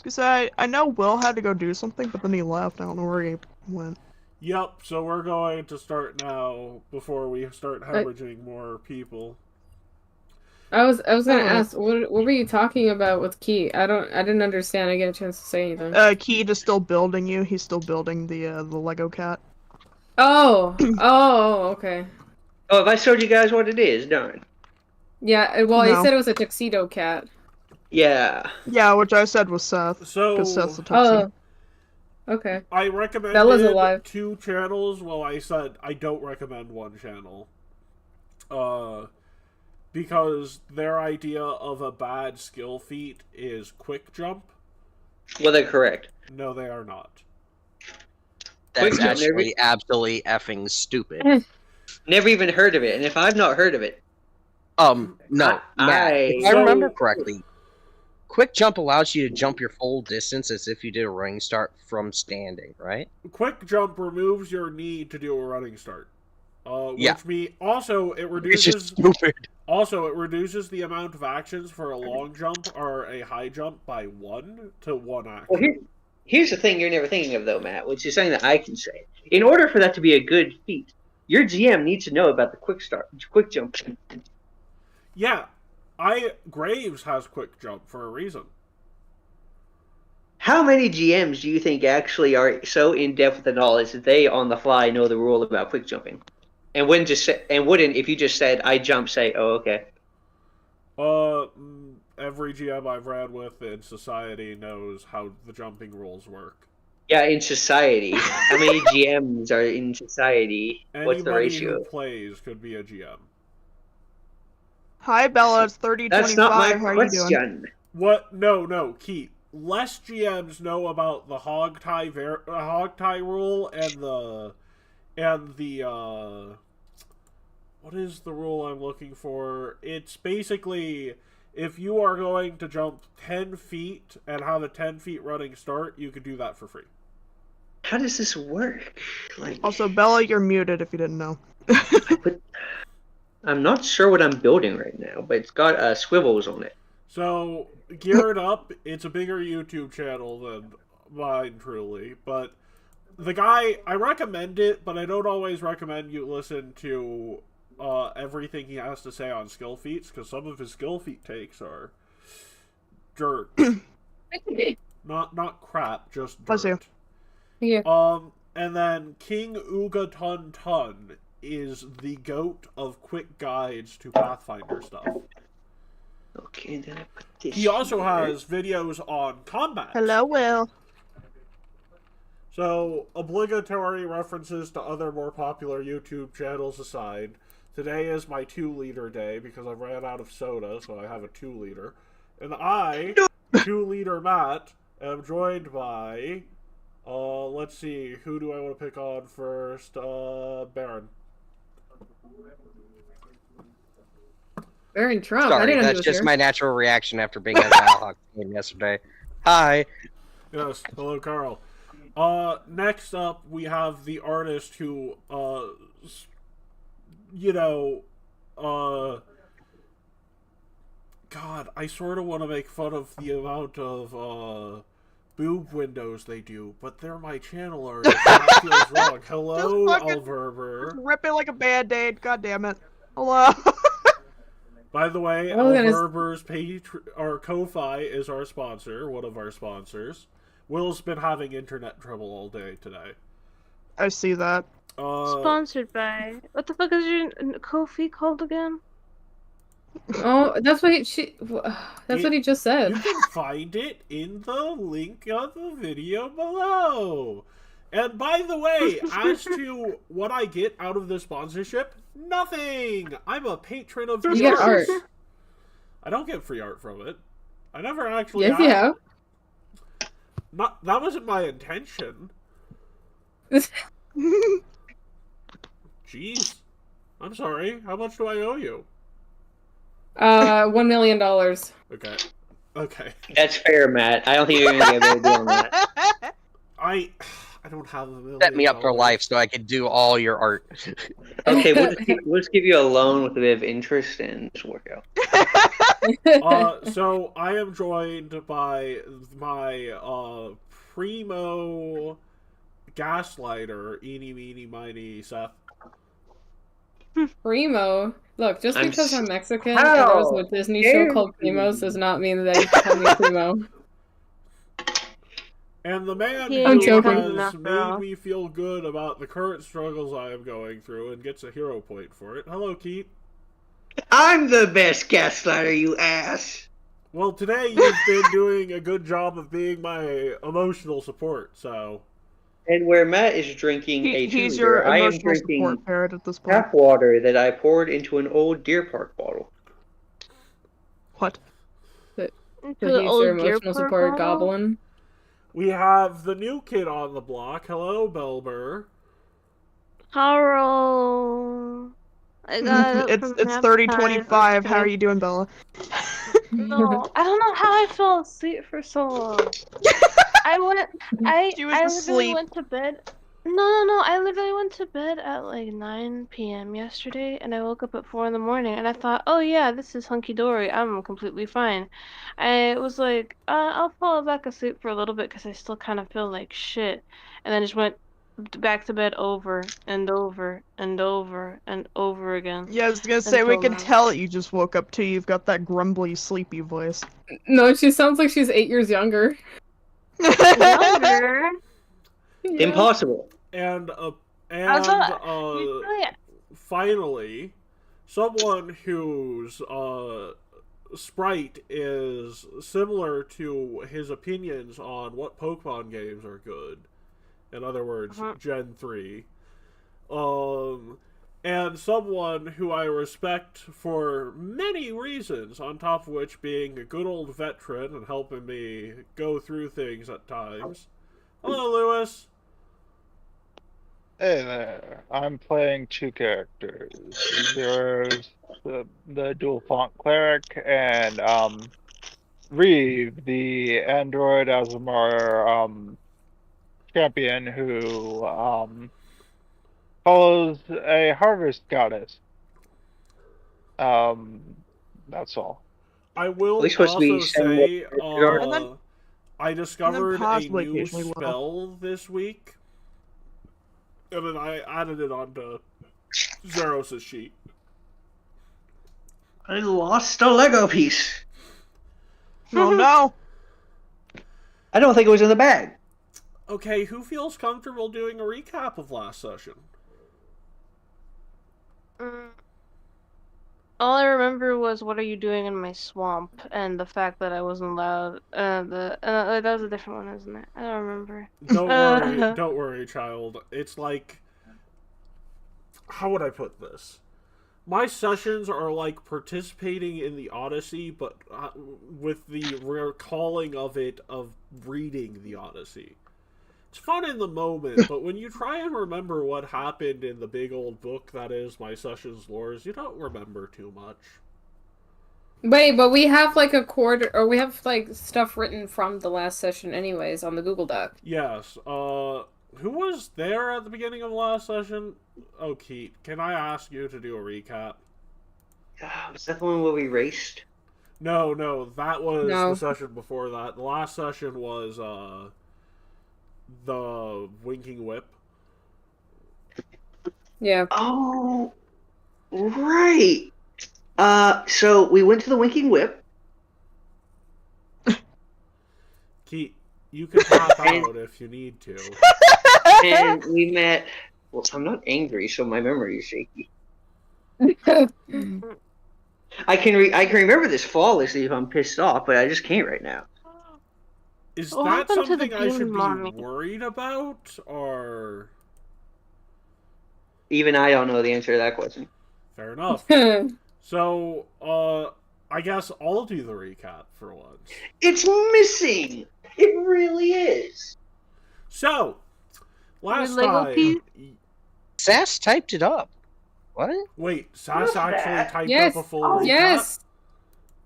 Because I know Will had to go do something, but then he left. I don't know where he went. Yep, so we're going to start now before we start hemorrhaging more people. I was gonna ask, what were you talking about with Key? I didn't understand. I get a chance to say anything. Key is still building you. He's still building the Lego cat. Oh, okay. Oh, have I showed you guys what it is? Darn. Yeah, well, No. he said it was a tuxedo cat. Yeah. Yeah, which I said was Seth. So, because Seth's the tuxedo. Okay. I recommended Bella's alive. 2 channels. Well, I said I don't recommend 1 channel. Because their idea of a bad skill feat is quick jump. Well, they're correct. No, they are not. That's actually absolutely effing stupid. Never even heard of it, and if I've not heard of it... No, Matt, if I remember correctly, quick jump allows you to jump your full distance as if you did a running start from standing, right? Quick jump removes your need to do a running start. Yeah. Also, it reduces... It's just stupid. Also, it reduces the amount of actions for a long jump or a high jump by 1 to 1 action. Well, here's the thing you're never thinking of, though, Matt, which is something that I can say. In order for that to be a good feat, your GM needs to know about the quick jump. Yeah, Graves has quick jump for a reason. How many GMs do you think actually are so in depth with the knowledge that they, on the fly, know the rule about quick jumping, and wouldn't if you just said I jump, say, oh, okay. Every GM I've ran with in society knows how the jumping rules work. Yeah, in society. How many GMs are in society? What's the ratio? Anybody who plays could be a GM. Hi, Bella. It's 3025. That's not my How are you doing? question. What? No, Keith. Less GMs know about the hog tie rule and the what is the rule I'm looking for? It's basically if you are going to jump 10 feet and have a 10 feet running start, you can do that for free. How does this work? Also, Bella, you're muted if you didn't know. I'm not sure what I'm building right now, but it's got swivels on it. So, Geared Up, it's a bigger YouTube channel than mine, truly. But the guy, I recommend it, but I don't always recommend you listen to everything he has to say on skill feats, because some of his skill feat takes are dirt. Not crap, just dirt. Yeah. And then King Uga Tun Tun is the goat of quick guides to Pathfinder stuff. Okay, then I put this. He also has videos on combat. Hello, Will. So, obligatory references to other more popular YouTube channels aside, today is my 2-liter day because I ran out of soda, so I have a 2-liter. And I, 2-liter Matt, am joined by, let's see, who do I want to pick on first? Baron. Baron Trump. Sorry, I didn't know that's just my natural reaction after being at the Valhalla game yesterday. Hi. Yes, hello, Carl. Next up, we have the artist who, God, I sort of want to make fun of the amount of, boob windows they do, but they're my channel artist, and that feels wrong. Hello, Alverber. Just rip it like a Band-Aid. God damn it. Hello. By the way, Alverber's Ko-Fi is our sponsor, one of our sponsors. Will's been having internet trouble all day today. I see that. Sponsored by... What the fuck is your Ko-Fi called again? Oh, that's what he just said. You can find it in the link of the video below. And by the way, as to what I get out of the sponsorship, nothing! I'm a patron of You get art. I don't get free art from it. I never actually Yes, you have. That wasn't my intention. Jeez. I'm sorry. How much do I owe you? $1 million. Okay. That's fair, Matt. I don't think you're going to get a better deal on that. I I don't have $1 million. Set me up for life so I could do all your art. Okay, we'll just give you a loan with a bit of interest and just work out. So I am joined by my primo gaslighter, eeny meeny miny Seth. Primo. Look, just because I'm Mexican and How there was a Disney show called Primos does not mean that you can call me Primo. And the man Yeah, I'm who joking. has made me feel good about the current struggles I am going through and gets a hero point for it. Hello, Keith. I'm the best gaslighter, you ass. Well, today you've been doing a good job of being my emotional support, so... And where Matt is drinking He's your I am emotional drinking support parrot at this point. tap water that I poured into an old Deer Park bottle. What? So Into he's an your old Deer emotional Park support bottle? goblin. We have the new kid on the block. Hello, Belber. Hello. I got up it's from nap 30:25. time. How are you doing, Bella? No, I don't know how I fell asleep for so long. I went. She was I literally asleep. went to bed. No. I literally went to bed at like 9 p.m. yesterday, and I woke up at 4 in the morning, and I thought, oh yeah, this is hunky dory. I'm completely fine. I was like, I'll fall back asleep for a little bit because I still kind of feel like shit, and then just went back to bed over and over and over and over again. Yeah, I was gonna say, we Until can now. tell that you just woke up too. You've got that grumbly, sleepy voice. No, she sounds like she's 8 years younger. Younger. Yeah. Impossible. And Usually, finally, someone whose sprite is similar to his opinions on what Pokemon games are good. In other words, Gen 3. And someone who I respect for many reasons, on top of which being a good old veteran and helping me go through things at times. Hello, Lewis. Hey there, I'm playing two characters. There's the dual font cleric and Reeve, the android Azamar champion who follows a harvest goddess. That's all. I will We're supposed to be also say, And then- I discovered a possibly new occasionally will. spell this week, and then I added it onto Zeros' sheet. I lost a Lego piece. Oh no! I don't think it was in the bag. Okay, who feels comfortable doing a recap of last session? all I remember was what are you doing in my swamp, and the fact that I wasn't allowed. That was a different one, isn't it? I don't remember. Don't worry, child. It's like, how would I put this? My sessions are like participating in the Odyssey, but with the recalling of it of reading the Odyssey. It's fun in the moment, but when you try and remember what happened in the big old book that is my session's lores, you don't remember too much. Wait, but we have like a quarter, or we have like stuff written from the last session anyways on the Google Doc. Yes, who was there at the beginning of the last session? Oh, Keith, can I ask you to do a recap? Was that the one where we raced? No, that was No. the session before that. The last session was, the Winking Whip. Yeah. Oh, right. So we went to the Winking Whip. Keith, you can tap out if you need to. And we met. Well, I'm not angry, so my memory is shaky. I can remember this flawlessly if I'm pissed off, but I just can't right now. Is What that happened to the something I should demon mommy? be worried about, or Even I don't know the answer to that question. fair enough? So, I guess I'll do the recap for once. It's missing. It really is. So, last Lego time. piece? Sass typed it up. What? Wait, Sass What's that? actually typed Yes. up a full recap? Yes,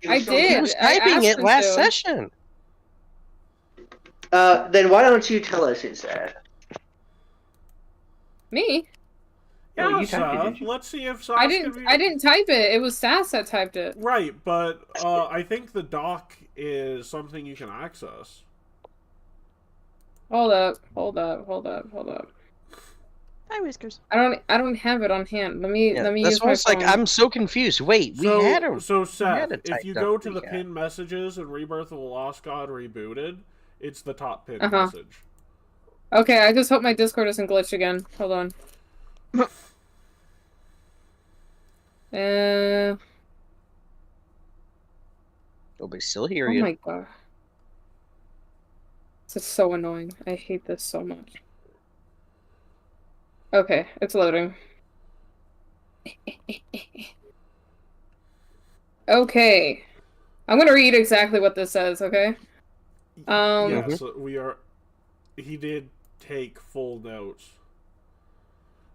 I So- did. He was I typing asked it him last to. session. Then why don't you tell us instead? Me? Yeah, Oh, you typed it, did you? let's see if Sass I can didn't type it. It was Sass that typed it. Right, but I think the doc is something you can access. Hold up. Hi, Whiskers. I don't have it on hand. Let me That's use why my it's like phone. I'm so confused. Wait, we had a So Seth, had a if you typed go up to the recap. pinned messages in Rebirth of the Lost God Rebooted, it's the top pinned Uh-huh. message. Okay, I just hope my Discord doesn't glitch again. Hold on. Nobody's still hear Oh you. my god. This is so annoying. I hate this so much. Okay, it's loading. Okay. I'm gonna read exactly what this says, okay? Yes, we are. He did take full notes.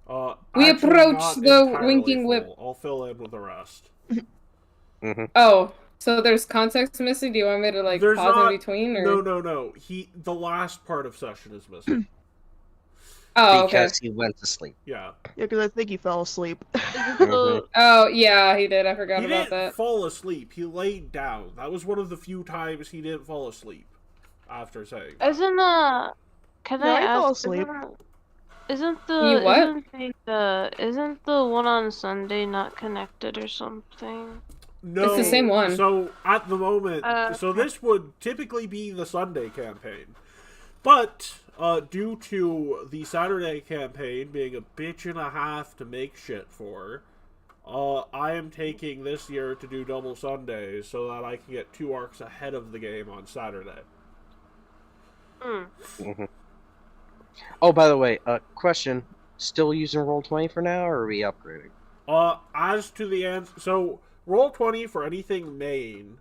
We actually approach not the entirely winking full. whip. I'll fill in with the rest. Oh, so there's context missing? Do you want me to like There's pause not, in between? Or... No. The last part of session is missing. Oh, okay. Because he went to sleep. Yeah. Yeah, because I think he fell asleep. Oh, yeah, he did. I forgot He about didn't that. fall asleep. He laid down. That was one of the few times he didn't fall asleep after saying that. Isn't can No, I he fell ask? asleep. Isn't You what? isn't the one on Sunday not connected or something? No. It's the same one. So at the moment, so this would typically be the Sunday campaign, but due to the Saturday campaign being a bitch and a half to make shit for, I am taking this year to do double Sundays so that I can get 2 arcs ahead of the game on Saturday. Oh, by the way, question: still using Roll20 for now, or are we upgrading? As to the answer, so Roll20 for anything main,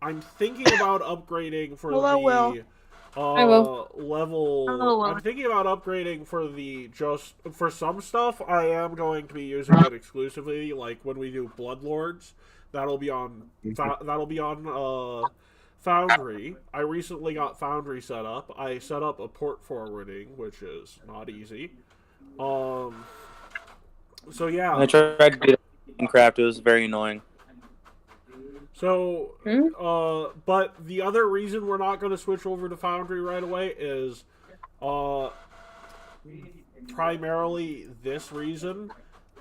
I'm thinking about upgrading for Will. I will. level. Hello, Will. I'm thinking about upgrading for some stuff. I am going to be using it exclusively, like when we do Bloodlords. That'll be on. Foundry. I recently got Foundry set up. I set up a port forwarding, which is not easy. So yeah. I tried to do Minecraft. It was very annoying. So, but the other reason we're not going to switch over to Foundry right away is, primarily this reason.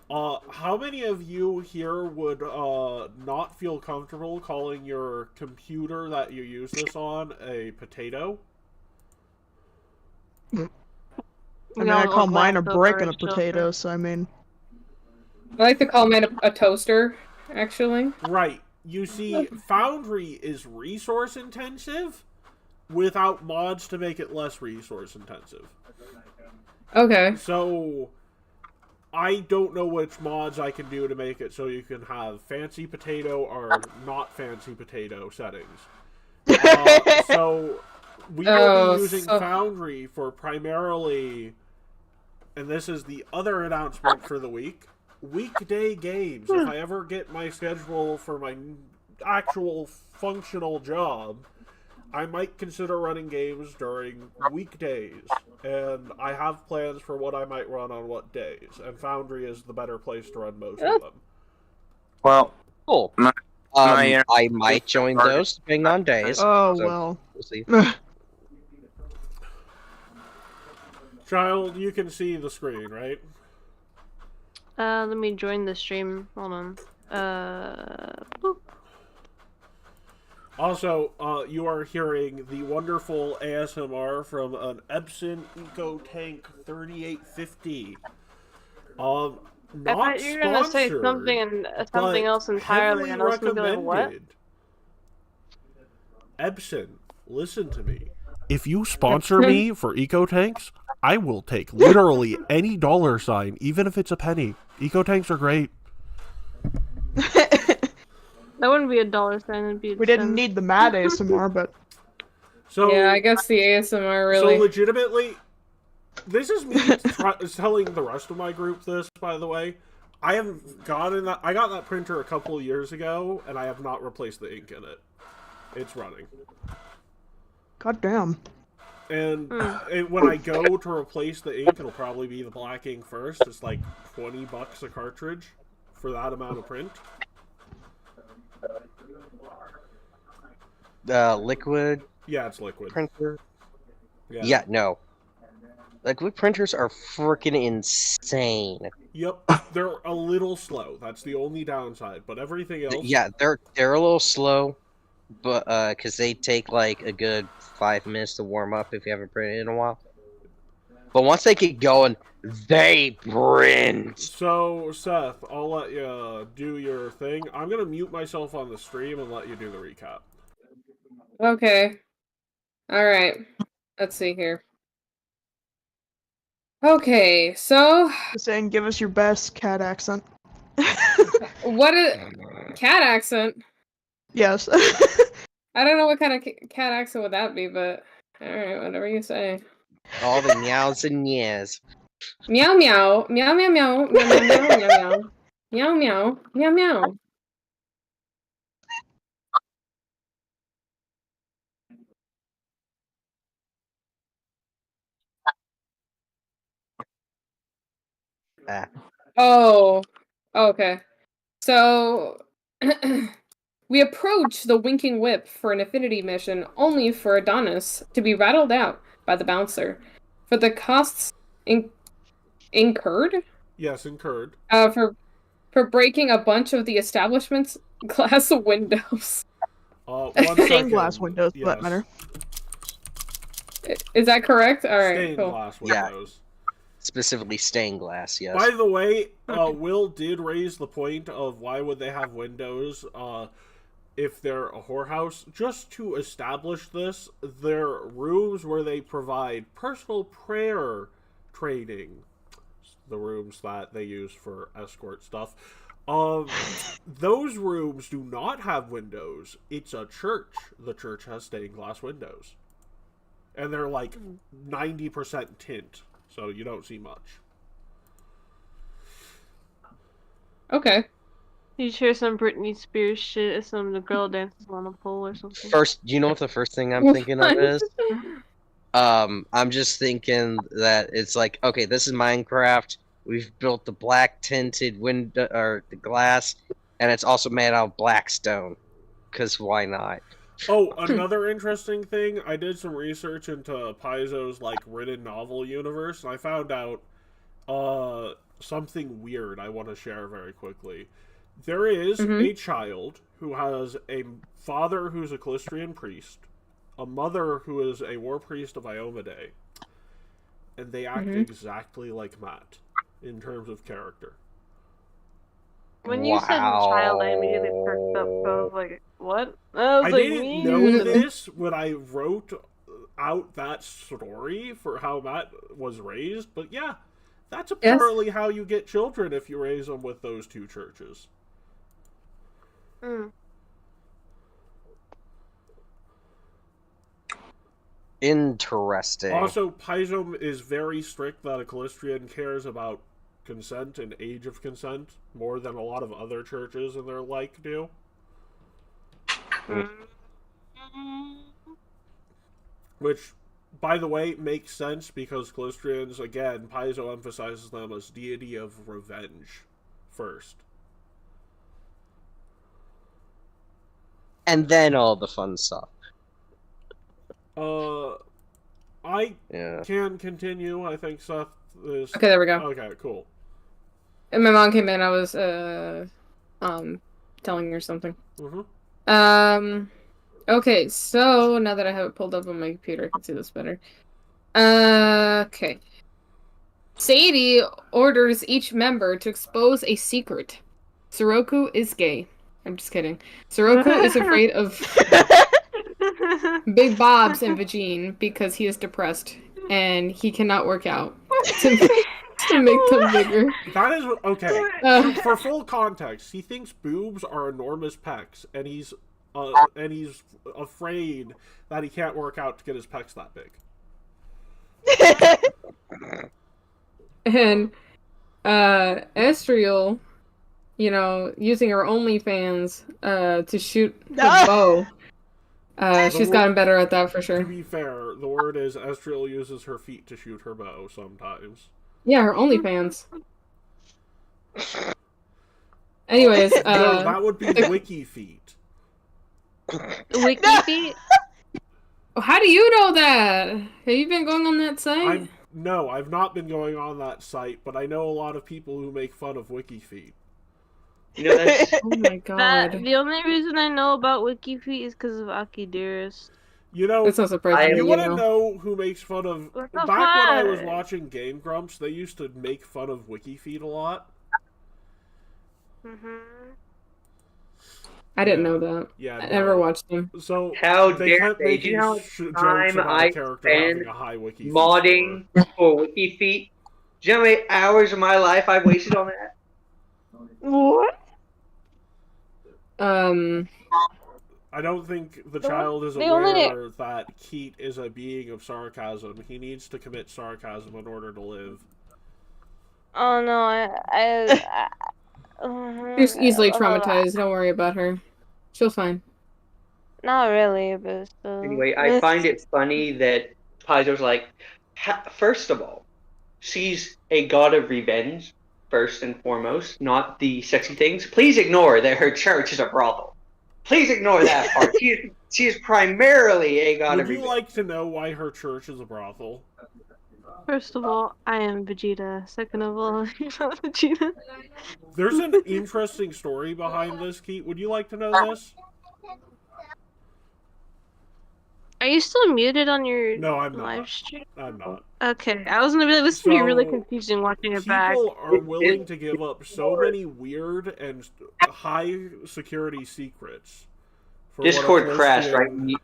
How many of you here would, not feel comfortable calling your computer that you use this on a potato? I mean, I call mine a brick and a potato, so I mean... I like to call mine a toaster, actually. Right. You see, Foundry is resource intensive without mods to make it less resource intensive. Okay. So, I don't know which mods I can do to make it so you can have fancy potato or not fancy potato settings. So, we will be using Foundry for primarily, and this is the other announcement for the week, weekday games. If I ever get my schedule for my actual functional job, I might consider running games during weekdays, and I have plans for what I might run on what days, and Foundry is the better place to run most of them. Well, Cool. I might join those depending on days. Oh, so well. we'll see. Child, you can see the screen, right? Let me join the stream. Hold on. Boop. Also, you are hearing the wonderful ASMR from an Epson EcoTank 3850. I thought you were gonna say something else entirely, and I was gonna be like, what? Epson, listen to me. If you sponsor me for EcoTanks, I will take literally any $, even if it's a penny. EcoTanks are great. That wouldn't be a $, it'd be. We didn't need the mad ASMR, but... So, yeah, I guess the ASMR really... So legitimately, this is me telling the rest of my group this, by the way. I got that printer a couple of years ago, and I have not replaced the ink in it. It's running. God damn. And when I go to replace the ink, it'll probably be the black ink first. It's like $20 a cartridge for that amount of print. Liquid Yeah, it's liquid. printer. Yeah, no. Liquid printers are freaking insane. Yep, they're a little slow. That's the only downside. But everything else, Yeah, they're a little slow, but because they take like a good 5 minutes to warm up if you haven't printed in a while. But once they get going, they print. So Seth, I'll let you do your thing. I'm gonna mute myself on the stream and let you do the recap. Okay. Alright. Let's see here. Okay, so... Just saying, give us your best cat accent. What is... Cat accent? Yes. I don't know what kind of cat accent would that be, but... Alright, whatever you say. All the meows and yes. Meow meow. Meow meow meow. Meow meow meow meow meow. Meow meow. Meow meow. Oh, okay. So, we approach the Winking Whip for an affinity mission, only for Adonis to be rattled out by the bouncer for the costs incurred. Yes, incurred. For breaking a bunch of the establishment's glass windows. Stained glass windows, for that matter. Is that correct? All right, Stained cool. glass windows. Yeah. Specifically stained glass, yes. By the way, Will did raise the point of why would they have windows if they're a whorehouse. Just to establish this, they're rooms where they provide personal prayer training. The rooms that they use for escort stuff. Those rooms do not have windows. It's a church. The church has stained glass windows. And they're like 90% tint. So you don't see much. Okay. You hear some Britney Spears shit as some of the girl dances on a pole or something. First, you know what the first thing I'm thinking of is? I'm just thinking that it's like, okay, this is Minecraft. We've built the black tinted window or the glass, and it's also made out of black stone. Cause why not? Oh, another interesting thing, I did some research into Paizo's, like, written novel universe, and I found out, something weird I want to share very quickly. There is a child who has a father who's a Callistrian priest, a mother who is a war priest of Iomade, and they act exactly like Matt, in terms of character. When you said child, I immediately perked up. So I was like, what? I didn't know this when I wrote out that story for how Matt was raised, but yeah, that's apparently how you get children if you raise them with those two churches. Interesting. Also, Paizo is very strict that a Callistrian cares about consent and age of consent more than a lot of other churches and their like do. Which, by the way, makes sense because Callistrians, again, Paizo emphasizes them as deity of revenge first. And then all the fun stuff. I can continue. I think Seth is... Okay, there we go. Okay, cool. And my mom came in, I was, telling her something. Okay, so now that I have it pulled up on my computer, I can see this better. Okay. Sadie orders each member to expose a secret. Soroku is gay. I'm just kidding. Soroku is afraid of Big Bob's and Vagine because he is depressed and he cannot work out to make them bigger. That is okay. For full context, he thinks boobs are enormous pecs, and he's afraid that he can't work out to get his pecs that big. And Estriel, you know, using her OnlyFans to shoot her bow, She's gotten better at that for To sure. be fair, the word is Estriel uses her feet to shoot her bow sometimes. Yeah, her OnlyFans. Anyways, No, that would be wiki feet. Wiki feet? how do you know that? Have you been going on that site? No, I've not been going on that site, but I know a lot of people who make fun of wiki feet. You know, that's Oh my god. The only reason I know about Wiki feet is because of Aki Dearest. You know, That's not surprising. you You want to know. know who makes fun of... What the Back when I was fuck? watching Game Grumps, they used to make fun of wiki feet a lot. I didn't know that. Yeah, I no. never watched them. So how they dare kept they? Do making you know how much jokes time about I a character having spend a high wiki feet modding for Wiki feet? Do you know how many hours of my life I've wasted on that? What? I don't think the child is they only- aware that Keat is a being of sarcasm. He needs to commit sarcasm in order to live. Oh no, She's easily traumatized. Don't worry about her. She'll fine. Not really, but still. Anyway, I find it funny that Paizo's like, first of all, she's a god of revenge, first and foremost, not the sexy things. Please ignore that her church is a brothel. Please ignore that part. She is primarily a god of Would you revenge. like to know why her church is a brothel? First of all, I am Vegeta. Second of all, you're not Vegeta. There's an interesting story behind this, Keat. Would you like to know this? Are you still muted on your No, I'm live not. stream? I'm not. Okay, I was gonna be like, this would be really So, confusing watching it back. People are willing to give up so many weird and high security secrets. For Discord what a crashed right Christian- when you,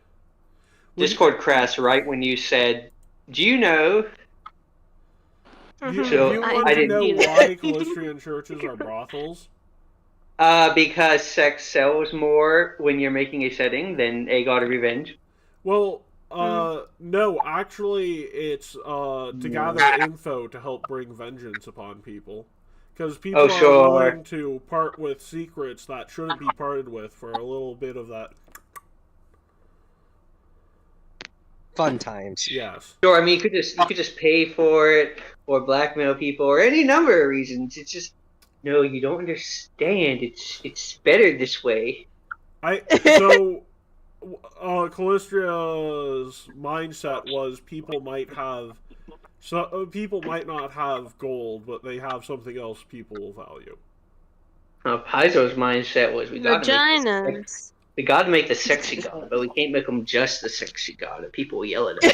Discord crashed right when you said, "Do you know?" Do So, you I want to didn't know need it. why Calistrian churches are brothels? Because sex sells more when you're making a setting than a god of revenge. Well, no, actually, it's to gather info to help bring vengeance upon people. Because people Oh, are sure. willing to part with secrets that shouldn't be parted with for a little bit of that. Fun times. Yes. Sure, I mean you could just pay for it or blackmail people or any number of reasons. It's just no, you don't understand. It's better this way. Callistria's mindset was people might not have gold, but they have something else people will value. Paizo's mindset was we Vaginas. gotta make the sexy god, but we can't make him just the sexy god. People will yell at us.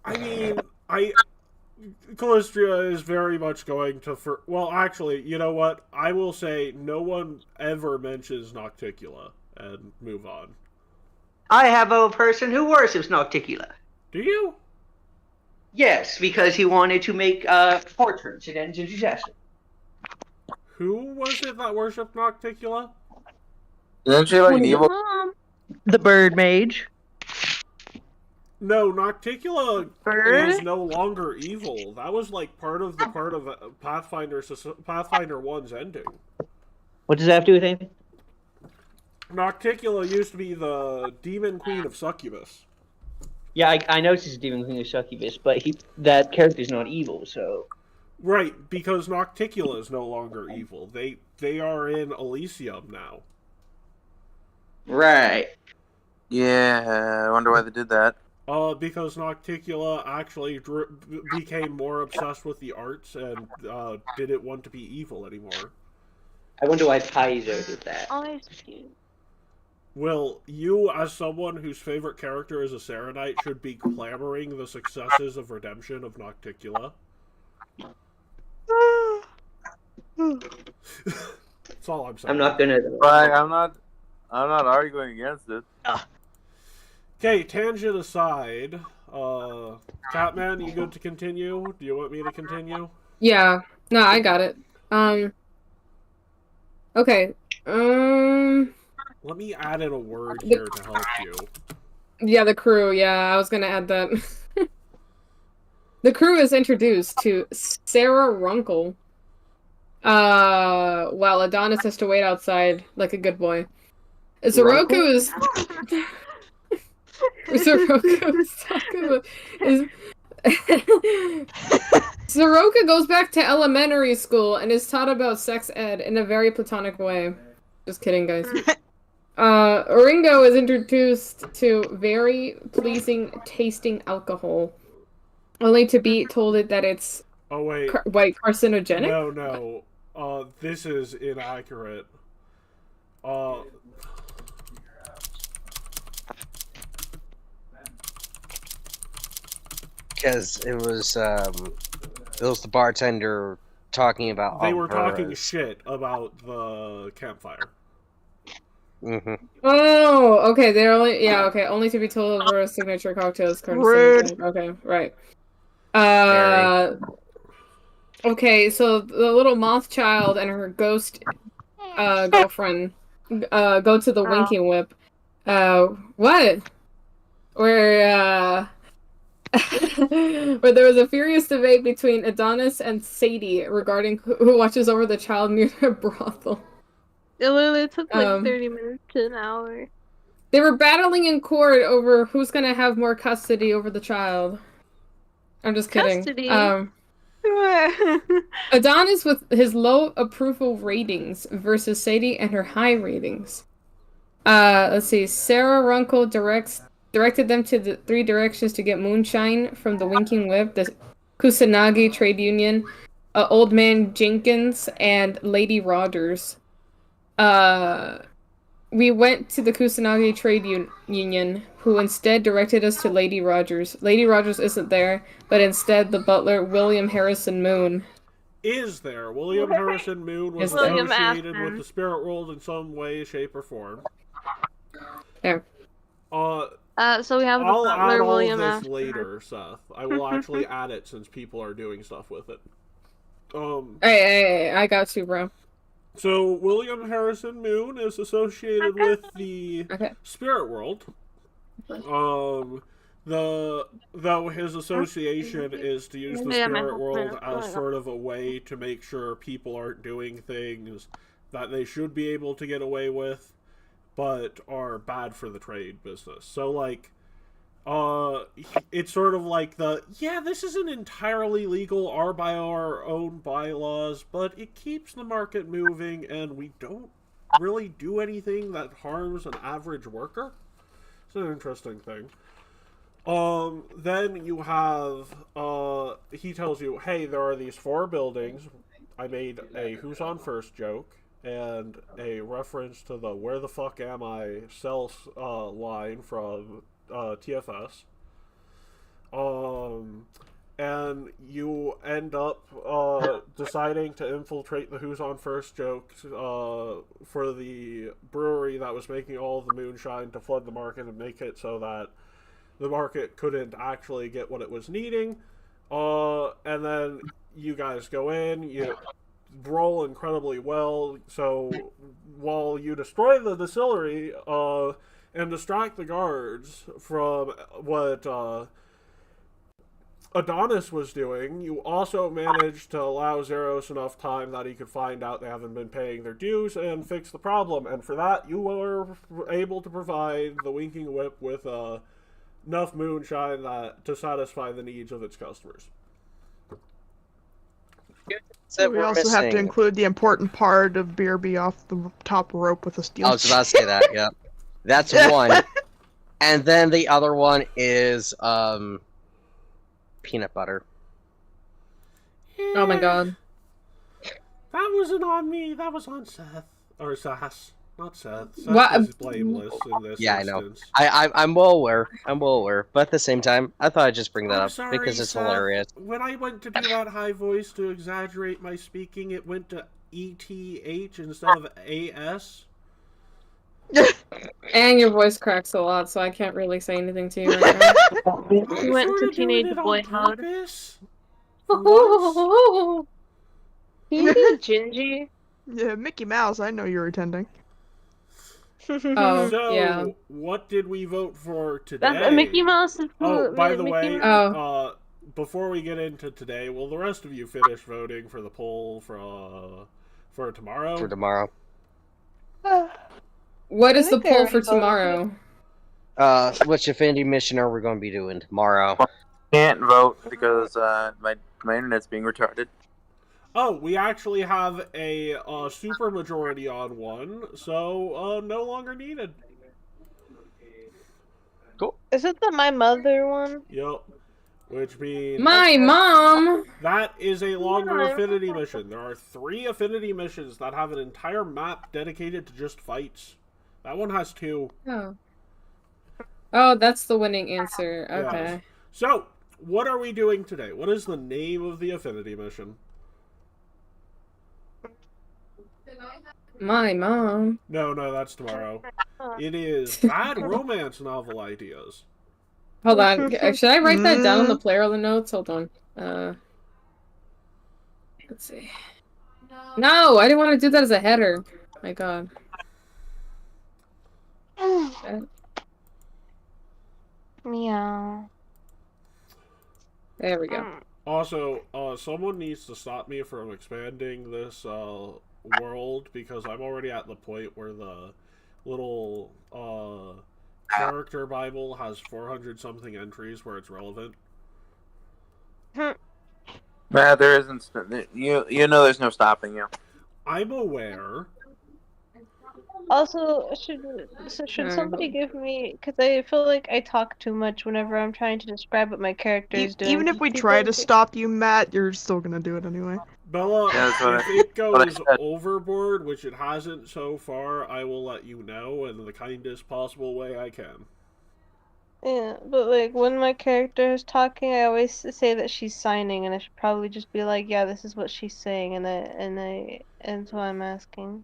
I mean, Callistria is very much going to... Well, actually, you know what? I will say no one ever mentions Nocticula, and move on. I have a person who worships Nocticula. Do you? Yes, because he wanted to make portraits in Engine Disaster. Who was it that worshipped Nocticula? Isn't she like an evil? The Bird Mage. No, Nocticula Bird? is no longer evil. That was like part of Pathfinder 1's ending. What does that have to do with anything? Nocticula used to be the demon queen of Succubus. Yeah, I know she's Demon Queen of Succubus, but that character's not evil, so... Right, because Nocticula is no longer evil. They are in Elysium now. Right. Yeah, I wonder why they did that. Because Nocticula actually became more obsessed with the arts and didn't want to be evil anymore. I wonder why Paizo did that. Always cute. Will, you, as someone whose favorite character is a Serenite, should be clamoring the successes of redemption of Nocticula. That's all I'm saying. I'm not gonna... Right, I'm not arguing against it. Okay, tangent aside, Catman, you good to continue? Do you want me to continue? Yeah. No, I got it. Okay. Let me add in a word here to help you. Yeah, the crew. Yeah, I was gonna add that. The crew is introduced to Sarah Runkle. While Adonis has to wait outside like a good boy. Zoroku is Zoroku is talking about is Soroka goes back to elementary school and is taught about sex ed in a very platonic way. Just kidding, guys. Oringo is introduced to very pleasing tasting alcohol, only to be told that it's carcinogenic. No. This is inaccurate. Because it was the bartender talking about. They were talking shit about the campfire. Mm-hmm. Oh, okay. They're only to be told over a signature cocktails. Okay, right. Okay, so the little moth child and her ghost girlfriend go to the Winking Whip. What? Where there was a furious debate between Adonis and Sadie regarding who watches over the child near their brothel. It literally took like 30 minutes to an hour. They were battling in court over who's gonna have more custody over the child. I'm just kidding. Custody? Adonis with his low approval ratings versus Sadie and her high ratings. Let's see. Sarah Runkle directed them to the 3 directions to get moonshine from the Winking Whip, the Kusanagi Trade Union, Old Man Jenkins, and Lady Rogers. We went to the Kusanagi Trade Union, who instead directed us to Lady Rogers. Lady Rogers isn't there, but instead the butler, William Harrison Moon. Is there? William Harrison Moon was associated with the spirit world in some way, shape, or form. There. So we have the I'll butler, add all William this later, Seth. I will actually add it since people are doing stuff with it. Hey, I got you, bro. So William Harrison Moon is associated with the spirit world. Though his association is to use the spirit world as sort of a way to make sure people aren't doing things that they should be able to get away with, but are bad for the trade business. So like, it's sort of like this isn't entirely legal, by our own bylaws, but it keeps the market moving, and we don't really do anything that harms an average worker. It's an interesting thing. Then you have, he tells you, hey, there are these 4 buildings. I made a who's on first joke, and a reference to the where the fuck am I self line from TFS. And you end up deciding to infiltrate the Who's on First joke for the brewery that was making all the moonshine to flood the market and make it so that the market couldn't actually get what it was needing. And then you guys go in, you roll incredibly well, so while you destroy the distillery and distract the guards from what Adonis was doing, you also managed to allow Zeros enough time that he could find out they haven't been paying their dues and fix the problem. And for that, you were able to provide the Winking Whip with enough moonshine to satisfy the needs of its customers. We also have to include the important part of beer be off the top rope with a steel. I was about to say that, yeah. That's one. And then the other one is peanut butter. Oh my god. That wasn't on me, that was on Seth. Or Sass. Not Seth. Seth is blameless in this instance. I know. I'm well aware. But at the same time, I thought I'd just bring that up because it's hilarious. When I went to do that high voice to exaggerate my speaking, it went to ETH instead of AS. And your voice cracks a lot, so I can't really say anything to you right now. You went to teenage boy mode. You be Gingy? Yeah, Mickey Mouse, I know you're attending. Oh, yeah. What did we vote for today? That Mickey Mouse is by the way, before we get into today, will the rest of you finish voting for the poll for tomorrow? For tomorrow. What is the think I poll already for voted. tomorrow? Which Affinity mission are we going to be doing tomorrow? Can't vote because my internet's being retarded. Oh, we actually have a super majority on one, so no longer needed. Is it the My Mother one? Yep. Which means My mom! that is a longer No. affinity mission. There are 3 affinity missions that have an entire map dedicated to just fights. That one has 2. Oh. Oh, that's the winning answer. Yes. Okay. So, what are we doing today? What is the name of the affinity mission? My mom. No, that's tomorrow. It is bad romance novel ideas. Hold on. Should I write that down on the player of the notes? Hold on. Let's see. No, I didn't want to do that as a header. My god. Meow. There we go. Also, someone needs to stop me from expanding this world because I'm already at the point where the little character Bible has 400 something entries where it's relevant. Nah, there isn't. You know, there's no stopping you. I'm aware. Also, should somebody give me, because I feel like I talk too much whenever I'm trying to describe what my character is doing. Even if we try to stop you, Matt, you're still gonna do it anyway. Bella, Yeah, that's what if it goes overboard, which it hasn't so far, I will let you know in the kindest possible way I can. Yeah, but like when my character is talking, I always say that she's signing, and I should probably just be like, "Yeah, this is what she's saying," and that's why I'm asking.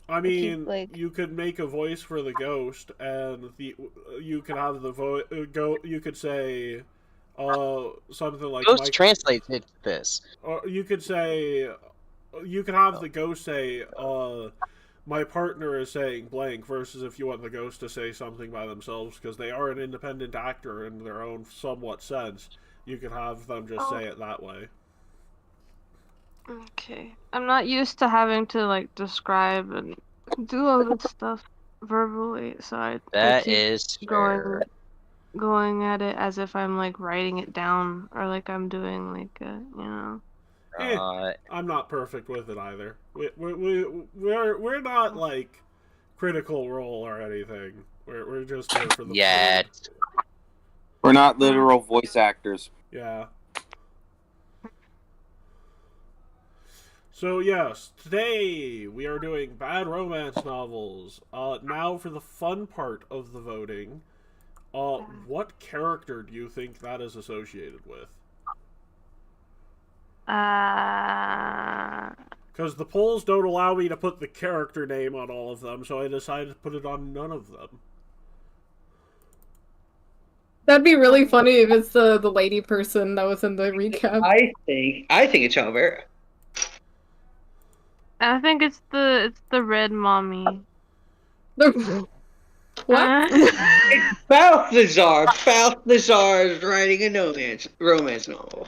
I mean, like- you could make a voice for the ghost, and you could have the you could say, something like Ghost translates it to this. Or you could say, you could have the ghost say, my partner is saying blank, versus if you want the ghost to say something by themselves, because they are an independent actor in their own somewhat sense. You could have them just say it that way. Okay. I'm not used to having to like describe and do all this stuff verbally, so I That keep is fair. going at it as if I'm like writing it down or like I'm doing like a, you know. I'm not perfect with it either. We're not like Critical Role or anything. We're just here for the Yet. We're not literal voice actors. Yeah. So yes, today we are doing bad romance novels. Now for the fun part of the voting. What character do you think that is associated with? Because the polls don't allow me to put the character name on all of them, so I decided to put it on none of them. That'd be really funny if it's the lady person that was in the recap. I think it's Alvera. I think it's the red mommy. What? It's Balthazar. Balthazar is writing a romance novel.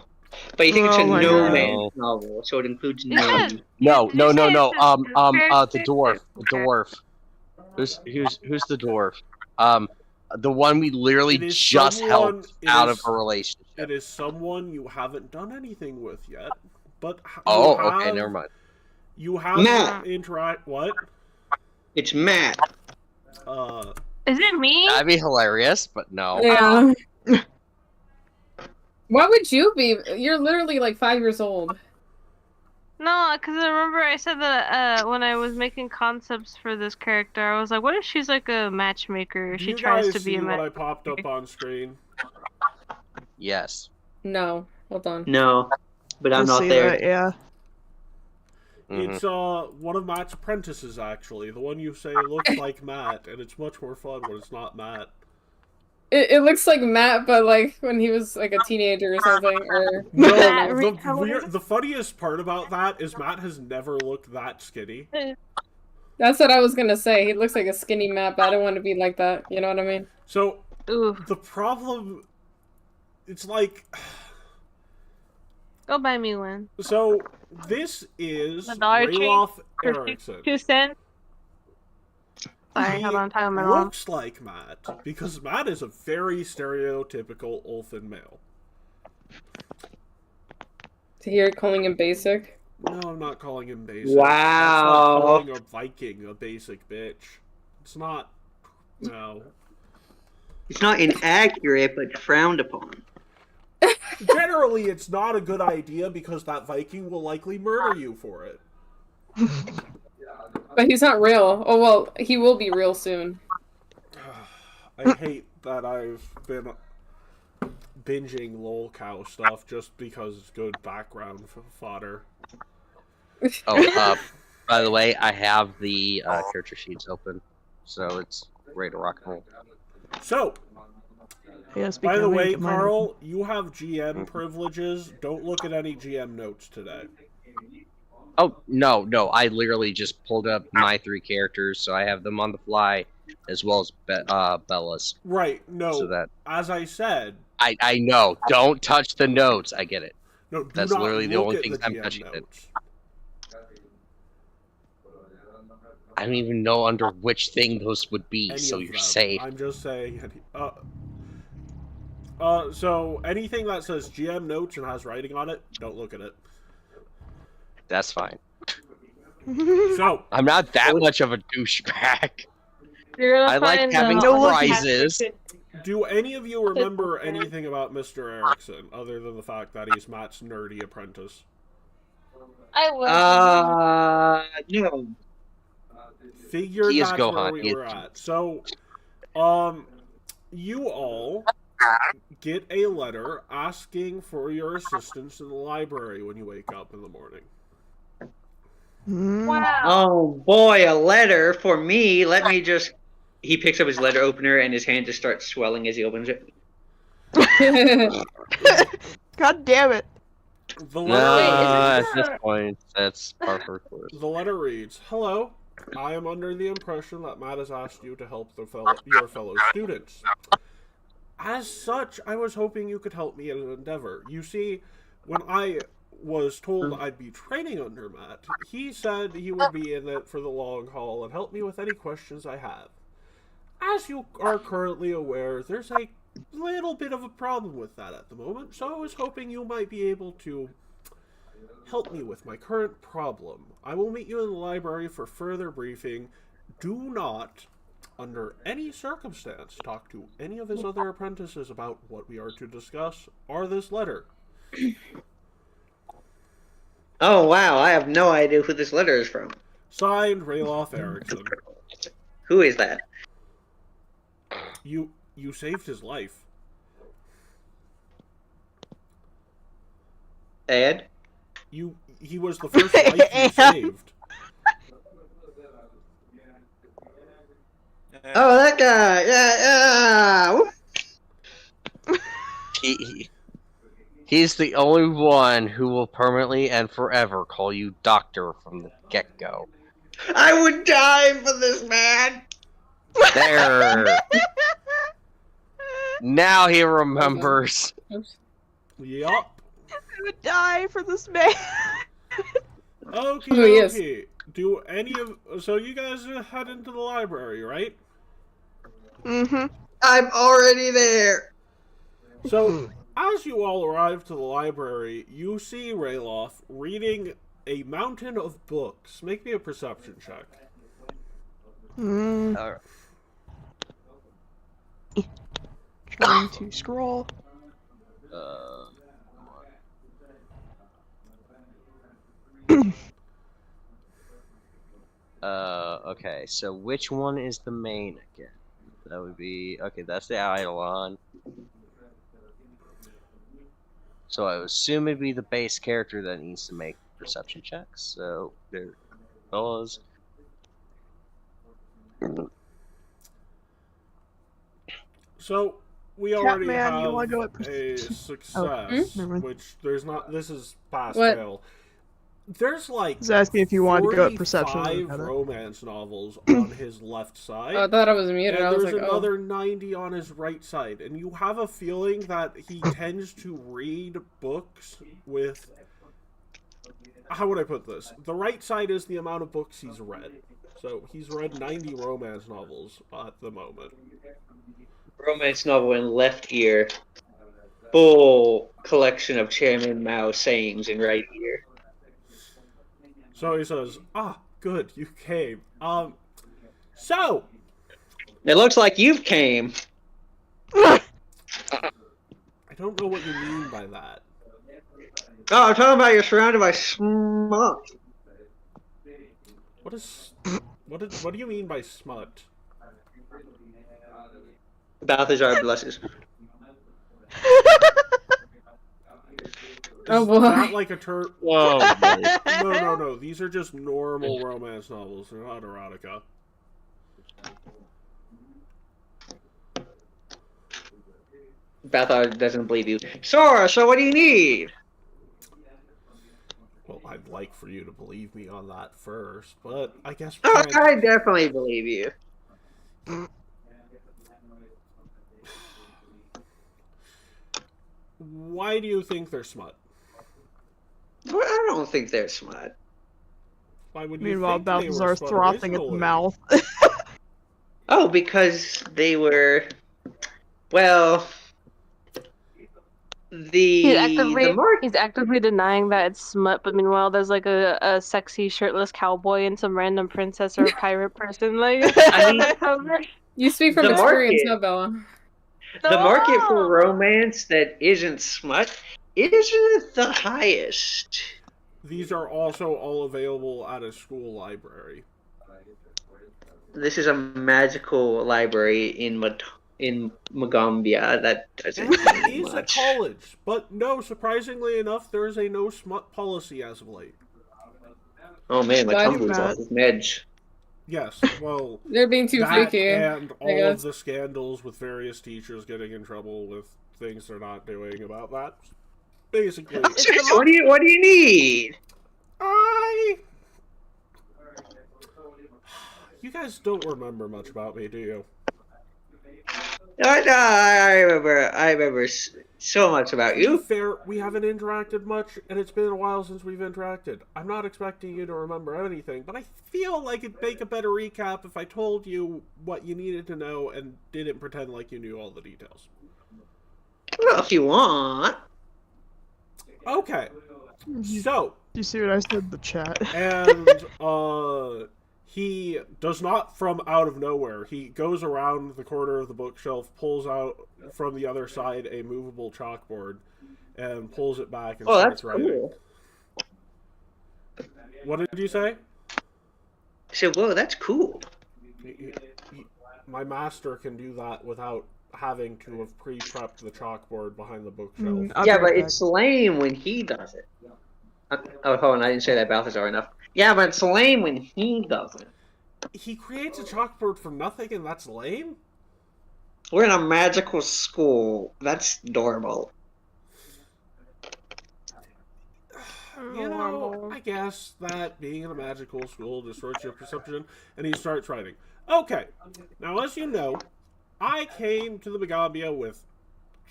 But you think it's a my no-man's novel, so it includes no. No. Did you say it's The dwarf. Who's the dwarf? The one we literally It is just helped out of a relationship. It is someone you haven't done anything with yet, but Okay, never mind. You have Matt. interact. What? It's Matt. Is it me? That'd be hilarious, but no. Yeah. Why would you be? You're literally like 5 years old. No, because I remember I said that when I was making concepts for this character, I was like, what if she's like a matchmaker? Do She you tries guys to be see a what I matchmaker. popped up on screen? Yes. No. Hold on. No, but I'm I not see there. that, yeah. Mhm. It's one of Matt's apprentices, actually. The one you say looks like Matt, and it's much more fun when it's not Matt. It looks like Matt, but like when he was like a teenager or something. Or No, Matt, the funniest part about that is Matt has never looked that skinny. that's what I was gonna say. He looks like a skinny Matt, but I don't want to be like that. You know what I mean? So Ooh, the problem, it's like, go buy me one. so this is The Dollar Tree Rayloff for Erickson. 2 cents. Sorry, He hold on, time my mom. looks like Matt, because Matt is a very stereotypical Ulfin male. So you're calling him basic? No, I'm not calling him basic. Wow. That's like calling a Viking a basic bitch. It's not. No. It's not inaccurate, but frowned upon. Generally, it's not a good idea because that Viking will likely murder you for it. But he's not real. Oh, well, he will be real soon. I hate that I've been binging lol cow stuff just because it's good background fodder. Oh, by the way, I have the character sheets open, so it's ready to rock and roll. So, Yes, by the way, Carl, you have GM privileges. Don't look at any GM notes today. Oh, no, I literally just pulled up my 3 characters, so I have them on the fly, as well as Bella's. Right, no, So that as I said... I know, don't touch the notes, I get it. No, do That's not literally the look only at things the I'm GM touching notes. I don't even know under which thing those would be, Any so of you're them. safe. I'm just saying... so anything that says GM notes and has writing on it, don't look at it. That's fine. So, I'm not that much of a douchebag. You're gonna I like find, having No looking. prizes. do any of you remember anything about Mr. Erickson, other than the fact that he's Matt's nerdy apprentice? I will. No. Figured He is that's where Gohan. we He is- were at. So, you all get a letter asking for your assistance in the library when you wake up in the morning. Wow. Oh boy, a letter for me. Let me just. He picks up his letter opener and his hand just starts swelling as he opens it. God damn it. The No, letter, at this point, that's par for the course. the letter reads, "Hello, I am under the impression that Matt has asked you to help your fellow students. As such, I was hoping you could help me in an endeavor. You see, when I was told I'd be training under Matt, he said he would be in it for the long haul and help me with any questions I have. As you are currently aware, there's a little bit of a problem with that at the moment, so I was hoping you might be able to help me with my current problem. I will meet you in the library for further briefing. Do not, under any circumstance, talk to any of his other apprentices about what we are to discuss or this letter." Oh wow, I have no idea who this letter is from. Signed, Rayloff Erickson. Who is that? You saved his life. Ed? He was the first life you saved. Oh, that guy. Yeah. He's the only one who will permanently and forever call you doctor from the get-go. I would die for this man. There. Now he remembers. Yup. I would die for this man. Okay, Oh, yes. okay. Do any of... So you guys head into the library, right? Mm-hmm. I'm already there. So, as you all arrive to the library, you see Rayloff reading a mountain of books. Make me a perception check. Alright. Trying to scroll. Okay, so which one is the main again? That would be... Okay, that's the Eidolon. So I assume it'd be the base character that needs to make perception checks. So, there fellas. So, we already Catman, you wanna have go at a success, never mind. which there's not... This is pass What? fail. There's like I was asking if you wanted to go at perception. 45 romance novels on his left side. Oh, I thought I was muted. And I was there's like, another 90 on his right side, and you have a feeling that he tends to read books with... How would I put this? The right side is the amount of books he's read. So he's read 90 romance novels at the moment. Romance novel in left ear. Full collection of Chairman Mao sayings in right ear. So he says, good, you came. So It looks like you've came. I don't know what you mean by that. Oh, I'm talking about you're surrounded by smut. What do you mean by smut? Balthazar blushes. Oh, Is boy. that like a term? Whoa. No. These are just normal romance novels. They're not erotica. Balthazar doesn't believe you. Sora, so what do you need? Well, I'd like for you to believe me on that first, but I guess... Oh, I definitely believe you. Why do you think they're smut? Well, I don't think they're smut. Why would you Meanwhile, think they were Balthazar's smut frothing at the originally? mouth. Oh, because they were... Well... He's actively, mark... he's actively denying that it's smut, but meanwhile there's like a sexy shirtless cowboy and some random princess or pirate person like I mean, You speak from The experience, market. huh, Bella? The market for romance that isn't smut isn't the highest. These are also all available at a school library. This is a magical library in Magambia that doesn't It mean is a much. college, but no, surprisingly enough, there is a no smut policy as of late. Oh man, my Why do tumbler's that? off his medge. Yes, well, They're being too that freaky. and all guess. of the scandals with various teachers getting in trouble with things they're not doing about that. Basically, So what do you need? You guys don't remember much about me, do you? I remember so much about To be you. fair, we haven't interacted much, and it's been a while since we've interacted. I'm not expecting you to remember anything, but I feel like it'd make a better recap if I told you what you needed to know and didn't pretend like you knew all the details. Well, if you want. Okay, so... Do you see what I said in the chat? And, he does not from out of nowhere. He goes around the corner of the bookshelf, pulls out from the other side a movable chalkboard, and pulls it back and starts That's writing. cool. What did you say? I said, whoa, that's cool. My master can do that without having to have pre-prepped the chalkboard behind the bookshelf. I'll Yeah, be but right back. it's lame when he does it. Oh, hold on, I didn't say that Balthazar enough. Yeah, but it's lame when he does it. He creates a chalkboard from nothing, and that's lame? We're in a magical school. That's normal. You know, I guess that being in a magical school distorts your perception, and he starts writing. Okay, now as you know, I came to the Megambia with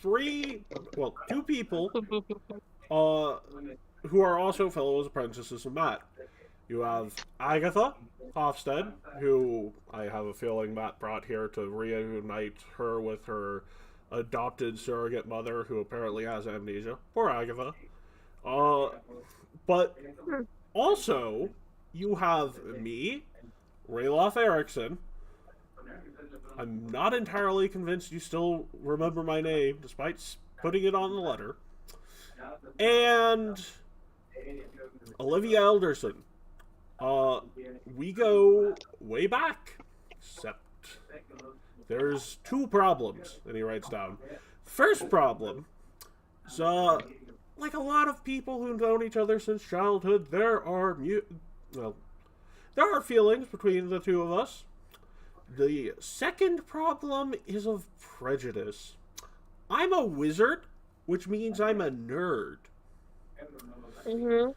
two people, who are also fellow apprentices of Matt. You have Agatha Hofstede, who I have a feeling Matt brought here to reunite her with her adopted surrogate mother, who apparently has amnesia. Poor Agatha. But also, you have me, Rayloff Erickson. I'm not entirely convinced you still remember my name, despite putting it on the letter. And Olivia Elderson. We go way back, except there's two problems, and he writes down. First problem is, like a lot of people who've known each other since childhood, there are feelings between the two of us. The second problem is of prejudice. I'm a wizard, which means I'm a nerd. Mm-hmm.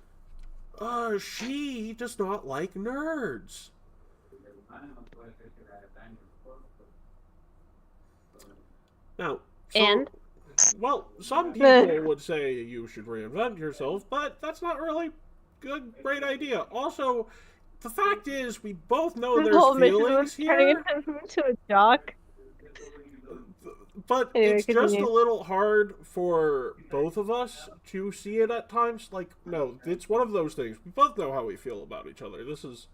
She does not like nerds. Now, well, some people would say you should reinvent yourself, but that's not really a great idea. Also, the fact is, we both know The there's whole mission feelings was turning here, into a jock. but Anyway, it's just continue. a little hard for both of us to see it at times. Like, no, it's one of those things. We both know how we feel about each other. This is...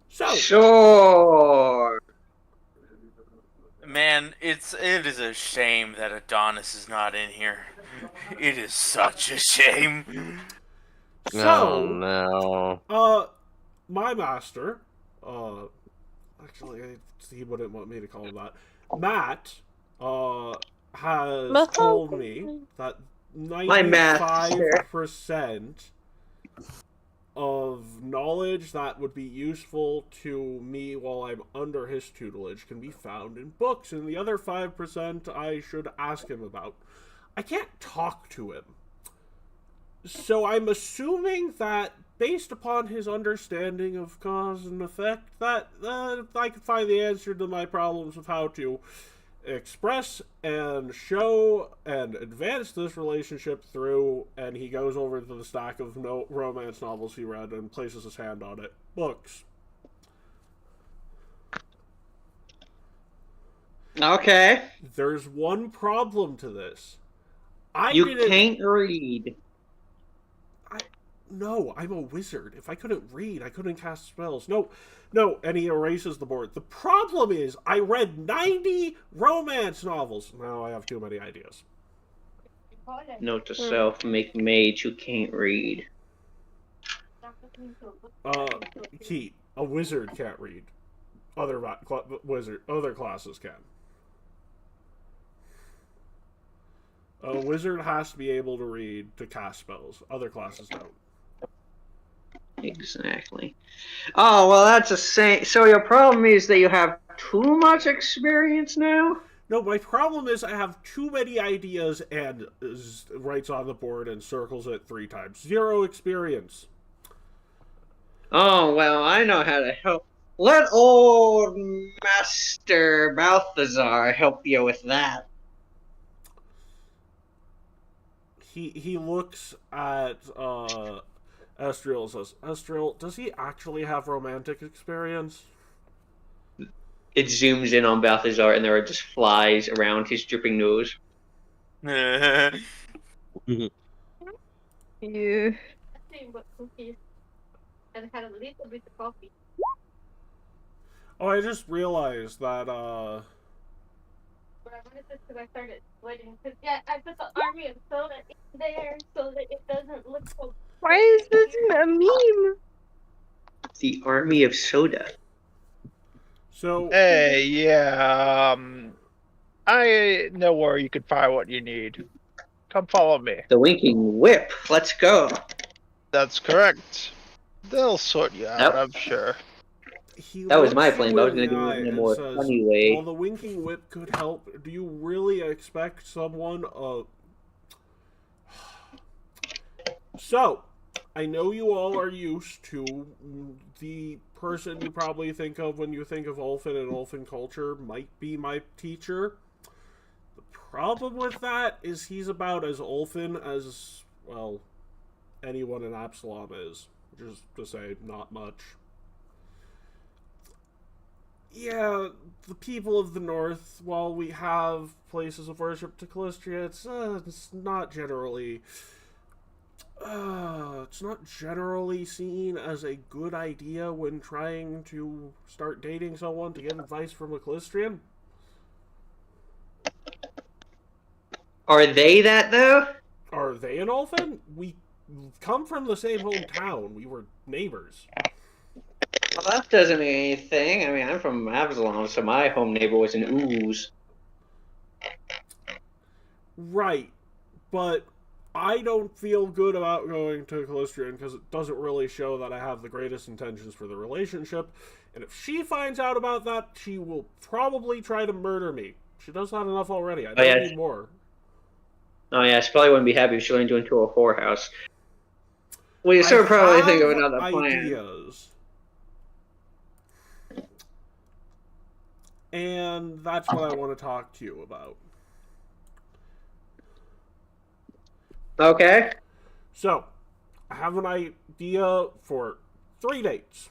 So... Sure. Man, it is a shame that Adonis is not in here. It is such a shame. So, Oh no. My master, actually, he wouldn't want me to call him that. Matt, has told me that My master. 95% of knowledge that would be useful to me while I'm under his tutelage can be found in books, and the other 5% I should ask him about. I can't talk to him. So I'm assuming that, based upon his understanding of cause and effect, that I can find the answer to my problems of how to express and show and advance this relationship through, and he goes over to the stack of romance novels he read and places his hand on it. Books. Okay. There's one problem to this. You can't read. No, I'm a wizard. If I couldn't read, I couldn't cast spells. No, and he erases the board. The problem is, I read 90 romance novels. Now I have too many ideas. Note to self, make mage who can't read. Keith, a wizard can't read. Other classes can. A wizard has to be able to read to cast spells. Other classes don't. Exactly. Oh, well, that's a so your problem is that you have too much experience now? No, my problem is I have too many ideas and writes on the board and circles it 3 times. 0 experience. Oh, well, I know how to help. Let old Master Balthazar help you with that. He looks at Estriel and says, Estriel, does he actually have romantic experience? It zooms in on Balthazar, and there are just flies around his dripping nose. You. And had a little bit of coffee. Oh, I just realized that, But I wanted this because I started sweating. Because, yeah, I put the army of soda in there so that it doesn't look so... Why is this a meme? The army of soda. So... Hey, yeah, I know where you can find what you need. Come follow me. The winking whip. Let's go. That's correct. They'll sort you out, Nope. I'm sure. That was my plan, but I was going to do it in a more funny way. While the winking whip could help, do you really expect someone So, I know you all are used to the person you probably think of when you think of Ulfin and Ulfin culture might be my teacher. The problem with that is he's about as Ulfin as, well, anyone in Absalom is. Just to say, not much. Yeah, the people of the north, while we have places of worship to Callistria, it's not generally... it's not generally seen as a good idea when trying to start dating someone to get advice from a Callistrian. Are they that, though? Are they an Ulfin? We come from the same hometown. We were neighbors. Well, that doesn't mean anything. I mean, I'm from Absalom, so my home neighbor was an ooze. Right, but I don't feel good about going to Callistrian because it doesn't really show that I have the greatest intentions for the relationship. And if she finds out about that, she will probably try to murder me. She does that enough already. I don't need more. Oh, yeah, she probably wouldn't be happy if she learned you into a whorehouse. Well, you should probably think of another ideas. plan. And that's what I want to talk to you about. Okay. So, I have an idea for 3 dates.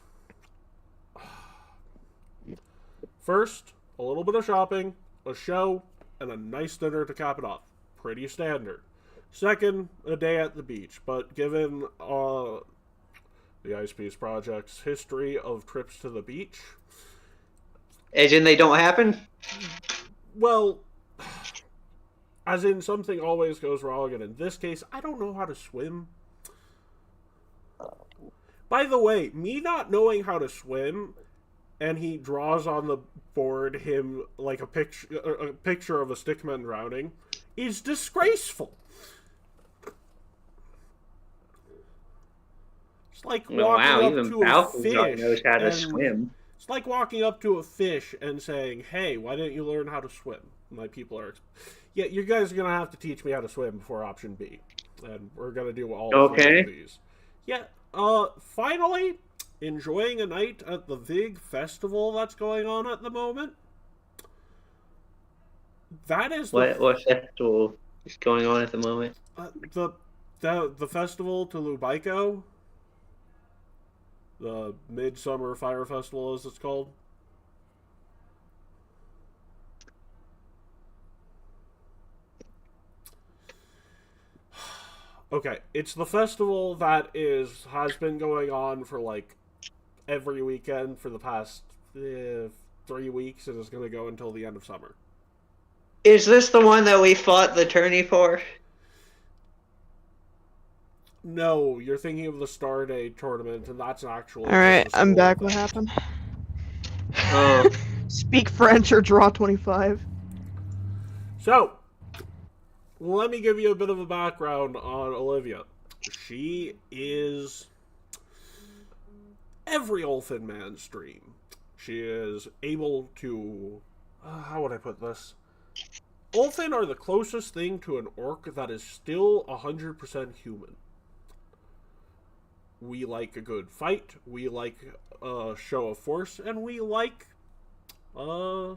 First, a little bit of shopping, a show, and a nice dinner to cap it off. Pretty standard. Second, a day at the beach, but given the Ice Peace Project's history of trips to the beach... As in they don't happen? Well, as in something always goes wrong, and in this case, I don't know how to swim. By the way, me not knowing how to swim, and he draws on the board him like a picture of a stickman drowning, is disgraceful. It's like walking up to a fish. Knows how to swim. It's like walking up to a fish and saying, "Hey, why didn't you learn how to swim?" My people are, yeah, you guys are gonna have to teach me how to swim before option B, and we're gonna do all 3 of these. Yeah. Finally, enjoying a night at the Vig festival that's going on at the moment. That is what festival is going on at the moment? The festival to Lubaiko. The Midsummer Fire Festival, as it's called. Okay, it's the festival that has been going on for like every weekend for the past 3 weeks, and is going to go until the end of summer. Is this the one that we fought the tourney for? No, you're thinking of the Star Day tournament, and that's actually... Alright, I'm back. What happened? Oh. Speak French or draw 25. So, let me give you a bit of a background on Olivia. She is every Ulfin man's dream. She is able to... how would I put this? Ulfin are the closest thing to an orc that is still 100% human. We like a good fight, we like a show of force, and we like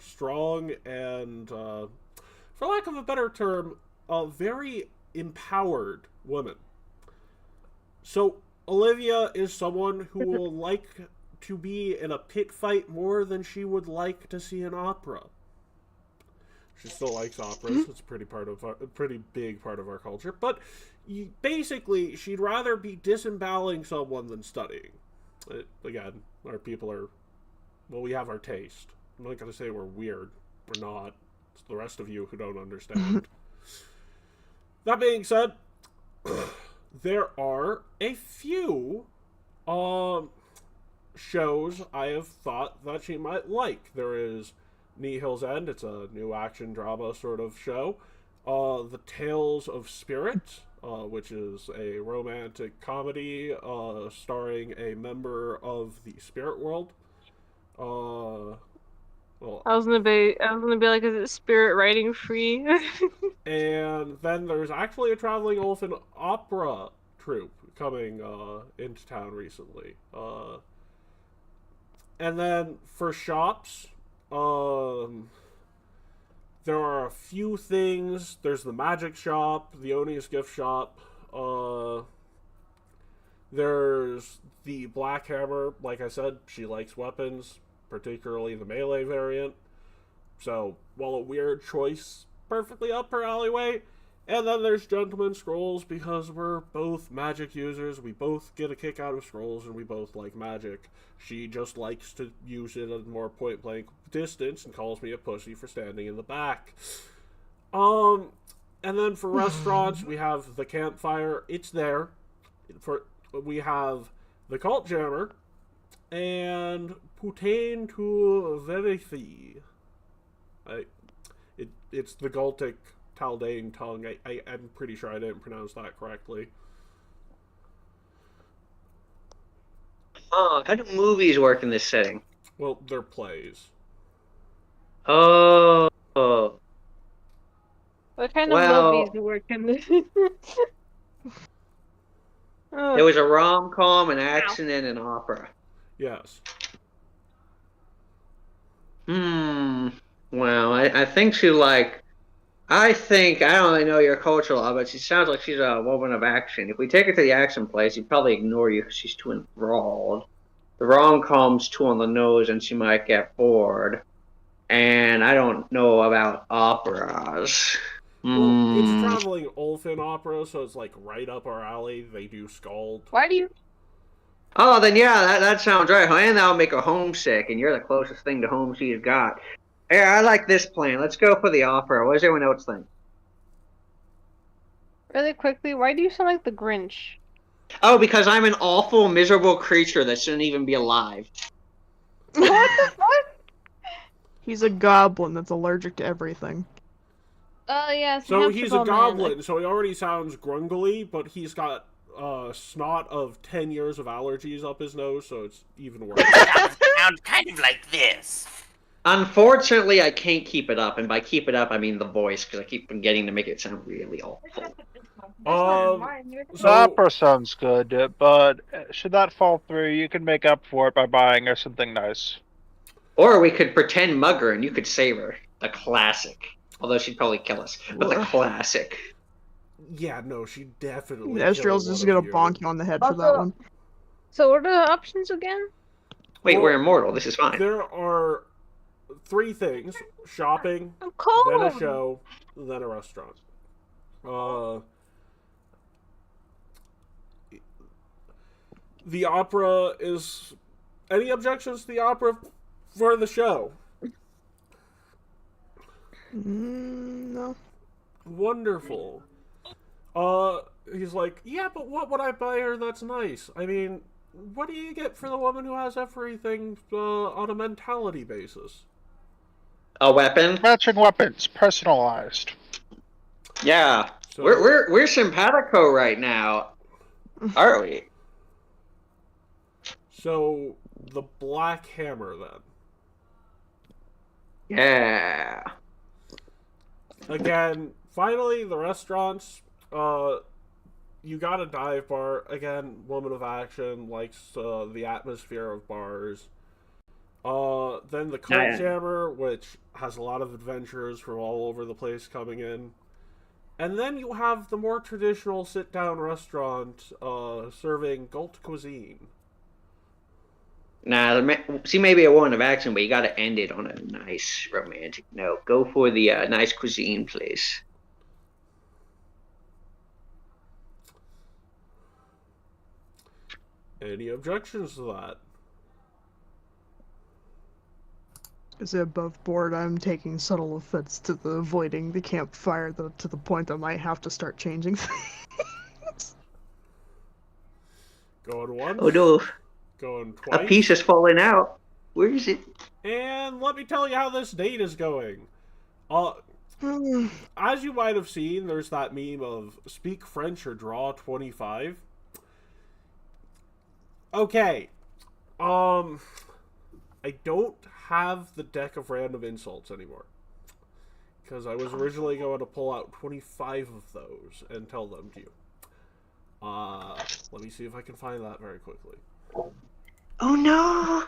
strong and, for lack of a better term, very empowered women. So, Olivia is someone who will like to be in a pit fight more than she would like to see an opera. She still likes operas. It's a pretty big part of our culture. But basically, she'd rather be disemboweling someone than studying. Again, our people are... well, we have our taste. I'm not going to say we're weird. We're not. It's the rest of you who don't understand. That being said, there are a few shows I have thought that she might like. There is Nihil's End. It's a new action drama sort of show. The Tales of Spirit, which is a romantic comedy starring a member of the spirit world. Well, I was gonna be like, is it spirit writing free? And then there's actually a traveling Ulfin opera troupe coming into town recently. And then for shops, there are a few things. There's the magic shop, the Oni's gift shop. There's the Black Hammer. Like I said, she likes weapons, particularly the melee variant. So, while a weird choice, perfectly up her alleyway. And then there's Gentleman Scrolls, because we're both magic users. We both get a kick out of scrolls, and we both like magic. She just likes to use it at a more point-blank distance and calls me a pussy for standing in the back. And then for restaurants, we have the Campfire. It's there. We have the Cult Jammer and Putain to Verify. It's the Galtic Taldane tongue. I'm pretty sure I didn't pronounce that correctly. Oh, how do movies work in this setting? Well, they're plays. Oh. What kind of movies work in this? There was a rom-com, an action, and an opera. Yes. Well, I think she like I think, I don't really know your culture law, but she sounds like she's a woman of action. If we take her to the action place, she'd probably ignore you because she's too enthralled. The rom-com's too on the nose and she might get bored. And I don't know about operas. Well, it's traveling Olfin opera, so it's like right up our alley. They do Scald. Why do you? Oh, then yeah, that sounds right. And that'll make her homesick, and you're the closest thing to home she's got. Yeah, I like this plan. Let's go for the opera. What does everyone else think? Really quickly, why do you sound like the Grinch? Oh, because I'm an awful, miserable creature that shouldn't even be alive. What the fuck? He's a goblin that's allergic to everything. Oh yeah. So he's a goblin, so he already sounds grungly, but he's got snot of 10 years of allergies up his nose, so it's even worse. Sound kind of like this. Unfortunately, I can't keep it up, and by keep it up, I mean the voice, because I keep forgetting to make it sound really awful. The opera sounds good, but should that fall through, you can make up for it by buying her something nice. Or we could pretend mugger, and you could save her. The classic. Although she'd probably kill us, but the classic. Yeah, no, she definitely. Ezreal's just gonna bonk you on the head for that one. So what are the options again? Wait, we're immortal. This is fine. There are 3 things: shopping, I'm cold. then a show, then a restaurant. The opera is. Any objections to the opera for the show? No. Wonderful. He's like, yeah, but what would I buy her that's nice? I mean, what do you get for the woman who has everything on a mentality basis? A weapon? Matching weapons, personalized. Yeah. So, We're simpatico right now, aren't we? So, the Black Hammer, then. Yeah. Again, finally, the restaurants. You got a dive bar. Again, woman of action, likes the atmosphere of bars. Then the Cult Jammer, which has a lot of adventurers from all over the place coming in. And then you have the more traditional sit-down restaurant serving Gult cuisine. Nah, she may be a woman of action, but you gotta end it on a nice romantic note. Go for the nice cuisine place. Any objections to that? Is it above board? I'm taking subtle offense to the avoiding the campfire to the point I might have to start changing things. Going once. Oh no. Going twice. A piece is falling out. Where is it? And let me tell you how this date is going. As you might have seen, there's that meme of speak French or draw 25. Okay. I don't have the deck of random insults anymore. Because I was originally going to pull out 25 of those and tell them to you. Let me see if I can find that very quickly. Oh no!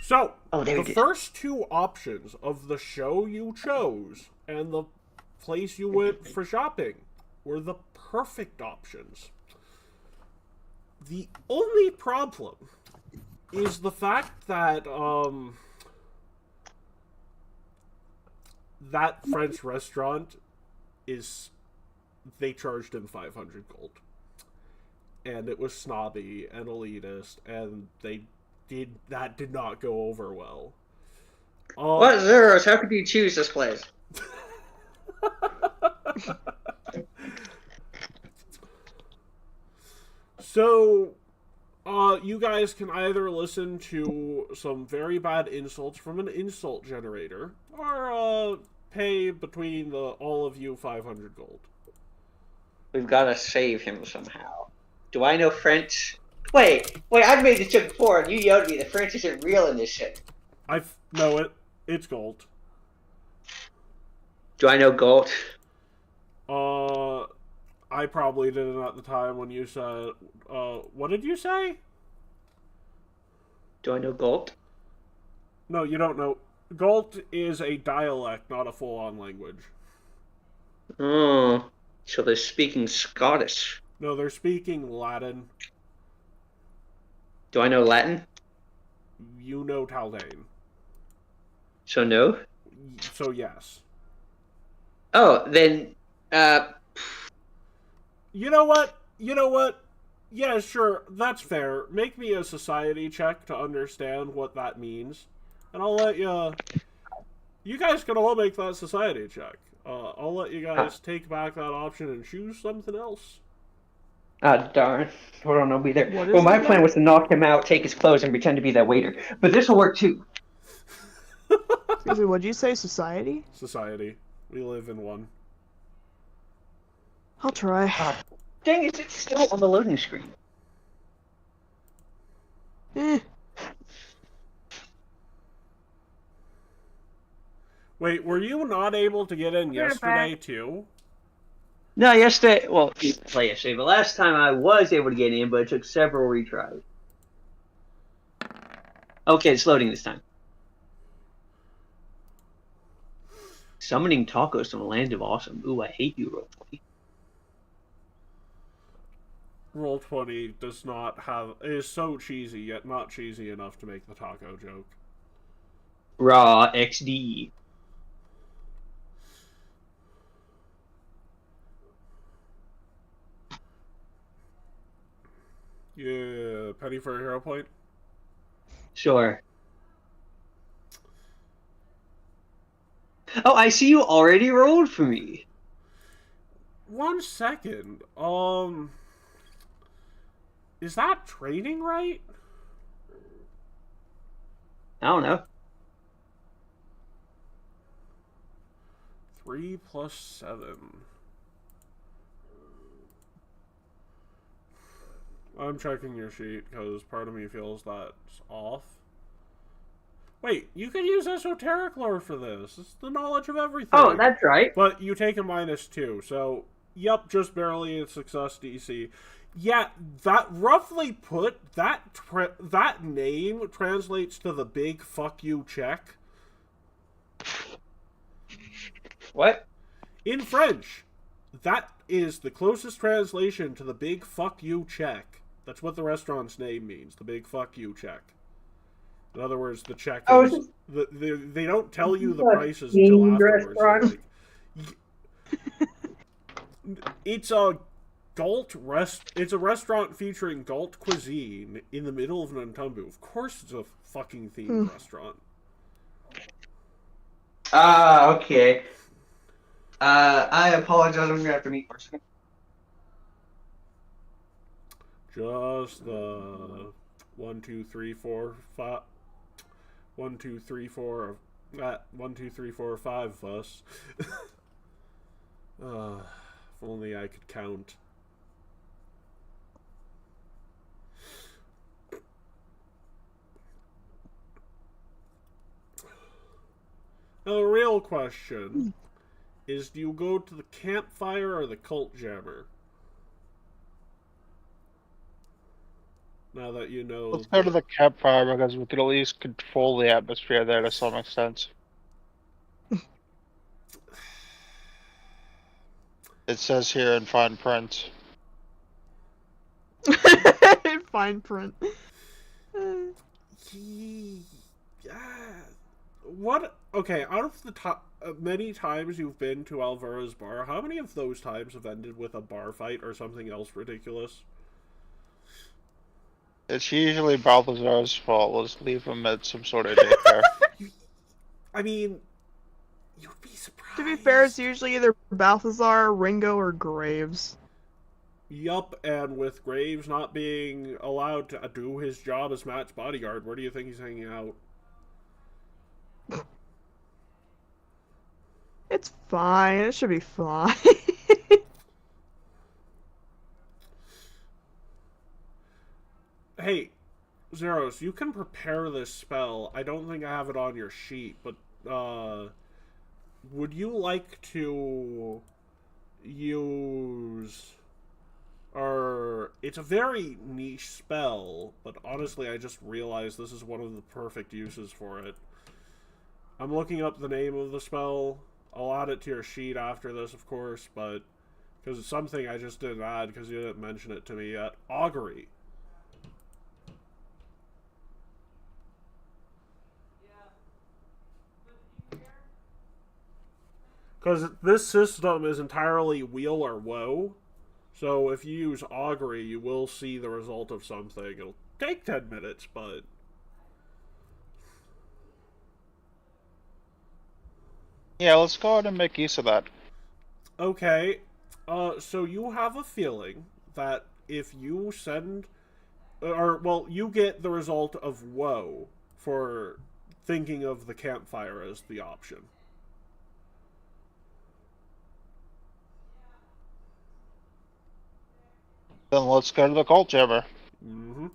So, there the first 2 options of the show you chose and the place you went for shopping were the perfect options. The only problem is the fact that that French restaurant they charged him 500 gold. And it was snobby and elitist, and that did not go over well. What, Zeros? How could you choose this place? So, you guys can either listen to some very bad insults from an insult generator, or pay between all of you 500 gold. We've got to save him somehow. Do I know French? Wait, I've made this joke before, and you yelled at me. The French isn't real in this shit. It's gold. Do I know Galt? I probably didn't at the time when you said, what did you say? Do I know Galt? No, you don't know. Galt is a dialect, not a full-on language. Oh, so they're speaking Scottish. No, they're speaking Latin. Do I know Latin? You know Taldane. So no? So yes. Oh, then, You know what? Yeah, sure, that's fair. Make me a society check to understand what that means. And I'll let you... You guys can all make that society check. I'll let you guys take back that option and choose something else. Ah, darn. Hold on, I'll be there. What Well, is my it plan again? was to knock him out, take his clothes, and pretend to be that waiter. But this will work too. Excuse me, what'd you say, society? Society. We live in one. I'll try. Dang it, it's still on the loading screen. Eh. Wait, were you not able to get in yesterday, too? No, yesterday, well, play yesterday, but last time I was able to get in, but it took several retries. Okay, it's loading this time. Summoning tacos from a land of awesome. Ooh, I hate you, Roll20. Roll20 does not have... It is so cheesy, yet not cheesy enough to make the taco joke. Raw XD. Yeah, penny for a hero point? Sure. Oh, I see you already rolled for me. 1 second. Is that trading right? I don't know. 3 plus 7. I'm checking your sheet because part of me feels that's off. Wait, you can use esoteric lore for this. It's the knowledge of everything. Oh, that's right. But you take a -2, so yep, just barely a success DC. Yeah, that roughly put that name translates to the big fuck you check. What? In French, that is the closest translation to the big fuck you check. That's what the restaurant's name means, the big fuck you check. In other words, the check is... They don't tell you the prices until afterwards. It's a it's a restaurant featuring Galt cuisine in the middle of Nantumbu. Of course it's a fucking themed restaurant. Okay. I apologize. I'm gonna have to meet for a second. Just the 1, 2, 3, 4, 5. 1, 2, 3, 4. 1, 2, 3, 4, 5 of us. If only I could count. Now, the real question is, do you go to the campfire or the cult jammer? Now that you know... Let's go to the campfire because we could at least control the atmosphere there to some extent. It says here in fine print. Fine print. What? Okay, out of the many times you've been to Alvara's bar, how many of those times have ended with a bar fight or something else ridiculous? It's usually Balthazar's fault. Let's leave him at some sort of daycare. I mean, you'd be surprised. To be fair, it's usually either Balthazar, Ringo, or Graves. Yup, and with Graves not being allowed to do his job as Matt's bodyguard, where do you think he's hanging out? It's fine. It should be fine. Hey, Zeros, you can prepare this spell. I don't think I have it on your sheet, but, would you like to use... It's a very niche spell, but honestly I just realized this is one of the perfect uses for it. I'm looking up the name of the spell. I'll add it to your sheet after this, of course, but because it's something I just didn't add because you didn't mention it to me yet. Augury. Because this system is entirely wheel or woe. So if you use Augury, you will see the result of something. It'll take 10 minutes, but... Yeah, let's go ahead and make use of that. Okay. So you have a feeling that if you send... Or, well, you get the result of woe for thinking of the campfire as the option. Then let's go to the cult jammer. Mm-hmm.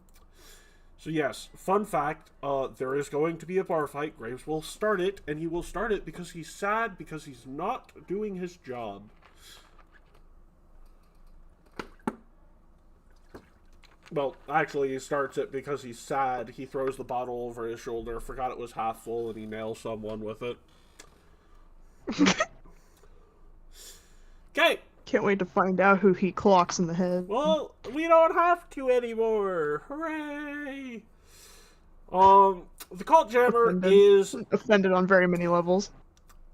So yes, fun fact, there is going to be a bar fight. Graves will start it, and he will start it because he's sad because he's not doing his job. Well, actually, he starts it because he's sad. He throws the bottle over his shoulder, forgot it was half full, and he nails someone with it. Okay. Can't wait to find out who he clocks in the head. Well, we don't have to anymore. Hooray! The Cult Jammer is... Offended on very many levels.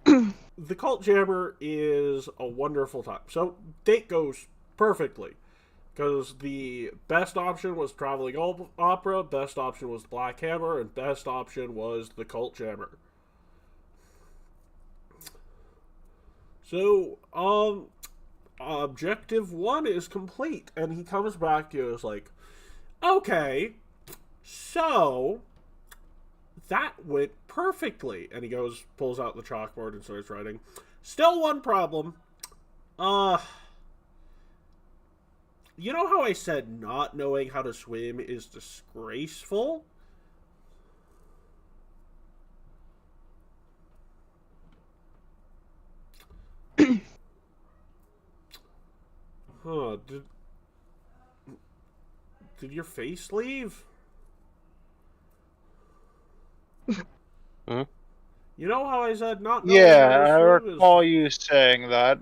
The Cult Jammer is a wonderful time. So, date goes perfectly. Because the best option was Traveling Opera, best option was Black Hammer, and best option was the Cult Jammer. So, Objective 1 is complete, and he comes back to you and is like, okay, so that went perfectly. And he goes, pulls out the chalkboard and starts writing. Still one problem. You know how I said not knowing how to swim is disgraceful? Huh, did your face leave? Hmm? You know how I said not knowing Yeah, how to I swim recall you saying that.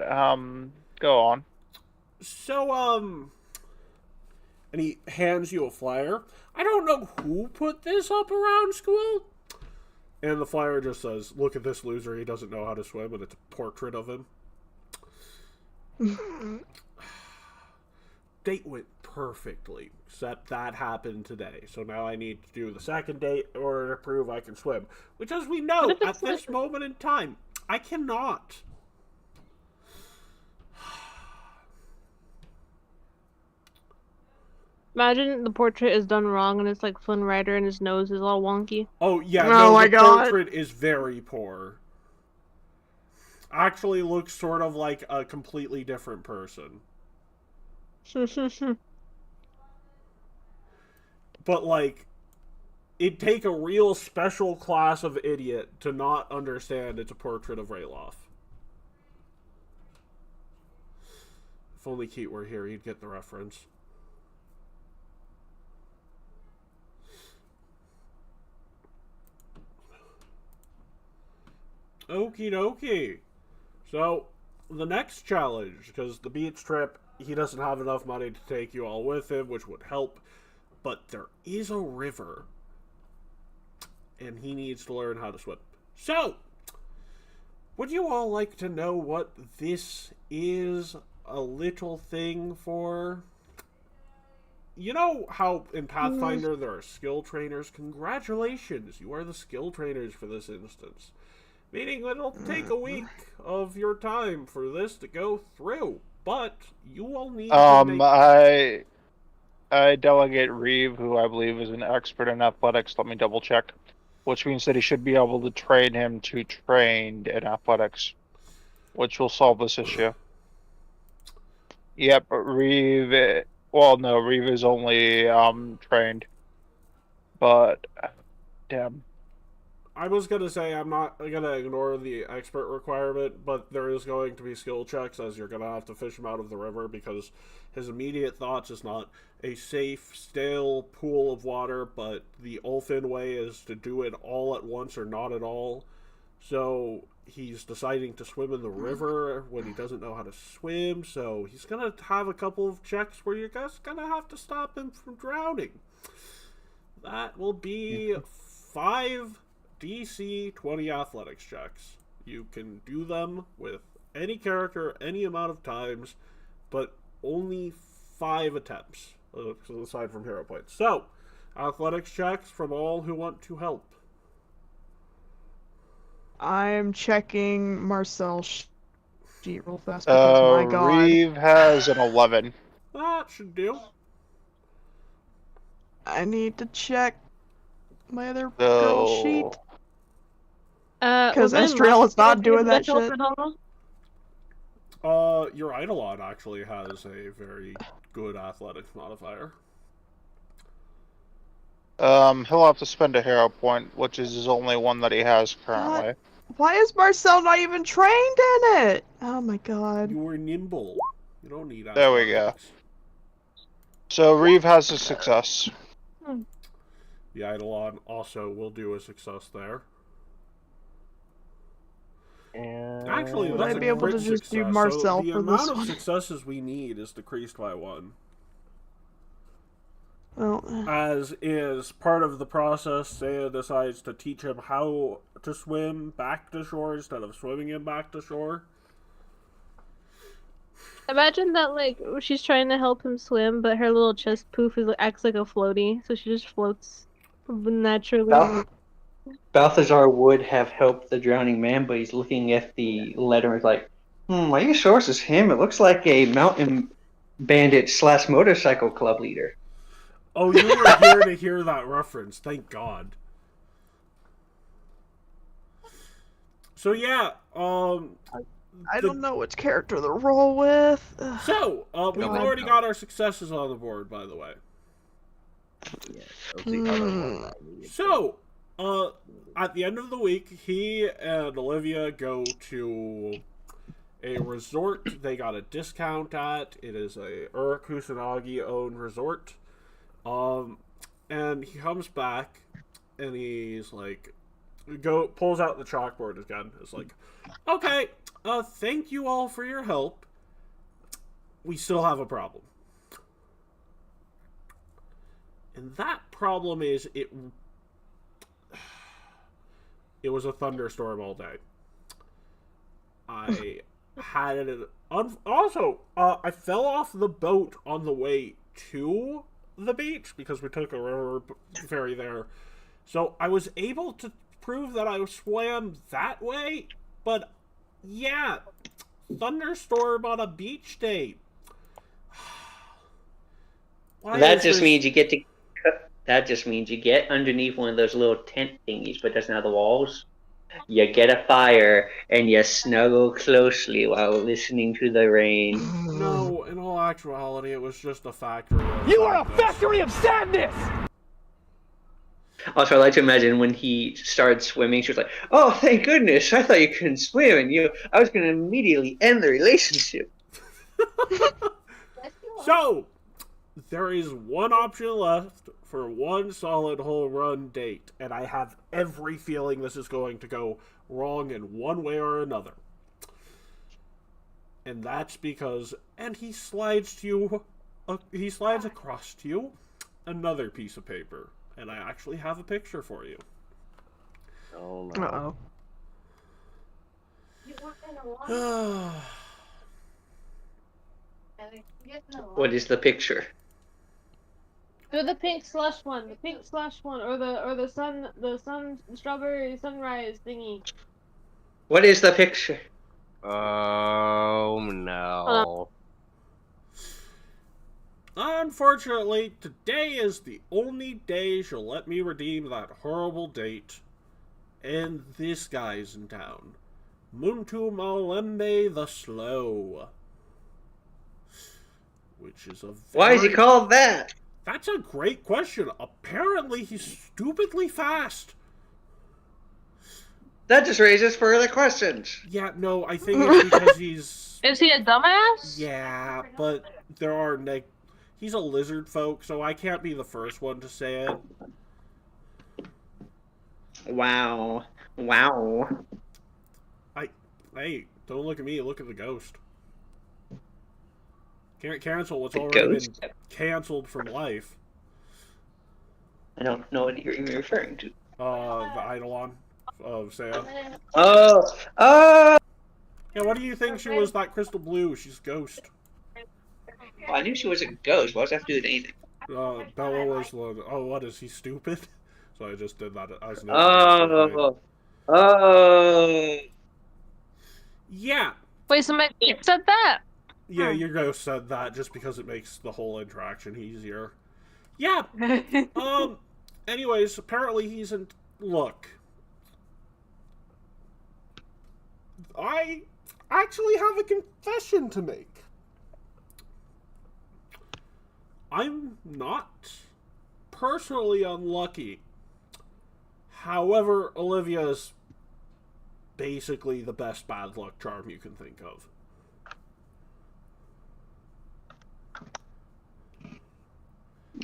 Go on. So, and he hands you a flyer. I don't know who put this up around school. And the flyer just says, look at this loser, he doesn't know how to swim, and it's a portrait of him. Date went perfectly, except that happened today. So now I need to do the second date in order to prove I can swim. Which, as we know, at this moment in time, I cannot. Imagine the portrait is done wrong and it's like Flynn Rider and his nose is all wonky. Oh, yeah, Oh no, my the God. portrait is very poor. Actually looks sort of like a completely different person. But, like, it'd take a real special class of idiot to not understand it's a portrait of Rayloff. If only Keat were here, he'd get the reference. Okie dokie. So, the next challenge, because the beach trip, he doesn't have enough money to take you all with him, which would help. But there is a river. And he needs to learn how to swim. So, would you all like to know what this is a little thing for? You know how in Pathfinder there are skill trainers? Congratulations, you are the skill trainers for this instance. Meaning that it'll take a week of your time for this to go through. But you will need to make... I delegate Reeve, who I believe is an expert in athletics. Let me double check. Which means that he should be able to train him to trained in athletics, which will solve this issue. Yep, Reeve. Well, no, Reeve is only trained. But damn. I was going to say I'm not going to ignore the expert requirement, but there is going to be skill checks as you're going to have to fish him out of the river because his immediate thoughts is not a safe, stale pool of water, but the Ulfin way is to do it all at once or not at all. So he's deciding to swim in the river when he doesn't know how to swim. So he's going to have a couple of checks where you're just going to have to stop him from drowning. That will be 5 DC 20 athletics checks. You can do them with any character, any amount of times, but only 5 attempts, aside from hero points. So, athletics checks from all who want to help. I'm checking Marcel's sheet real fast because my god. Reeve has an 11. That should do. I need to check my other girl sheet. Because Estriel is not doing that shit. Your Eidolon actually has a very good athletics modifier. He'll have to spend a hero point, which is his only one that he has currently. Why is Marcel not even trained in it? Oh my god. You were nimble. You don't need athletics. There we go. So Reeve has a success. The Eidolon also will do a success there. And Actually, Would that's I a be able to crit just do success, Marcel so the for amount this of one? successes we need is decreased by 1. Well, As is part of the process, Saya decides to teach him how to swim back to shore instead of swimming him back to shore. Imagine that, like, she's trying to help him swim, but her little chest poof acts like a floaty, so she just floats naturally. Balthazar would have helped the drowning man, but he's looking at the letter and is like, are you sure this is him? It looks like a mountain bandit / motorcycle club leader. Oh, you were here to hear that reference. Thank God. So yeah, I don't know which character to roll with. So, we've already got our successes on the board, by the way. Yeah, that was the other one I needed. So, at the end of the week, he and Olivia go to a resort they got a discount at. It is a Kusanagi-owned resort. And he comes back, and he's like, pulls out the chalkboard again. It's like, okay, thank you all for your help. We still have a problem. And that problem is it was a thunderstorm all day. I had it. Also, I fell off the boat on the way to the beach because we took a river ferry there. So I was able to prove that I swam that way, but yeah, thunderstorm on a beach day. That just means you get underneath one of those little tent thingies, but doesn't have the walls. You get a fire and you snuggle closely while listening to the rain. No, in all actuality, it was just a factory. You are a factory of sadness! Also, I like to imagine when he started swimming, she was like, "Oh, thank goodness! I thought you couldn't swim, and I was going to immediately end the relationship." So, there is one option left for one solid home run date, and I have every feeling this is going to go wrong in one way or another. And that's because, and he slides across to you another piece of paper, and I actually have a picture for you. Oh no. What is the picture? Do the pink slush one, or the sun strawberry sunrise thingy. What is the picture? Oh no. Unfortunately, today is the only day she'll let me redeem that horrible date. And this guy's in town. Muntu Malembe the Slow. Which is a Why is he called that? That's a great question. Apparently, he's stupidly fast. That just raises further questions. Yeah, no, I think it's because he's... Is he a dumbass? Yeah, but there are... He's a lizard folk, so I can't be the first one to say it. Wow. Hey, don't look at me. Look at the ghost. Can't cancel what's The already ghost? been canceled from life. I don't know what you're even referring to. The Eidolon of Saya. Oh! Yeah, what do you think she was that crystal blue? She's ghost. Well, I knew she was a ghost. What does that have to do with anything? Bella was the... Oh, what, is he stupid? So I just did that as an interesting thing. Oh! Yeah. Wait, somebody said that? Yeah, your ghost said that just because it makes the whole interaction easier. Yeah. Anyways, apparently he's in... Look. I actually have a confession to make. I'm not personally unlucky. However, Olivia's basically the best bad luck charm you can think of.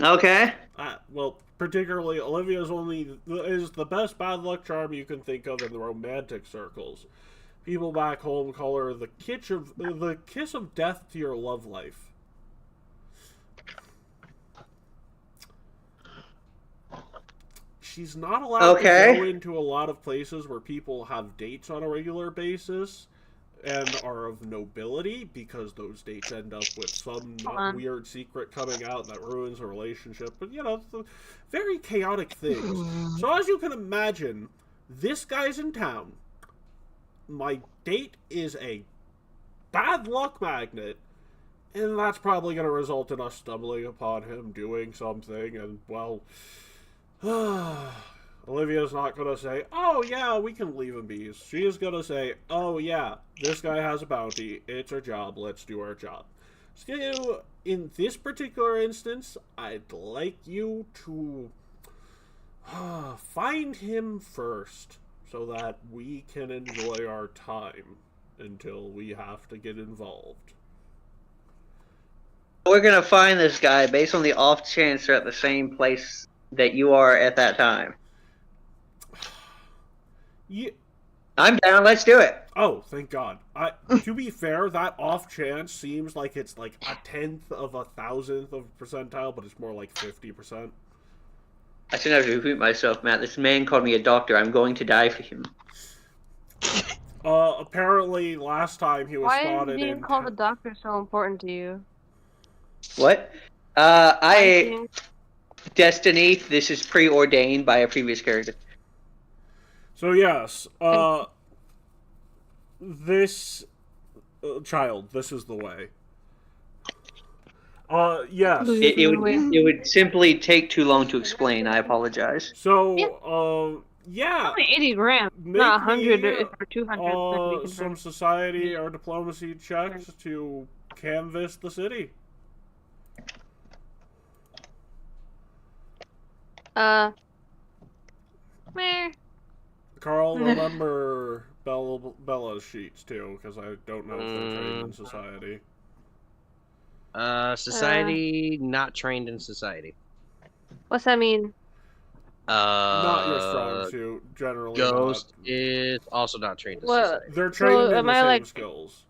Okay. Well, particularly Olivia's is the best bad luck charm you can think of in the romantic circles. People back home call her the kiss of death to your love life. She's not allowed to go into a lot of places where people have dates on a regular basis and are of nobility, because those dates end up with some weird secret coming out that ruins a relationship. But, you know, very chaotic things. So as you can imagine, this guy's in town. My date is a bad luck magnet, and that's probably going to result in us stumbling upon him doing something, and, well... Olivia's not going to say, oh yeah, we can leave him be. She is going to say, oh yeah, this guy has a bounty. It's our job. Let's do our job. So, in this particular instance, I'd like you to find him first so that we can enjoy our time until we have to get involved. We're going to find this guy based on the off chance they're at the same place that you are at that time. Yeah. I'm down, let's do it. Oh, thank God. To be fair, that off chance seems like it's like a 1/10 of a 1,000th of a percentile, but it's more like 50%. I shouldn't have to repeat myself, Matt. This man called me a doctor. I'm going to die for him. Apparently last time he was Why spotted is being called a doctor so important to you? What? Destiny, this is preordained by a previous character. So yes, this child, this is the way. Yes. It would simply take too long to explain. I apologize. So, yeah. Only 80 grams, not 100 or 200. Some society or diplomacy checks to canvass the city. Meh. Carl, remember Bella's sheets too, because I don't know if they're trained in society. Society, not trained in society. What's that mean? Not your strong suit, generally. Ghost is also not trained in society. They're trained in the same skills.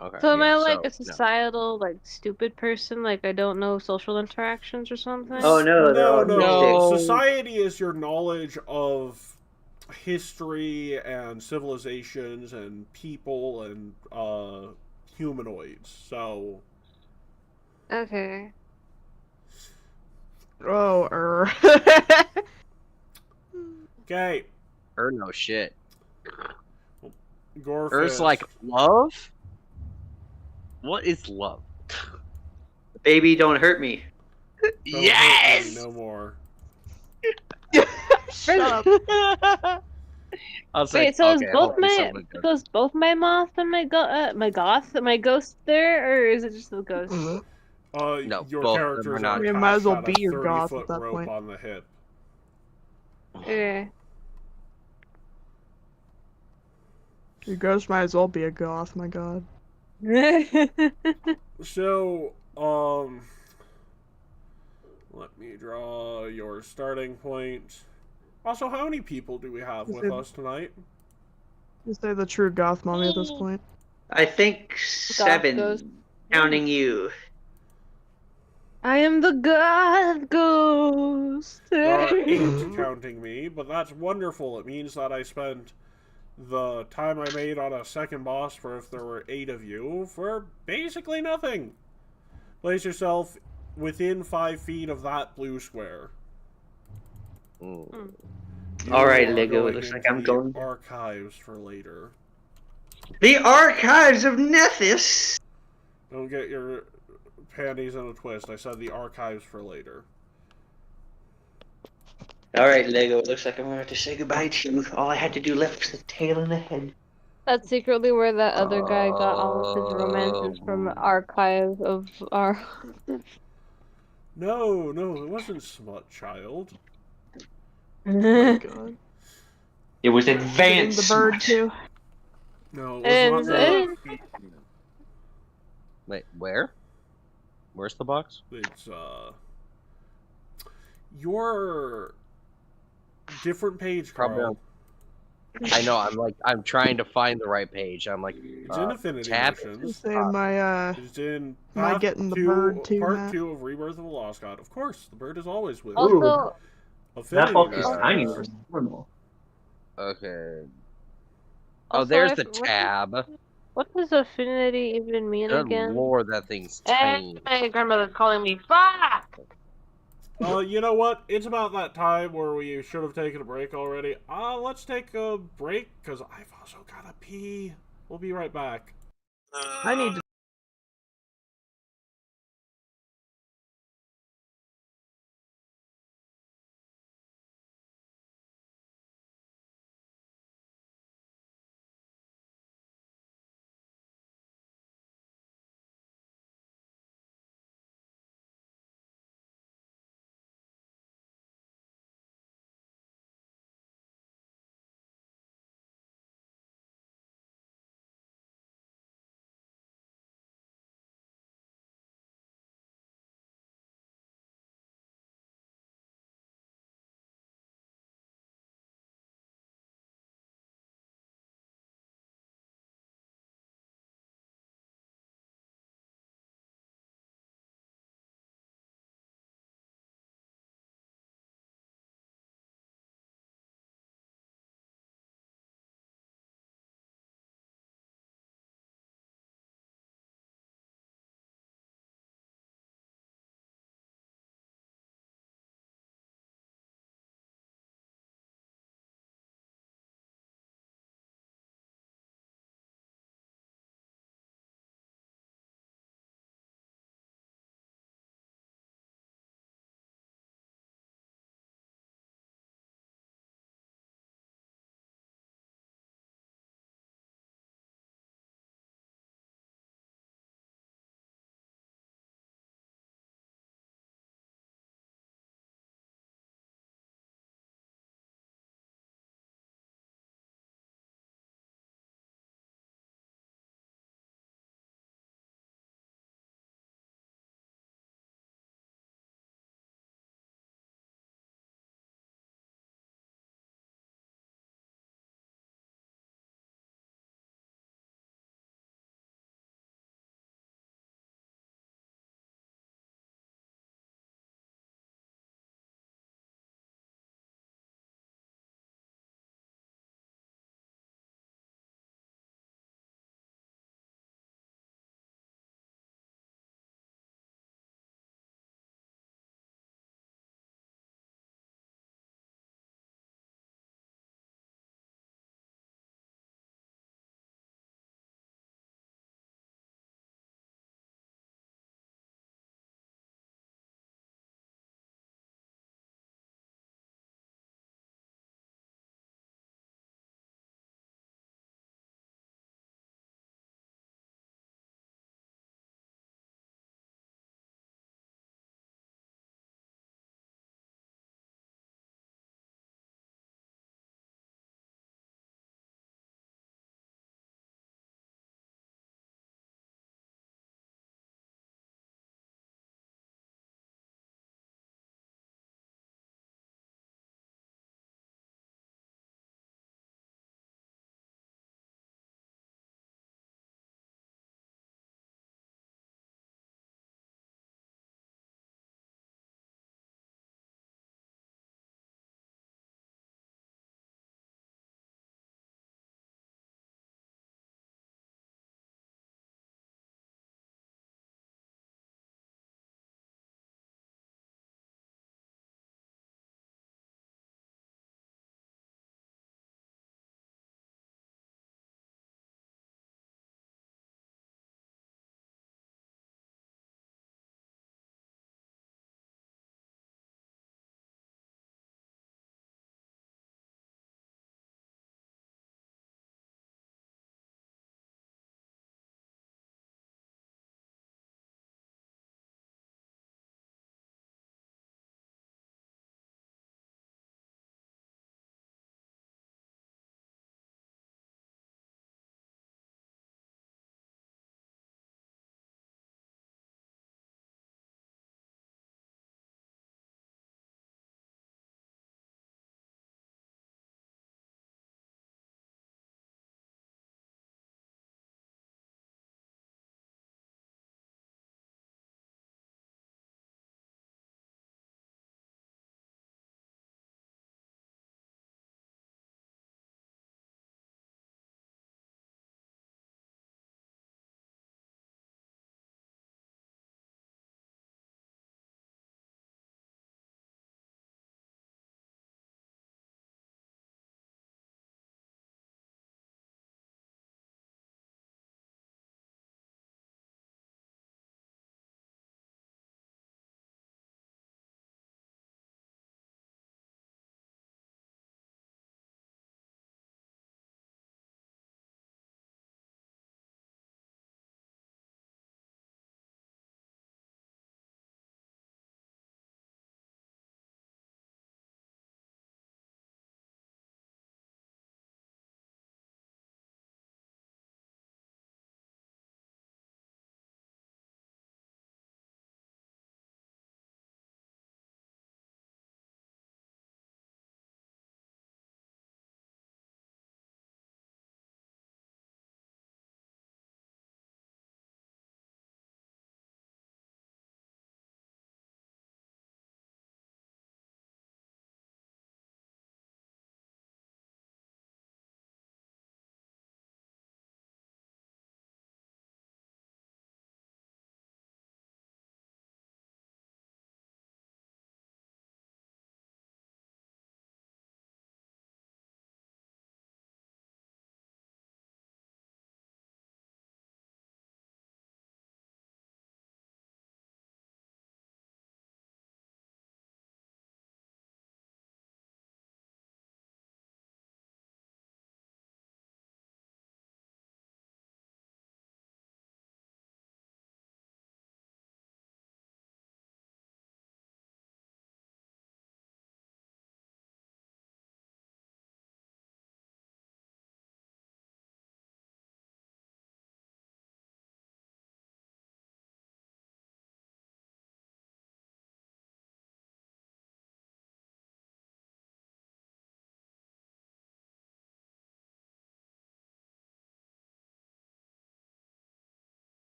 Okay. So am I like a societal, like, stupid person? Like, I don't know social interactions or something? Oh, no. No. Society is your knowledge of history and civilizations and people and humanoids. So. Okay. Oh, Okay. No shit. Gorefist. Like love? What is love? Baby, don't hurt me. Yes! Hurt me no more. Shut up. Wait, so is both my moth and my ghost there, or is it just the ghost? No, your both characters are not. You might as well be your goth at that rope point. On the hip. Okay. Your ghost might as well be a goth, my god. So, let me draw your starting point. Also, how many people do we have with us tonight? You say the true goth mommy at this point. I think Goth 7, ghost. counting you. I am the god ghost. There are 8 counting me, but that's wonderful. It means that I spent the time I made on a second boss for if there were 8 of you for basically nothing. Place yourself within 5 feet of that blue square. Mm. Alright, are Lego, it going looks like into I'm the going. archives for later. The Archives of Nethys! Don't get your panties in a twist. I said the archives for later. Alright, Lego, it looks like I'm going to have to say goodbye to you. All I had to do left was the tail and the head. That's secretly where that other guy got all of his romances from the archive of our. No, it wasn't Smut Child. My God. It was Getting advanced. the bird smut. too. No, it was And not the... Wait, where? Where's the box? It's, your different page, Carl. Probably. I know. I'm trying to find the right page. I'm like, It's in Affinity tab. Missions. Say, am I It's in am I Path getting the 2, bird too, Part Matt? 2 of Rebirth of the Lost God. Of course, the bird is always with you. also, That Affinity box is Missions. tiny for normal. Okay. Oh, also there's I the tab. what does affinity even mean Good again? lord, that thing's And tiny. my grandmother's calling me. Fuck! You know what? It's about that time where we should have taken a break already. Let's take a break, because I've also got to pee. We'll be right back. I need to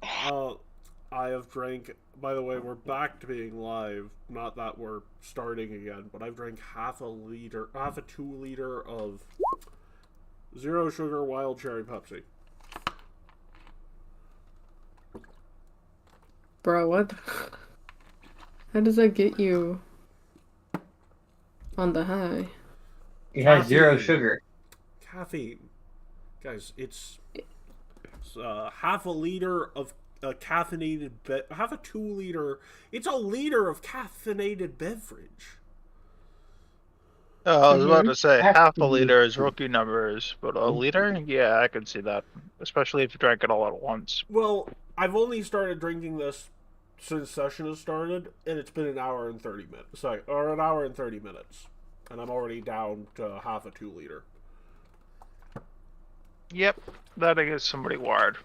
I have drank. By the way, we're back to being live. Not that we're starting again, but I've drank half a 2 liter of zero sugar wild cherry Pepsi. Bro, what? How does that get you on the high? It has zero Caffeine. sugar. Caffeine, guys. It's half a liter of caffeinated. Half a 2 liter. It's a liter of caffeinated beverage. I was about to say half a Absolutely. liter is rookie numbers, but a liter, yeah, I could see that, especially if you drank it all at once. Well, I've only started drinking this since session has started, and it's been an hour and 30 minutes. Sorry, or an hour and 30 minutes, and I'm already down to half a 2 liter. Yep, that'll get somebody wired.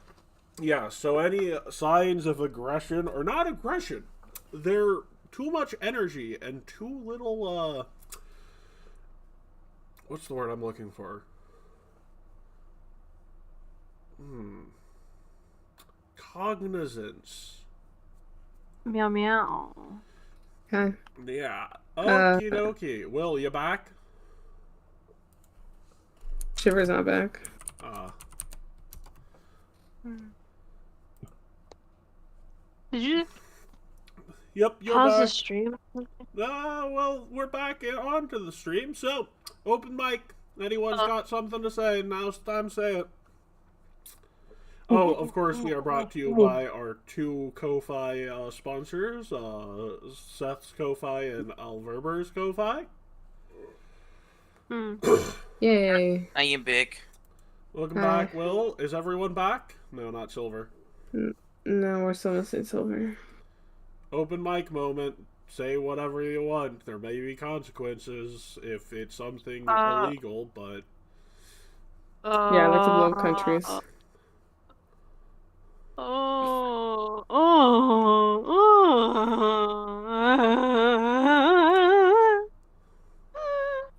Yeah. So any signs of aggression or not aggression, they're too much energy and too little. What's the word I'm looking for? Cognizance. Meow meow. Okay. Yeah. Okie dokie. Will, you back? Shiver's not back. Did you Yep, you're pause back. the stream? Well, we're back onto the stream, so open mic. Anyone's got something to say, now's the time to say it. Oh, of course, we are brought to you by our 2 Ko-Fi sponsors, Seth's Ko-Fi and Alverber's Ko-Fi. Yay. I am big. Welcome back, Will. Is everyone back? No, not Silver. No, we're still missing Silver. Open mic moment. Say whatever you want. There may be consequences if it's something illegal, but... Yeah, I like to blow up countries.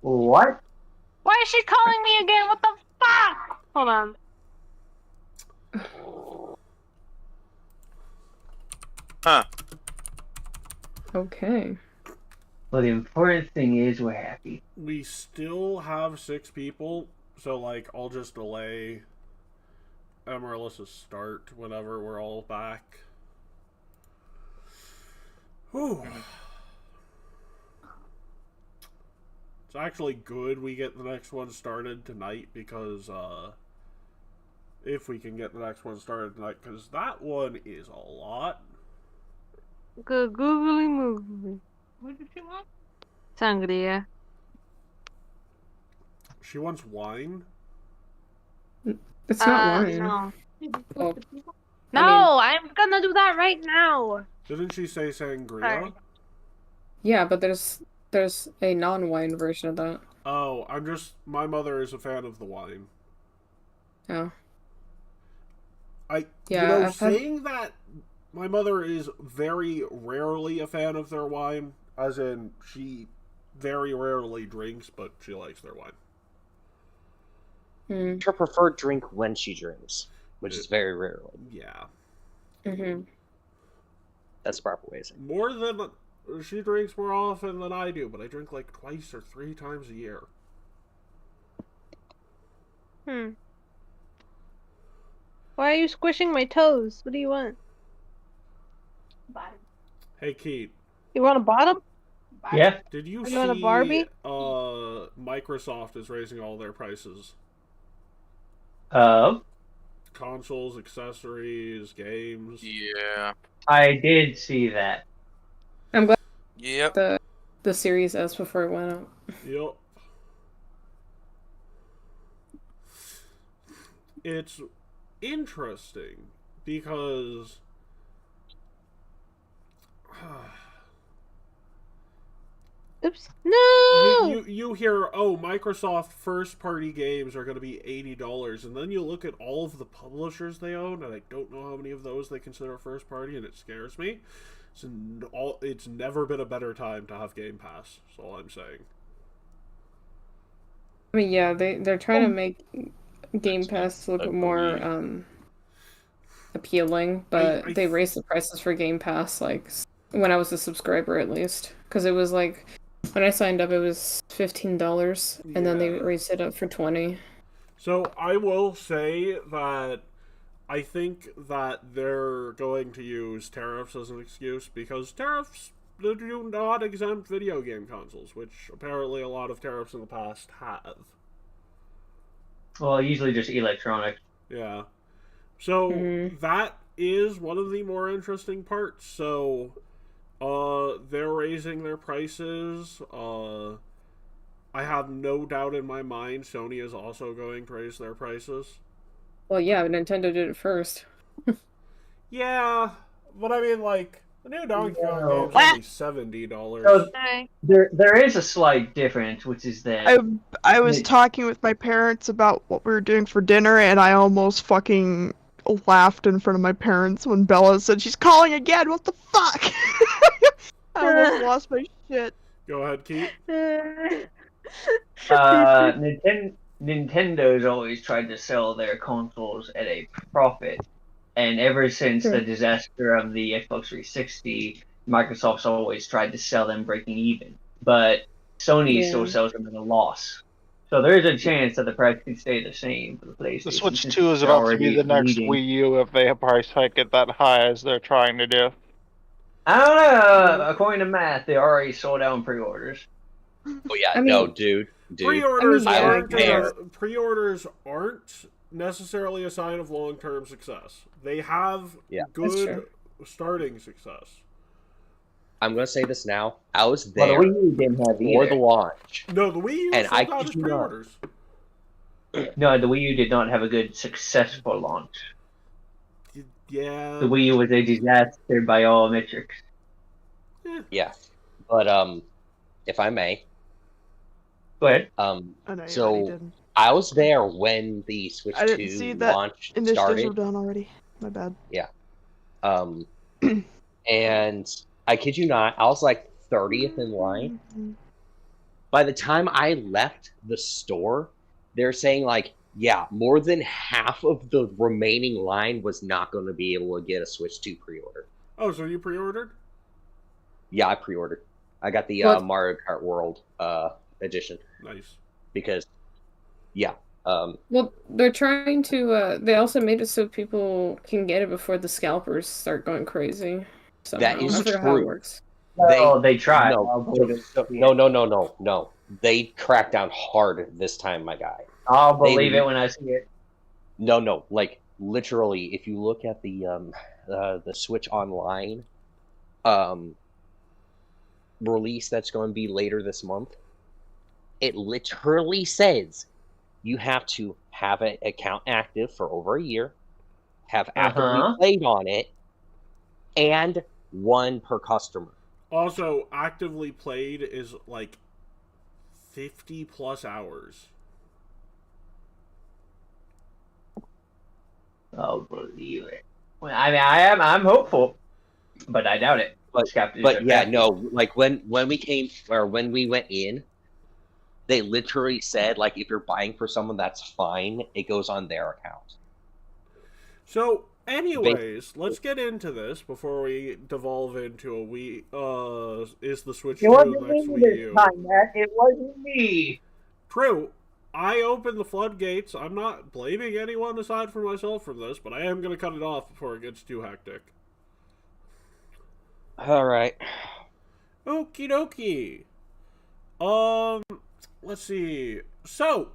What? Why is she calling me again? What the fuck? Hold on. Huh. Okay. Well, the important thing is we're happy. We still have 6 people, so, like, I'll just delay Amaryllis's start whenever we're all back. Whew. It's actually good we get the next one started tonight, because, if we can get the next one started tonight, because that one is a lot. Good googly moogly. What did you want? Sangria. She wants wine? It's not wine. No. Oh. No, I'm gonna do that right now. Didn't she say sangria? Sorry. Yeah, but there's a non-wine version of that. Oh, my mother is a fan of the wine. Oh. Yeah, saying that my mother is very rarely a fan of their wine, as in she very rarely drinks, but she likes their wine. Her preferred drink when she drinks, which is very rarely. Yeah. That's the proper way to say it. She drinks more often than I do, but I drink like 2 or 3 times a year. Why are you squishing my toes? What do you want? Hey, Keith. You want a bottom? Yeah. Did you You see want a Barbie? Microsoft is raising all their prices? Consoles, accessories, games. Yeah. I did see that. I'm glad Yep. the Series S before it went out. Yep. It's interesting because Oops. No! you hear, oh, Microsoft first-party games are going to be $80, and then you look at all of the publishers they own, and I don't know how many of those they consider first-party, and it scares me. It's never been a better time to have Game Pass, that's all I'm saying. I mean, yeah, they're trying to make Game Pass look more appealing, but they raised the prices for Game Pass, like, when I was a subscriber at least. Because it was like, when I signed up, it was $15, and then they raised it up for $20. So I will say that I think that they're going to use tariffs as an excuse, because tariffs do not exempt video game consoles, which apparently a lot of tariffs in the past have. Well, usually just electronic. Yeah. So that is one of the more interesting parts. So they're raising their prices. I have no doubt in my mind Sony is also going to raise their prices. Well, yeah, Nintendo did it first. Yeah, but I mean, like, the new Donkey Kong game's only $70. So there is a slight difference, which is that I was talking with my parents about what we were doing for dinner, and I almost fucking laughed in front of my parents when Bella said she's calling again. What the fuck? I almost lost my shit. Go ahead, Keith. Nintendo's always tried to sell their consoles at a profit, and ever since the disaster of the Xbox 360, Microsoft's always tried to sell them breaking even. But Sony still sells them at a loss. So there is a chance that the price could stay the same for the PlayStation. The Switch 2 is about to be the next Wii U if they price hike it that high as they're trying to do. I don't know. According to math, they already sold out in pre-orders. Oh yeah, no, dude. Pre-orders aren't necessarily a sign of long-term success. They have good starting success. I'm gonna say this now. I was there the Wii U didn't have for the launch. No, the Wii U and sold out as pre-orders. No, the Wii U did not have a good, successful launch. Yeah. The Wii U was a disaster by all metrics. Yeah, but if I may. Go ahead. So I was there when the Switch 2 launch started. Were done already. My bad. Yeah. And I kid you not, I was like 30th in line. By the time I left the store, they're saying like, yeah, more than half of the remaining line was not going to be able to get a Switch 2 pre-order. Oh, so you pre-ordered? Yeah, I pre-ordered. I got the Mario Kart World edition. Nice. Because, yeah. Well, they're trying to. They also made it so people can get it before the scalpers start going crazy. That is true. How it works. They tried. No. They cracked down hard this time, my guy. I'll believe it when I see it. No. Like literally, if you look at the Switch Online release that's going to be later this month, it literally says you have to have an account active for over a year, have actively played on it, and one per customer. Also, actively played is like 50 plus hours. I'll believe it. Well, I mean, I'm hopeful, but I doubt it. But yeah, no, like when we came or when we went in, they literally said like if you're buying for someone, that's fine. It goes on their account. So, anyways, let's get into this before we devolve into a Wii. Is the Switch 2 the next Wii U? It wasn't me. True. I opened the floodgates. I'm not blaming anyone aside from myself from this, but I am going to cut it off before it gets too hectic. All right. Okie dokie. Let's see. So,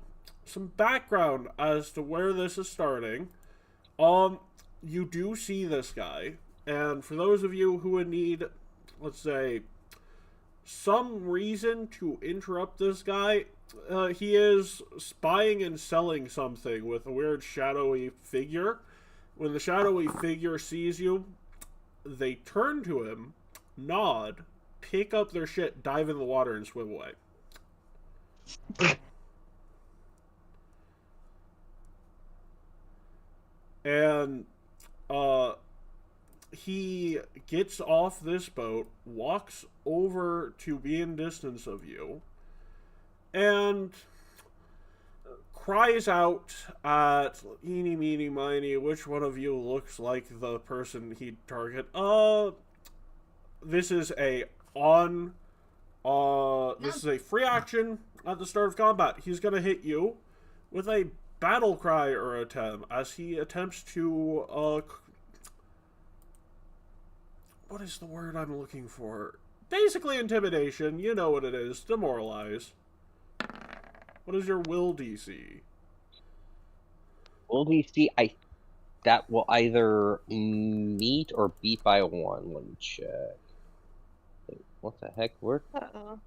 some background as to where this is starting. You do see this guy, and for those of you who would need, let's say, some reason to interrupt this guy, he is spying and selling something with a weird shadowy figure. When the shadowy figure sees you, they turn to him, nod, pick up their shit, dive in the water, and swim away. And he gets off this boat, walks over to be in distance of you, and cries out at eeny, meeny, miny, which one of you looks like the person he'd target? This is a free action at the start of combat. He's gonna hit you with a battle cry or attempt as he attempts to, what is the word I'm looking for? Basically intimidation, you know what it is, demoralize. What is your will DC? Will DC, that will either meet or beat by 1. Let me check. Wait, what the heck? Where? Uh-oh.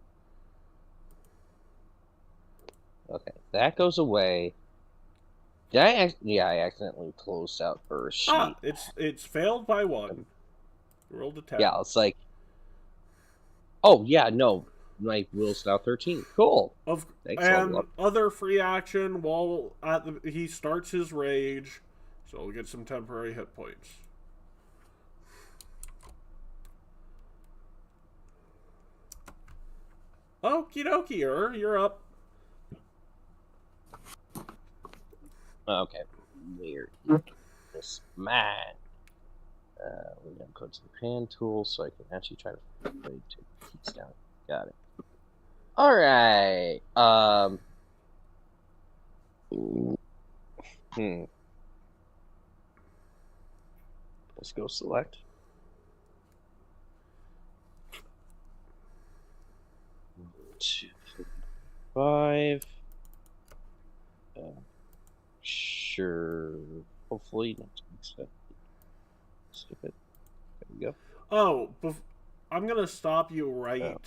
Okay, that goes away. Did I? Yeah, I accidentally closed out first sheet. Ah, it's failed by 1. You rolled a 10. Yeah, it's like. Oh yeah, no, my will's now 13. Cool. Thanks, and other free action while he starts his rage, so he'll get some temporary hit points. Okie dokie, you're up. Okay, weird. This man. We're gonna go to the pan tool so I can actually try to find a way to keep down. Got it. All right. Let's go select. Two, 5. Sure. Hopefully not to accept. Skip it. There we go. Oh, I'm gonna stop you right.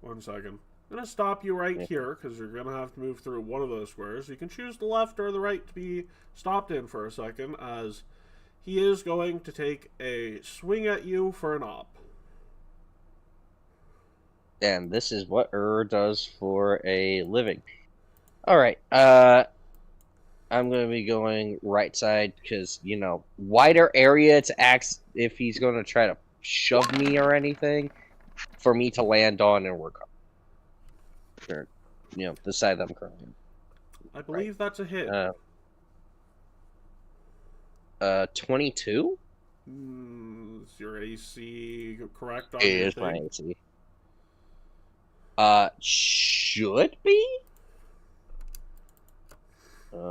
1 second. I'm gonna stop you right here because you're gonna have to move through one of those squares. You can choose the left or the right to be stopped in for a second, as he is going to take a swing at you for an op. And this is what does for a living. All right. I'm going to be going right side because, you know, wider area to act if he's going to try to shove me or anything for me to land on and work on. Or, you know, the side that I'm currently I believe that's a hit. 22? Is your AC correct on It your is thing? my AC. Should be?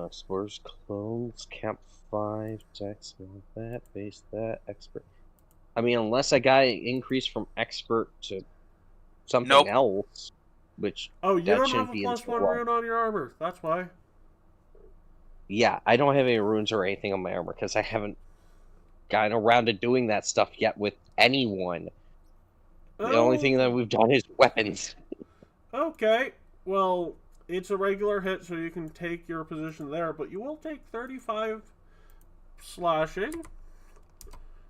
Spores, clones, camp 5, dex, that, base that, expert. I mean, unless I got an increase from expert to something else, which you that don't shouldn't have a be +1 rune on your armor. That's why. Yeah, I don't have any runes or anything on my armor because I haven't gotten around to doing that stuff yet with anyone. The only thing that we've done is weapons. Okay, well, it's a regular hit, so you can take your position there, but you will take 35 slashing.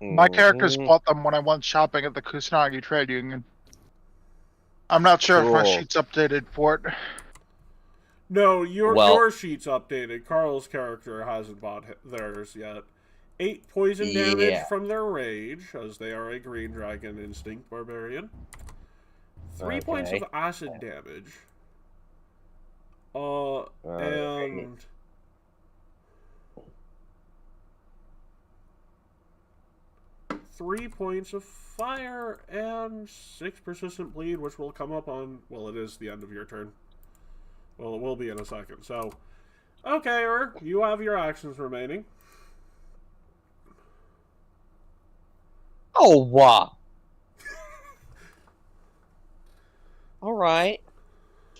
My characters bought them when I went shopping at the Kusanagi Trade Union. I'm not sure if my sheet's updated for it. No, your sheet's updated. Carl's character hasn't bought theirs yet. 8 poison damage from their rage, as they are a green dragon instinct barbarian. 3 points of acid damage. And 3 points of fire and 6 persistent bleed, which will come up on, well, it is the end of your turn. Well, it will be in a second. So, okay, you have your actions remaining. Oh, wow. All right.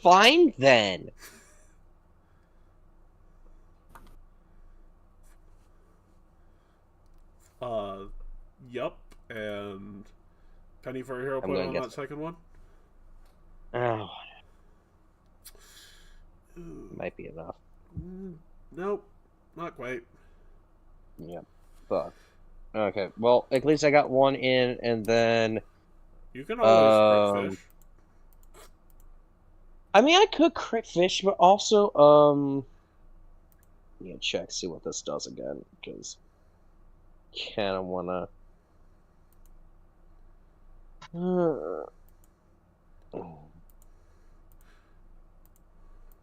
Fine, then. Yup, and penny for a hero point on that second one. Oh. Might be enough. Nope, not quite. Yep. Fuck. Okay, well, at least I got one in, and then... You can always crit fish. I mean, I could crit fish, but also, yeah, check, see what this does again, because kind of wanna...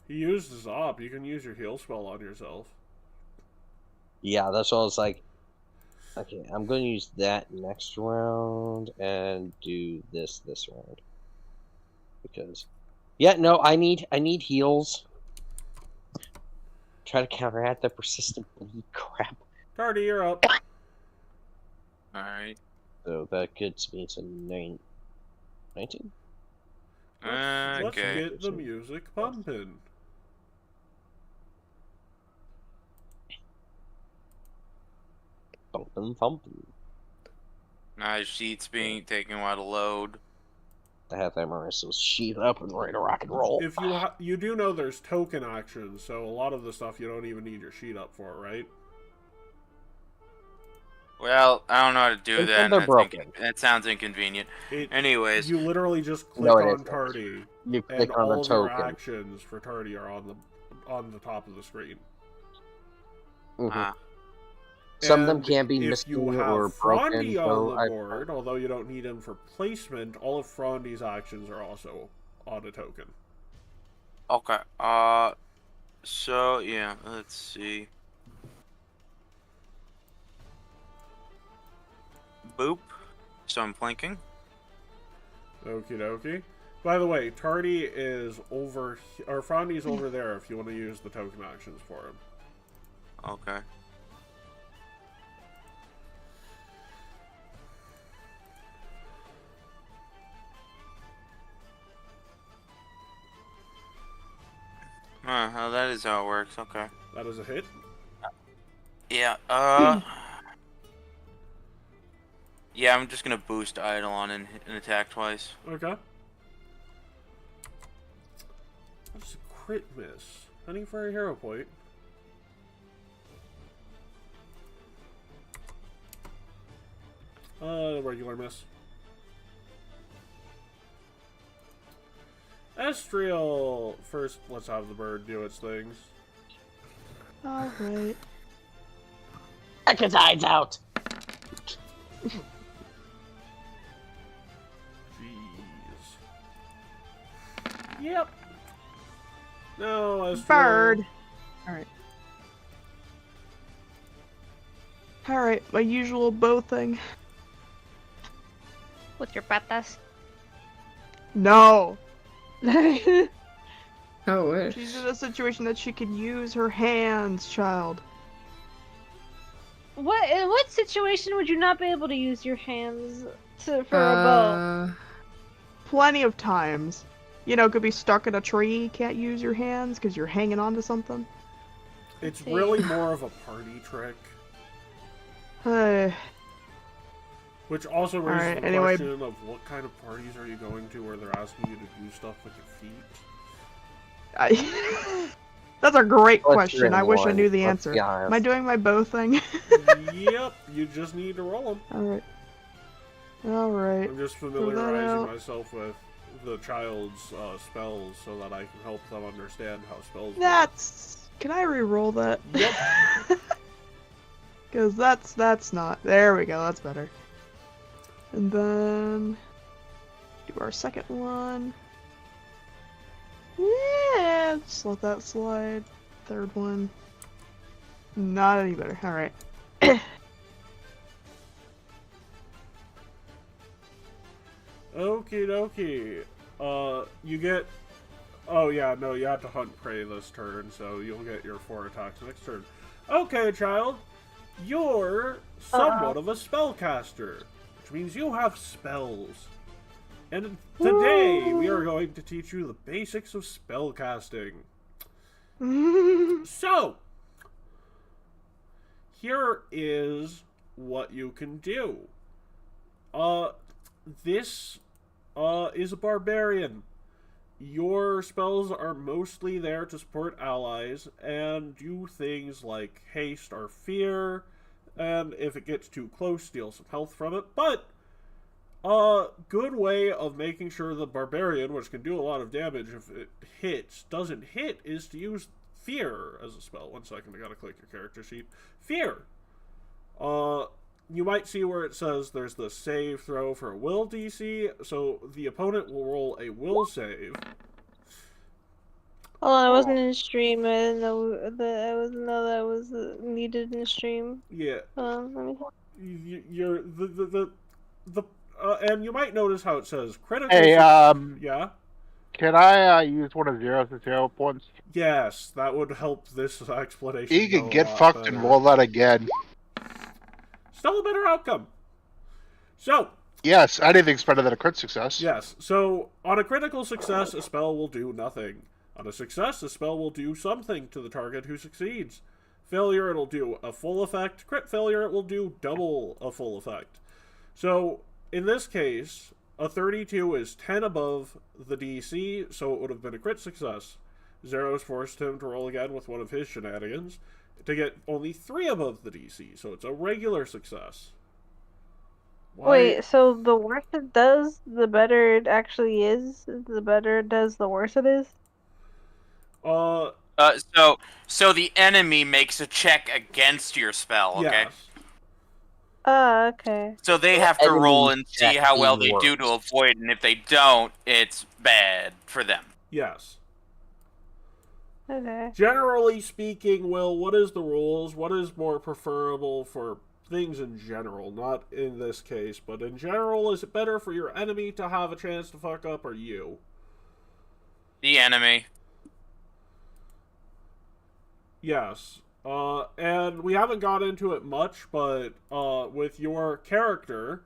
He used his op. You can use your heal spell on yourself. Yeah, that's what I was like. Okay, I'm going to use that next round and do this round. Because, yeah, no, I need heals. Try to counteract the persistent bleed crap. Tardy, you're up. Alright. So that gets me to 19? Let's Okay. get the music pumping. Thumping. Nice sheets being taken a while to load. I have that Marissa's sheet up and ready to rock and roll. If you do know there's token actions, so a lot of the stuff you don't even need your sheet up for, right? Well, I don't know how to do that. They're broken. That sounds inconvenient. Anyways, You literally just click No, it on isn't. Tardy, You and click on all the of your token. actions for Tardy are on the top of the screen. Mhm. Some of them And can be if missing you have or broken. Frondy So on the board, although you don't need him for placement, all of Frondy's actions are also on a token. okay. So yeah, let's see. Boop. So I'm flanking. Okie dokie. By the way, Tardy is over, or Frondy's over there if you want to use the token actions for him. Okay. Well, that is how it works. Okay. That is a hit. Yeah. Yeah, I'm just gonna boost Eidolon and attack twice. Okay. That's a crit miss. Hunting for a hero point. Regular miss. Estriel! First, let's have the bird do its things. Alright. Ekatide's out. Jeez. Yep. No, Estriel. Bird. Alright. Alright, my usual bow thing. With your patas. No! Oh, wish. She's in a situation that she can use her hands, child. What in what situation would you not be able to use your hands for a bow? Plenty of times. You know, could be stuck in a tree, can't use your hands because you're hanging on to something. It's really more of a party trick. Which also raises the question of what kind of parties are you going to where they're asking you to do stuff with your feet? That's a great question. I wish I knew the answer. Am I doing my bow thing? Yep, you just need to roll them. Alright. Alright. I'm just familiarizing myself with the child's spells so that I can help them understand how spells work. Can I re-roll that? Yep. Because that's not... There we go, that's better. And then... do our second one. Yeah, just let that slide. Third one. Not any better. Alright. Okie dokie. You get... Oh yeah, no, you have to hunt prey this turn, so you'll get your 4 attacks next turn. Okay, child. You're somewhat of a spellcaster, which means you have spells. And today, we are going to teach you the basics of spellcasting. So, here is what you can do. This is a barbarian. Your spells are mostly there to support allies and do things like haste or fear, and if it gets too close, steal some health from it. But a good way of making sure the barbarian, which can do a lot of damage if it hits, doesn't hit, is to use fear as a spell. 1 second, I gotta click your character sheet. Fear. You might see where it says there's the save throw for a will DC, so the opponent will roll a will save. Hold on, I wasn't in stream. I didn't know that I wasn't know that was needed in stream. Yeah. Let me. You're and you might notice how it says critical. Hey, yeah. Can I use one of Zero's hero points? Yes, that would help this explanation. You go can a get lot fucked better. and roll that again. Still a better outcome. So. Yes, anything's better than a crit success. Yes. So on a critical success, a spell will do nothing. On a success, a spell will do something to the target who succeeds. Failure, it'll do a full effect. Crit failure, it will do double a full effect. So, in this case, a 32 is 10 above the DC, so it would have been a crit success. Zero's forced him to roll again with one of his shenanigans to get only 3 above the DC, so it's a regular success. Why? Wait, so the worse it does, the better it actually is? The better it does, the worse it is? So the enemy makes a check against your spell, okay? Yes. Okay. So they have to Enemy roll and see check how well being they do to worse. avoid, and if they don't, it's bad for them. Yes. Okay. Generally speaking, Will, what is the rules? What is more preferable for things in general? Not in this case, but in general, is it better for your enemy to have a chance to fuck up or you? The enemy. Yes. And we haven't got into it much, but with your character,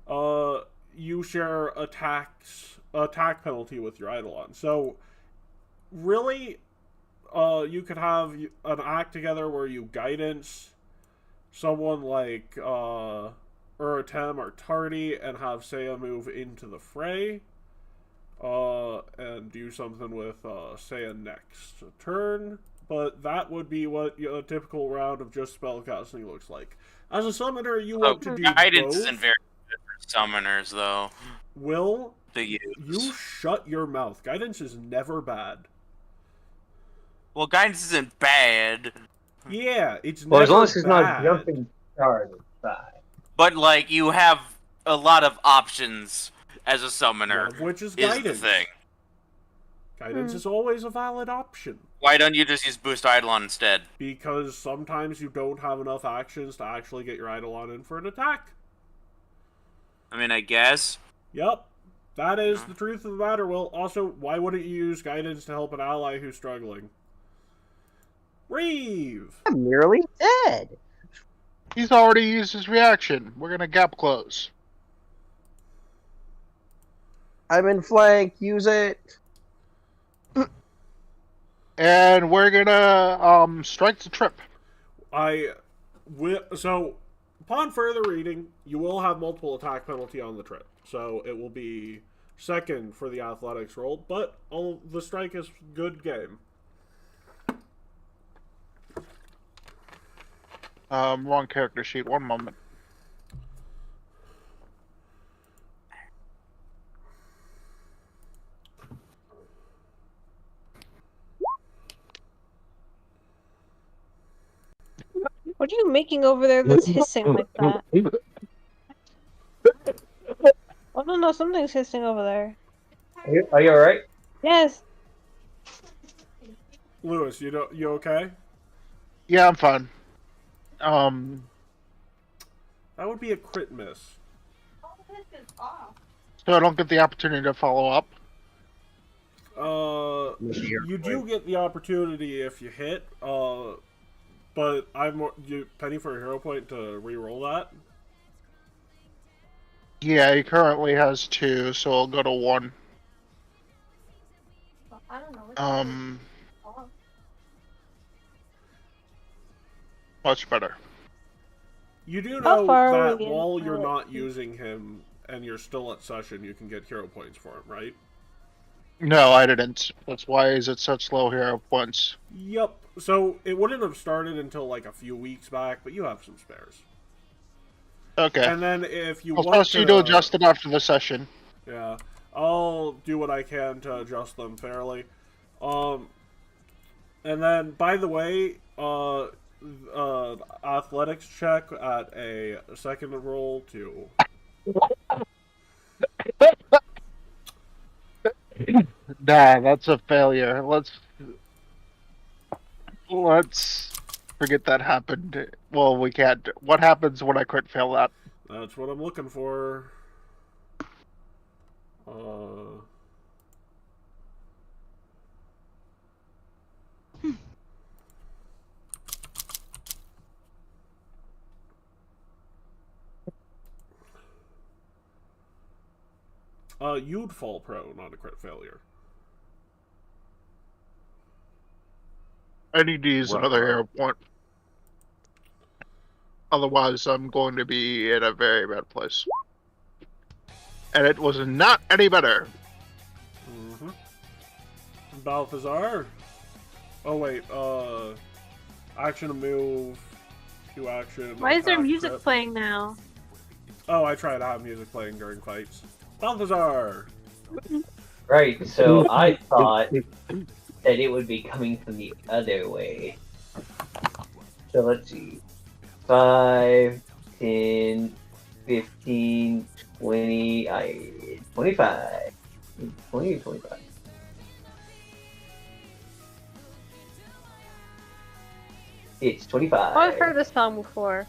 you share attack penalty with your Eidolon. So, really, you could have an act together where you guidance someone like Uratem or Tardy and have Seiya move into the fray, and do something with Seiya next turn. But that would be what a typical round of just spellcasting looks like. As a summoner, you want to do Guidance both. isn't very good for summoners, though. Will, To use. you shut your mouth. Guidance is never bad. Well, guidance isn't bad, Yeah, it's Well, as never long as he's not bad. jumping charge, it's fine. but like you have a lot of options as a summoner. One of which is Is guidance. the thing. Guidance is always a valid option. Why don't you just use Boost Eidolon instead? Because sometimes you don't have enough actions to actually get your Eidolon in for an attack. I mean, I guess. Yep. That is the truth of the matter, Will. Also, why wouldn't you use guidance to help an ally who's struggling? Reeve! I'm nearly dead. He's already used his reaction. We're gonna gap close. I'm in flank. Use it. And we're gonna strike the trip. So, upon further reading, you will have multiple attack penalty on the trip. So, it will be second for the athletics roll, but the strike is good game. Wrong character sheet. One moment. What are you making over there that's hissing like that? Oh no, something's hissing over there. Are you alright? Yes. Lewis, you okay? Yeah, I'm fine. That would be a crit miss. So I don't get the opportunity to follow up. You do get the opportunity if you hit, but penny for a hero point to re-roll that. Yeah, he currently has 2, so I'll go to 1. Much better. You do How know far are that we in? while you're not using him and you're still at session, you can get hero points for him, right? No, I didn't. That's why is it such low hero points. Yep. So it wouldn't have started until like a few weeks back, but you have some spares. Okay. And then if you I'll want trust you to adjust it after the session. Yeah, I'll do what I can to adjust them fairly. And then, by the way, athletics check at a second roll to. Nah, that's a failure. Let's forget that happened. Well, we can't. What happens when I crit fail that? That's what I'm looking for. You'd fall prone on a crit failure. I need to use another hero point. Otherwise, I'm going to be in a very bad place. And it was not any better. Mm-hmm. Balthazar. Oh wait, action move, Q action. Why is there attack, music crit. playing now? Oh, I try to have music playing during fights. Balthazar. Right, so I thought that it would be coming from the other way. So let's see. 5, 10, 15, 20, 25. 20 or 25. It's 25. Oh, I've heard this song before.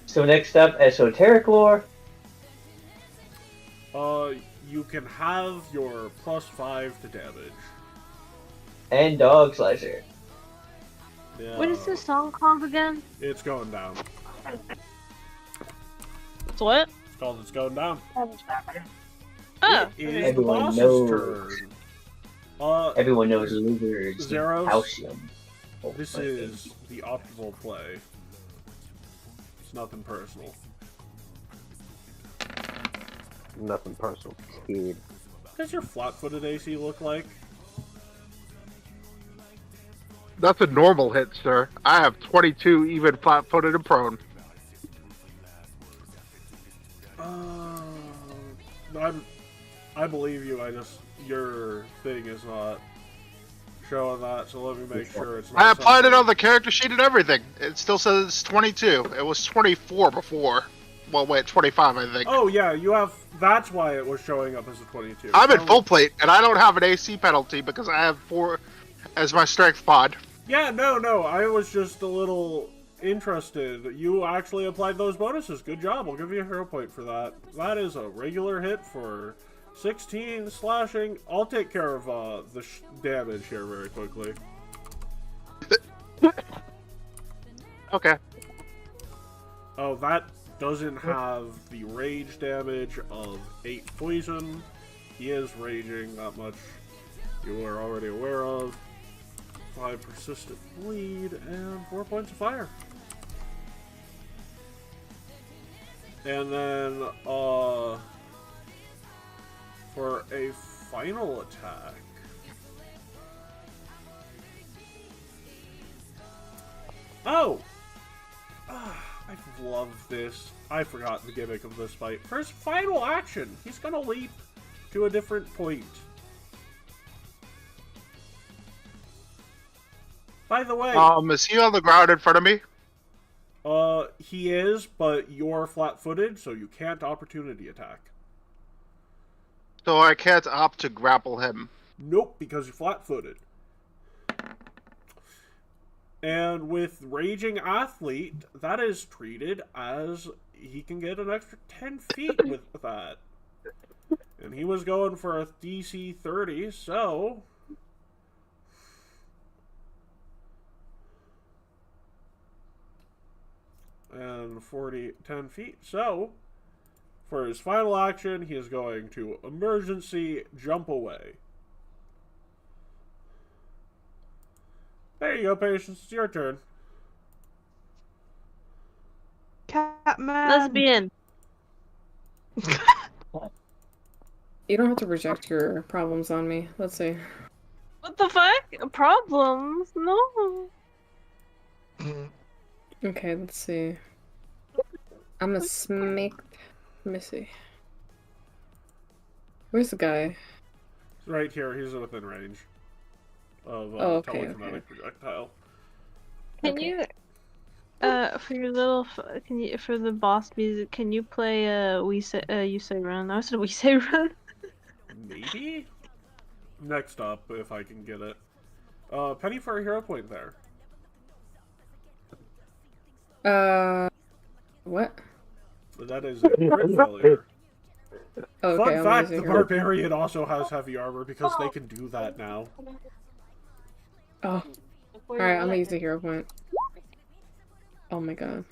So next up, esoteric lore. You can have your +5 to damage. And dog slicer. Yeah. What is this song called again? It's going down. It's what? It's called It's Going Down. Oh. It is the Everyone boss's knows. turn. Everyone knows lizards. Zeros. Calcium. This is the optimal play. It's nothing personal. Nothing personal. Kid. What does your flat-footed AC look like? That's a normal hit, sir. I have 22 even flat-footed and prone. I believe you. Your thing is not showing that, so let me make sure it's not. I applied it something- on the character sheet and everything. It still says it's 22. It was 24 before. Well, wait, 25, I think. Oh yeah, you have. That's why it was showing up as a 22. I'm in full plate, and I don't have an AC penalty because I have 4 as my strength pod. Yeah, no. I was just a little interested. You actually applied those bonuses. Good job. I'll give you a hero point for that. That is a regular hit for 16 slashing. I'll take care of the damage here very quickly. Okay. Oh, that doesn't have the rage damage of 8 poison. He is raging, that much you are already aware of. 5 persistent bleed and 4 points of fire. And then for a final attack, I love this. I forgot the gimmick of this fight. For his final action, he's gonna leap to a different point. By the way, Is he on the ground in front of me? he is, but you're flat-footed, so you can't opportunity attack. So I can't opt to grapple him. Nope, because you're flat-footed. And with Raging Athlete, that is treated as he can get an extra 10 feet with that. And he was going for a DC 30, so... And 10 feet. So, for his final action, he is going to emergency jump away. There you go, Patience. It's your turn. Catman. Lesbian. You don't have to reject your problems on me. Let's see. What the fuck? Problems? No. Okay, let's see. I'm gonna make Missy. Where's the guy? Right here, he's within range of telekinetic projectile. Can you, for your little, for the boss music, can you play We Say Run? I said We Say Run. Maybe? Next up, if I can get it. Penny for a hero point there. What? That is a crit failure. Okay, Fun I'm fact, the using her. Barbarian also has heavy armor because they can do that now. Oh. Alright, I'm gonna use a hero point. Oh my god.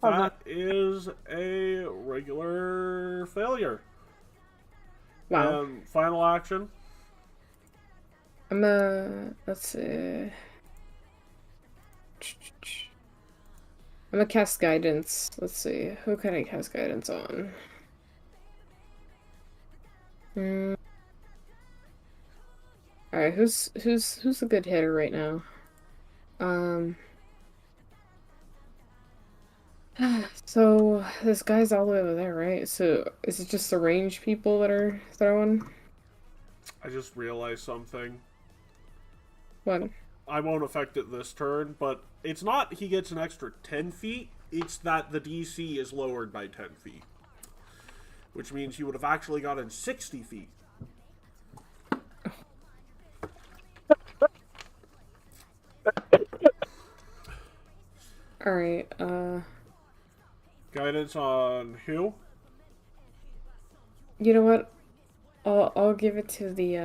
That is a regular failure. Wow. Final action. Let's see. I'm gonna cast guidance. Let's see. Who can I cast guidance on? Alright, who's a good hitter right now? So this guy's all the way over there, right? So is it just the ranged people that are throwing? I just realized something. What? I won't affect it this turn, but it's not he gets an extra 10 feet, it's that the DC is lowered by 10 feet. Which means he would have actually gotten 60 feet. Alright, Guidance on who? you know what? I'll give it to the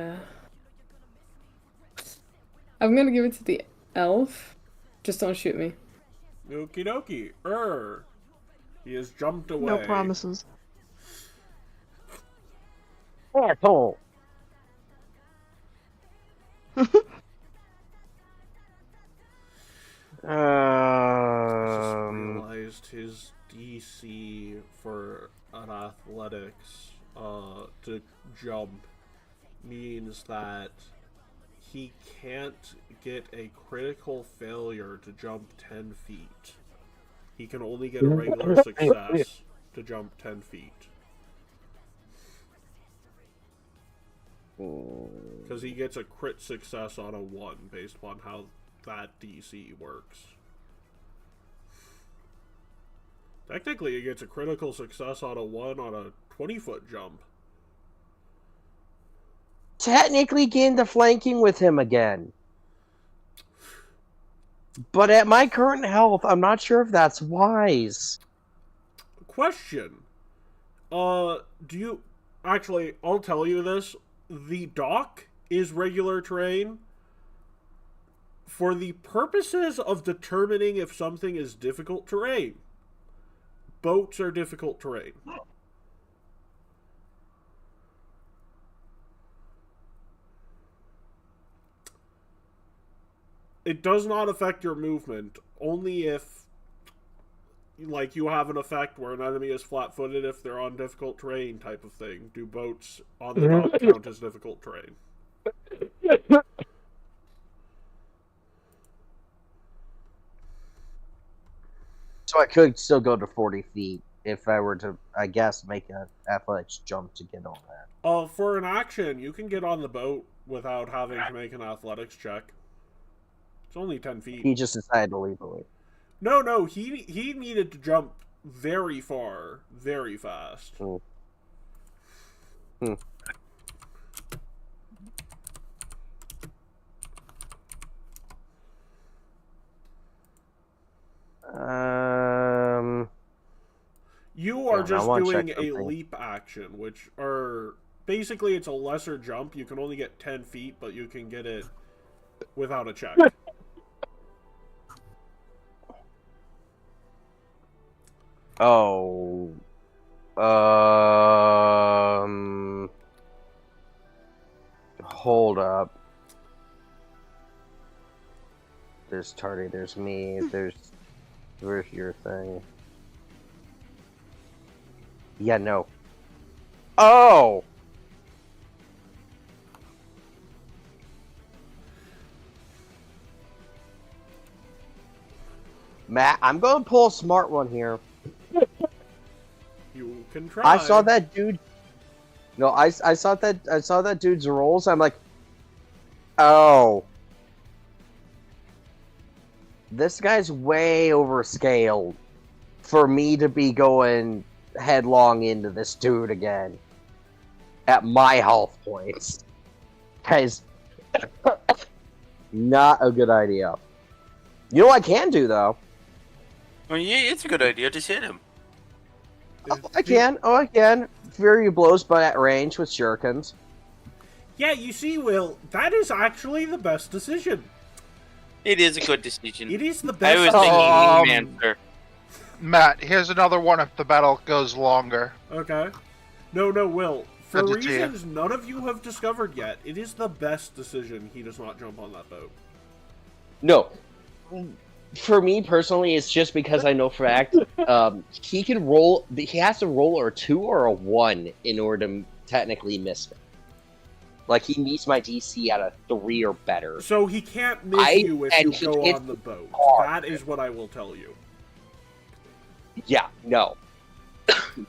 I'm gonna give it to the elf. Just don't shoot me. Okie dokie. He has jumped away. No promises. Asshole. I just realized his DC for an athletics to jump means that he can't get a critical failure to jump 10 feet. He can only get a regular success to jump 10 feet. Because he gets a crit success on a 1 based upon how that DC works. Technically, he gets a critical success on a 1 on a 20-foot jump. Technically get into flanking with him again. But at my current health, I'm not sure if that's wise. Question. Do you... Actually, I'll tell you this. The dock is regular terrain. For the purposes of determining if something is difficult terrain, boats are difficult terrain. It does not affect your movement, only if, like, you have an effect where an enemy is flat-footed if they're on difficult terrain type of thing. Do boats on the dock count as difficult terrain? So I could still go to 40 feet if I were to, I guess, make an athletics jump to get on that. For an action, you can get on the boat without having to make an athletics check. It's only 10 feet. He just decided to leave away. No, he needed to jump very far, very fast. You are just doing a leap action, which are basically it's a lesser jump. You can only get 10 feet, but you can get it without a check. Oh. Hold up. There's Tardy, there's me, where's your thing? Yeah, no. Oh! Matt, I'm going to pull a smart one here. You can try. I saw that dude. No, I saw that dude's rolls. I'm like, oh, this guy's way overscaled for me to be going headlong into this dude again. at my health points. Guys, not a good idea. You know what I can do, though? I mean, yeah, it's a good idea. Just hit him. Oh, I can. Fury blows but at range with shurikens. Yeah, you see, Will, that is actually the best decision. It is a good decision. It is the best I was decision. thinking answer. Matt, here's another one if the battle goes longer. Okay. No, Will. For Good to see you. reasons none of you have discovered yet, it is the best decision he does not jump on that boat. No. For me personally, it's just because I know for a fact he can roll. He has to roll a 2 or a 1 in order to technically miss me. Like he meets my DC at a 3 or better. So he can't miss you if you go on the boat. hard. That is what I will tell you. Yeah, no.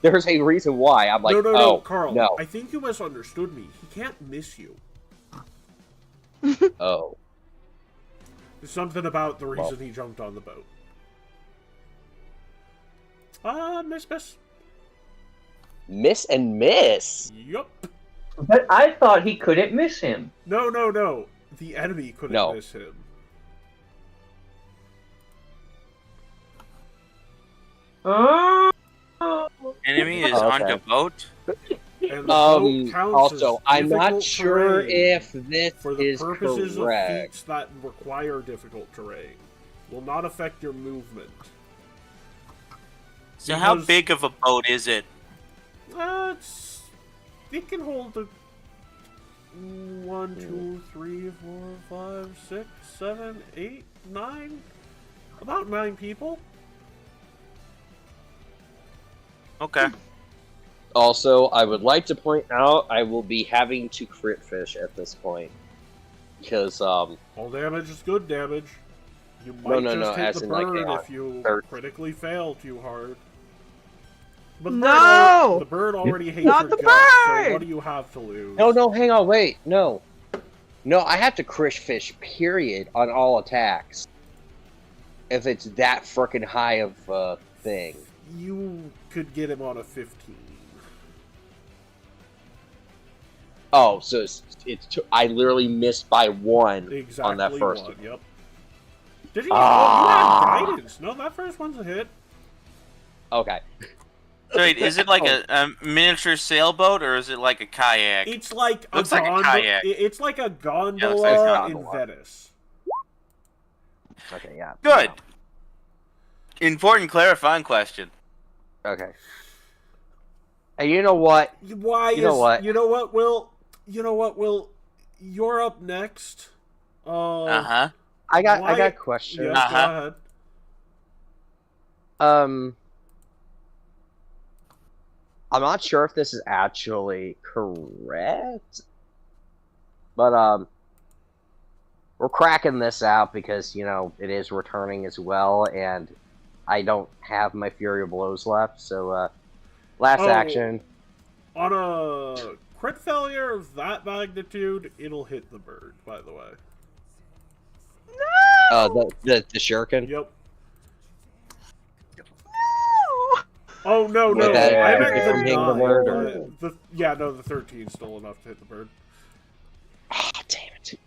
There's a reason why I'm like, no, Carl. no. I think you misunderstood me. He can't miss you. Oh. There's something about the reason he jumped on the boat. Miss. Miss and miss? Yup. But I thought he couldn't miss him. No. The enemy couldn't miss him. Enemy is on the boat. And the boat counts also, as I'm not difficult sure terrain if this for the is purposes correct. of feats that require difficult terrain. Will not affect your movement. So how big of a boat is it? It can hold a 1, 2, 3, 4, 5, 6, 7, 8, 9, about 9 people. Okay. Also, I would like to point out I will be having to crit fish at this point. Because, All damage is good damage. You might just hit the bird if you critically fail too hard. But the bird already hates your guts, so what do you have to lose? No, hang on, wait, no. No, I have to crit fish, period, on all attacks. If it's that frickin' high of a thing. You could get him on a 15. Oh, so I literally missed by 1 on that first one. Yep. Did he? You had guidance. No, that first one's a hit. Okay. So wait, is it like a miniature sailboat or is it like a kayak? It's like looks like a kayak. It's like a gondola in Venice. Okay, yeah. Good. Important clarifying question. Okay. And you know what? You know what, Will? You're up next. I got a question. Yes, go ahead. I'm not sure if this is actually correct, but we're cracking this out because it is returning as well, and I don't have my Fury of Blows left. So last action. On a crit failure of that magnitude, it'll hit the bird. By the way. No. The shuriken. Yep. Oh no! I meant the 9. The 13 is still enough to hit the bird. Oh, damn it!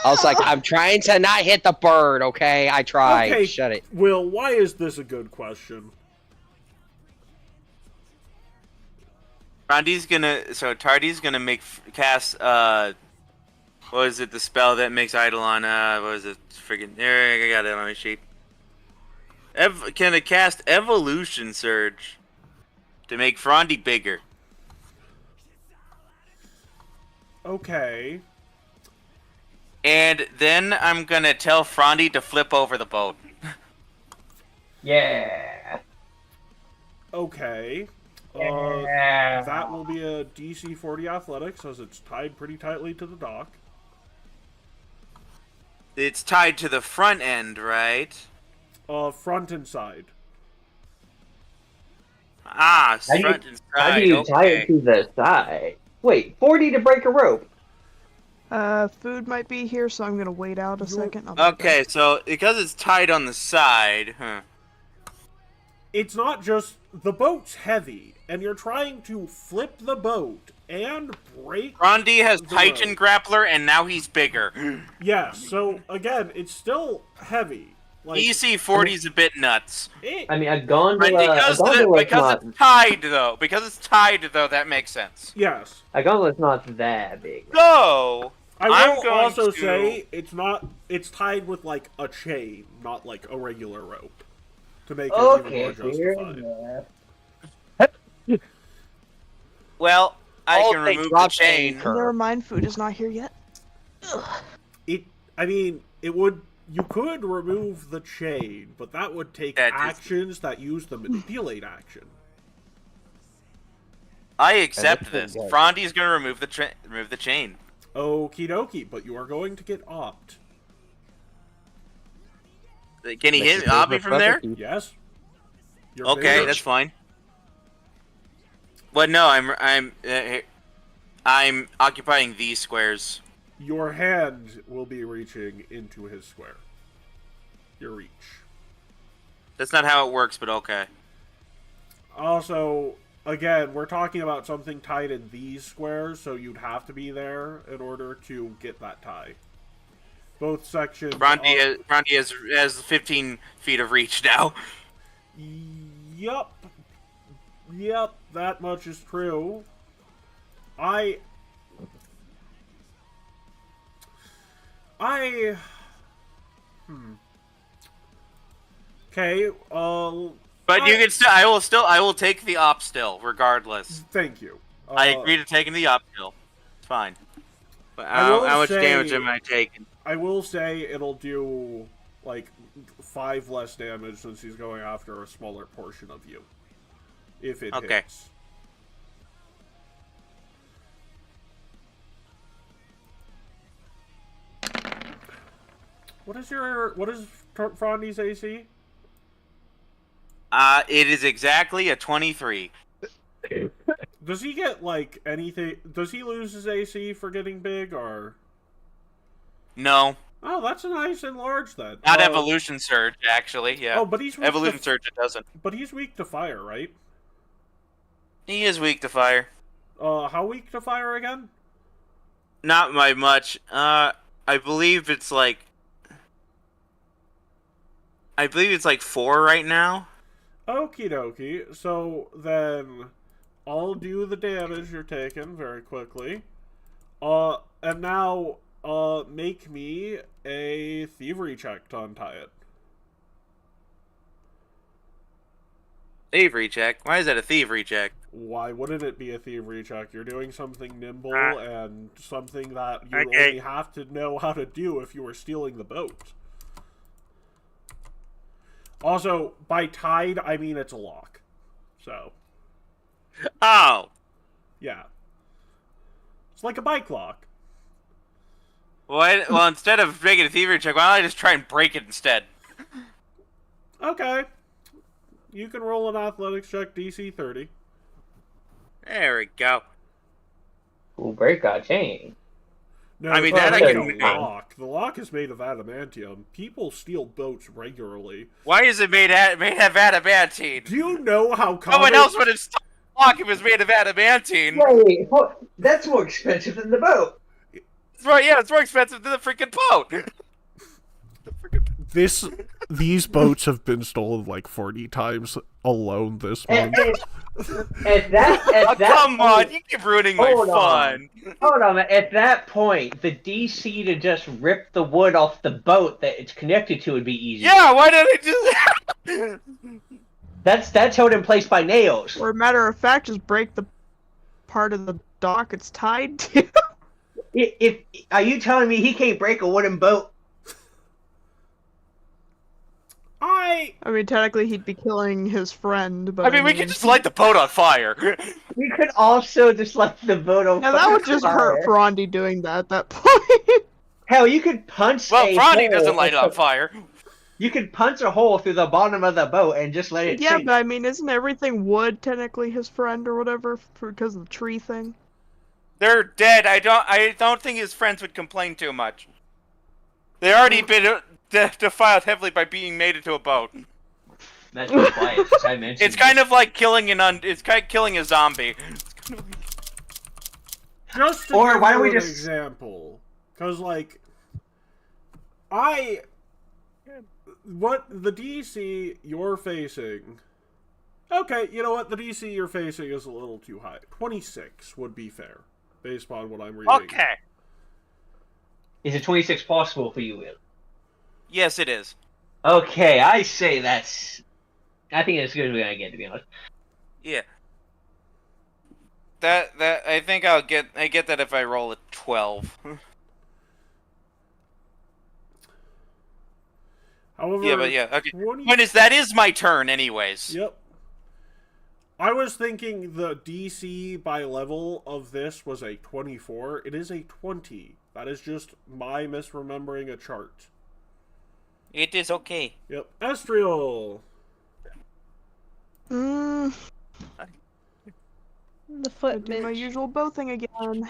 I was like, I'm trying to not hit the bird. Okay, I tried. Okay, shut it. Will, why is this a good question? Tardy's gonna cast what is it? The spell that makes Eidolon what is it? Friggin' there, I got it on my sheet. Can it cast Evolution Surge to make Frondy bigger? Okay. And then I'm gonna tell Frondy to flip over the boat. Yeah. Okay. That will be a DC 40 athletics as it's tied pretty tightly to the dock. It's tied to the front end, right? Front and side. Front and side. How do you tie it to the side? Wait, 40 to break a rope. Food might be here, so I'm gonna wait out a second. Okay, so because it's tied on the side, It's not just the boat's heavy, and you're trying to flip the boat and break. Rondi has the Titan rope. Grappler, and now he's bigger. Yes, so again, it's still heavy. Like, EC 40 is a bit nuts. I mean, a gondola. Because, a gondola's not. it's tied, though. Because it's tied, though, that makes sense. Yes. A gondola's not that big. So, I I'm will going also to- say it's not. It's tied with like a chain, not like a regular rope, to make it even Okay, more fair justified. enough. well, I Oh, can they remove the dropped chain. anchor. Never mind, food is not here yet. I mean, it would. You could remove the chain, but that would take That is- actions that use the manipulate action. I accept that's this. pretty good. Frondi's going to remove the chain. Okie dokie, but you are going to get opt. Can he Makes hit it Obby safer from for there? other people. Yes. You're Okay, bigger. that's fine. But no, I'm occupying these squares. Your hand will be reaching into his square. Your reach. That's not how it works, but okay. Also, again, we're talking about something tied in these squares, so you'd have to be there in order to get that tie. Both sections. Rondi has 15 feet of reach now. Yup. Yep, that much is true. Okay, But you can still. I will take the op still, regardless. Thank you. I agree to taking the op still. It's fine. But I will how much say- damage am I taking? I will say it'll do, like, 5 less damage since he's going after a smaller portion of you. If it Okay. hits. What is Frondi's AC? It is exactly a 23. Does he get, like, anything... Does he lose his AC for getting big, or... No, Oh, that's a nice enlarge then. not Evolution Surge, actually. Yeah. Oh, but he's weak Evolution to, Surge, it doesn't. But he's weak to fire, right? He is weak to fire. How weak to fire again? Not by much. I believe it's like 4 right now. Okie dokie. So then I'll do the damage you're taking very quickly. And now make me a thievery check to untie it. Thievery check. Why is that a thievery check? Why wouldn't it be a thievery check? You're doing something nimble Ah. and something that you Okay. only have to know how to do if you were stealing the boat. Also, by tied, I mean it's a lock. So, Oh. yeah. It's like a bike lock. Well, instead of making a thievery check, why don't I just try and break it instead? Okay. You can roll an athletics check DC 30. There we go. Ooh, break a chain. No, I mean, it's that not I like can a make. lock. The lock is made of adamantium. People steal boats regularly. Way is it made of adamantine? Do you know how No common... one else would have stopped the lock if it was made of adamantine. Wait, that's more expensive than the boat. It's right, yeah, it's more expensive than the freaking boat. These boats have been stolen like 40 times alone this And, month. at that Come point, on, you keep ruining my Hold fun. Hold on, at that point, the DC to just rip the wood off the boat that it's connected to would be easy. Yeah, why didn't it just... That's held in place by nails. Or a matter of fact, just break the part of the dock it's tied to. If are you telling me he can't break a wooden boat? I mean, technically he'd be killing his friend, but I mean, we could just light the boat on fire. We could also just light the boat on Now fire. that would just hurt Frondy doing that at that point. Hell, you could punch Well, a Frondy hole. doesn't light it on fire. You could punch a hole through the bottom of the boat and just let it Yeah, sink. but I mean, isn't everything wood technically his friend or whatever because of the tree thing? They're dead. I don't think his friends would complain too much. They already been defiled heavily by being made into a boat. That's been quiet since I mentioned It's kind of like killing killing a zombie. It's kind of like... Just to Or give why you don't we an just- example, because like, what the DC you're facing? Okay, you know what? The DC you're facing is a little too high. 26 would be fair, based upon what I'm reading. Okay. Is it 26 possible for you, Will? Yes, it is. Okay, I say that's... I think that's as good as we're gonna get, to be honest. Yeah. That I think I get that if I roll a 12. However, Yeah, but yeah, okay. 20... That is my turn, anyways. Yep. I was thinking the DC by level of this was a 24. It is a 20. That is just my misremembering a chart. It is okay. Yep. Estriel! Mm, The I foot do my bitch. usual bow thing again.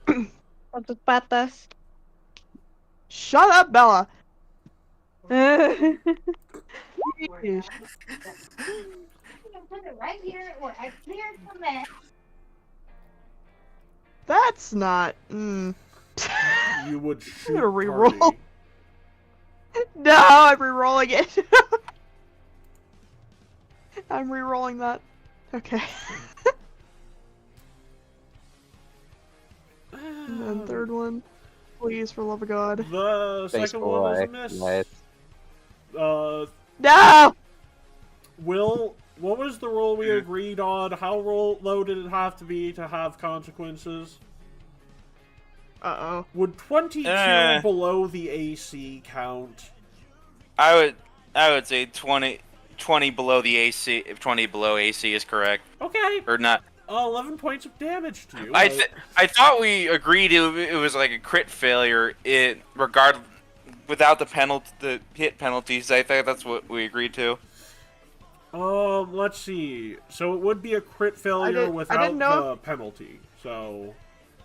Con tus patas. Shut up, Bella! That's not. You would shoot gonna reroll. party. No, I'm re-rolling it. I'm re-rolling that. Okay. And then third one. Please, for love of God. The second one was a miss. Nice. No! Will, what was the roll we agreed on? How low did it have to be to have consequences? Uh-oh. Would 22 below the AC count? I would say 20 below the AC. If 20 below AC is correct. Okay. Or not. 11 points of damage to you. I thought we agreed it was like a crit failure. Without the hit penalties. I think that's what we agreed to. Let's see. So it would be a crit failure without the penalty. So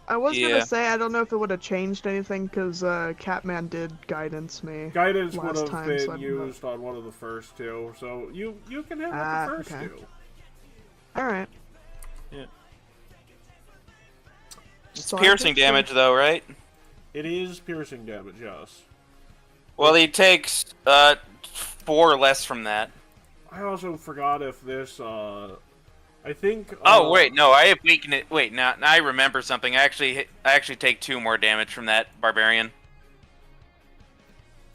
I was gonna say I don't know if it would have changed anything because Catman did guidance me. Guidance would last have time, been so I don't know. used on one of the first two. So you can hit with the first two. All right. Yeah. It's So I piercing think damage though, right? It is piercing damage, yes. Well, he takes 4 less from that. I also forgot if this, I think... oh, wait, no, I weaken it. Wait, now I remember something. I actually take 2 more damage from that barbarian.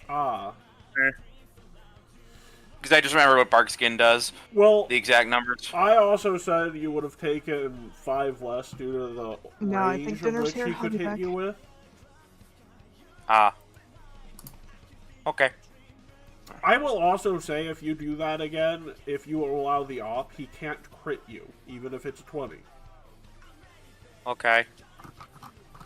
Ah. Because I just remember what bark skin does. Well, the exact numbers. I also said you would have taken 5 less due to the range of which he could hit you with. Ah. Okay. I will also say, if you do that again, if you allow the op, he can't crit you, even if it's a 20. Okay.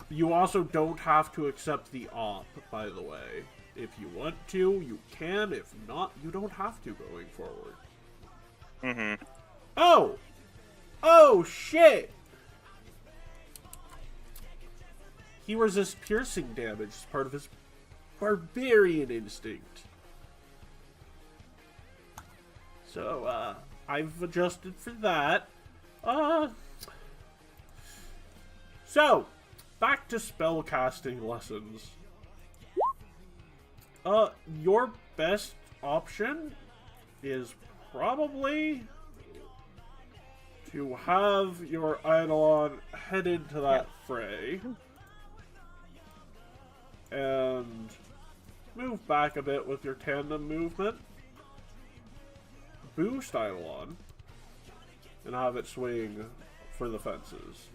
You also don't have to accept the op, by the way. If you want to, you can. If not, you don't have to going forward. Mm-hmm. Oh! Oh, shit! He resists piercing damage as part of his barbarian instinct. So, I've adjusted for that. So, back to spellcasting lessons. Your best option is probably to have your Eidolon head into that fray. And move back a bit with your tandem movement. Boost Eidolon. And have it swing for the fences.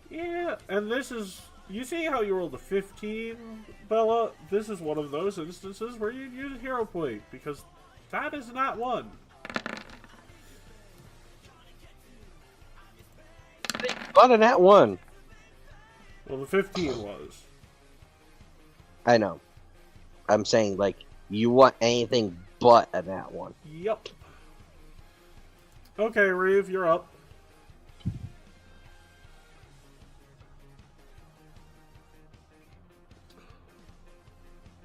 Yeah, and this is... You see how you rolled a 15, Bella? This is one of those instances where you use a hero point, because that is not one. Not a nat 1. Well, the 15 was. I know. I'm saying, like, you want anything but a nat 1. Yep. Okay, Reeve, you're up.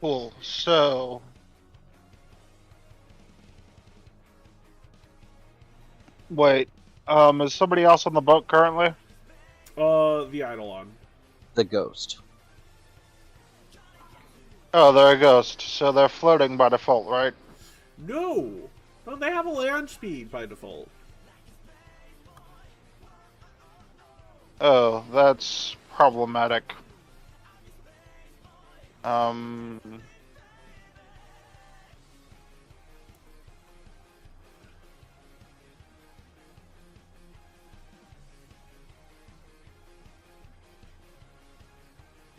Cool. So. Wait. Is somebody else on the boat currently? The Eidolon. The ghost. Oh, they're a ghost. So they're floating by default, right? No! No, they have a land speed by default. Oh, that's problematic.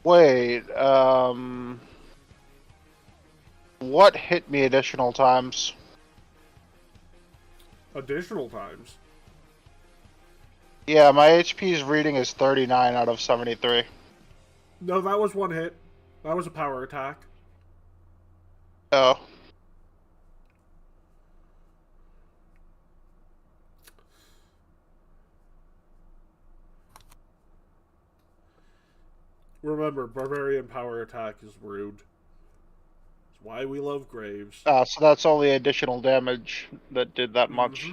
Wait, what hit me additional times? Additional times? Yeah, my HP's reading is 39 out of 73. No, that was one hit. That was a power attack. Oh. Remember, barbarian power attack is rude. It's why we love graves. So that's only additional damage that did that much.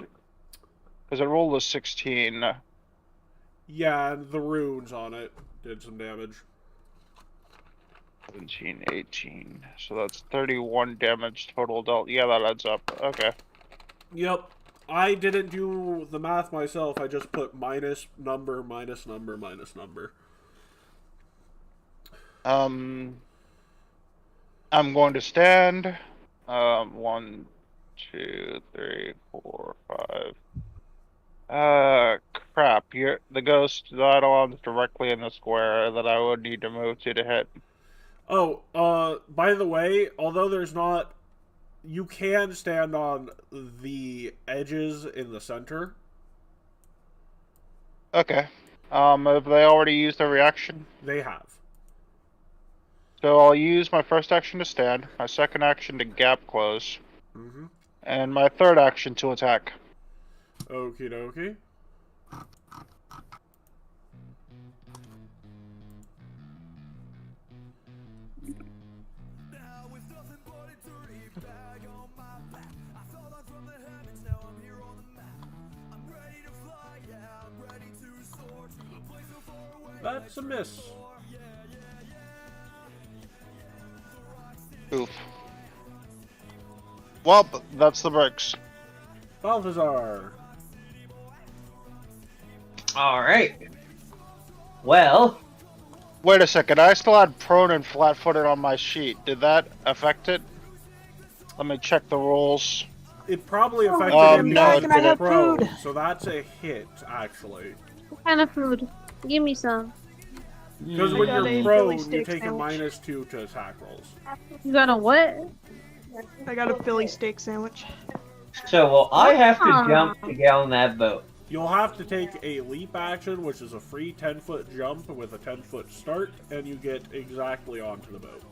Because it rolled a 16. Yeah, and the runes on it did some damage. 17, 18. So that's 31 damage total dealt. Yeah, that adds up. Okay. Yep. I didn't do the math myself. I just put minus number, minus number, minus number. I'm going to stand. 1, 2, 3, 4, 5. Crap. The ghost Eidolon's directly in the square that I would need to move to hit. Oh, by the way, although there's not... You can stand on the edges in the center. Okay. Have they already used their reaction? They have. So I'll use my first action to stand, my second action to gap close, and my third action to attack. Okie dokie. That's a miss. Oof. Well, that's the bricks. Balthazar. Alright. Well. Wait a second, I still had prone and flat-footed on my sheet. Did that affect it? Let me check the rules. It probably affected him no, because it it's didn't. pro, so that's a hit, actually. What kind of food? Give me some. Because when you're prone, you take a -2 to attack rolls. You got a what? I got a Philly steak sandwich. So, well, I have to jump to get on that boat. You'll have to take a leap action, which is a free 10-foot jump with a 10-foot start, and you get exactly onto the boat.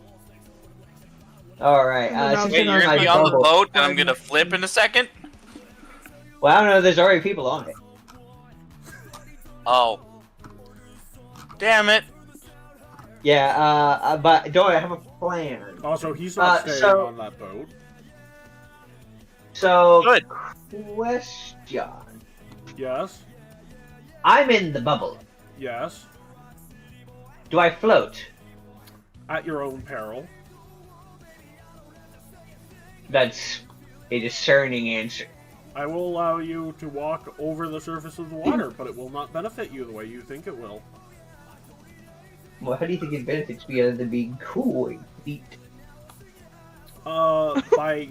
Alright, Wait, you're gonna be on the boat and I'm gonna flip in a second? Well, I don't know, there's already people on it. Oh. Damn it. Yeah, but don't I have a plan? Also, he's not staying on that boat. So, good. Question. Yes. I'm in the bubble. Yes. Do I float? At your own peril. That's a discerning answer. I will allow you to walk over the surface of the water, but it will not benefit you the way you think it will. Well, how do you think it benefits me other than being cool and neat? By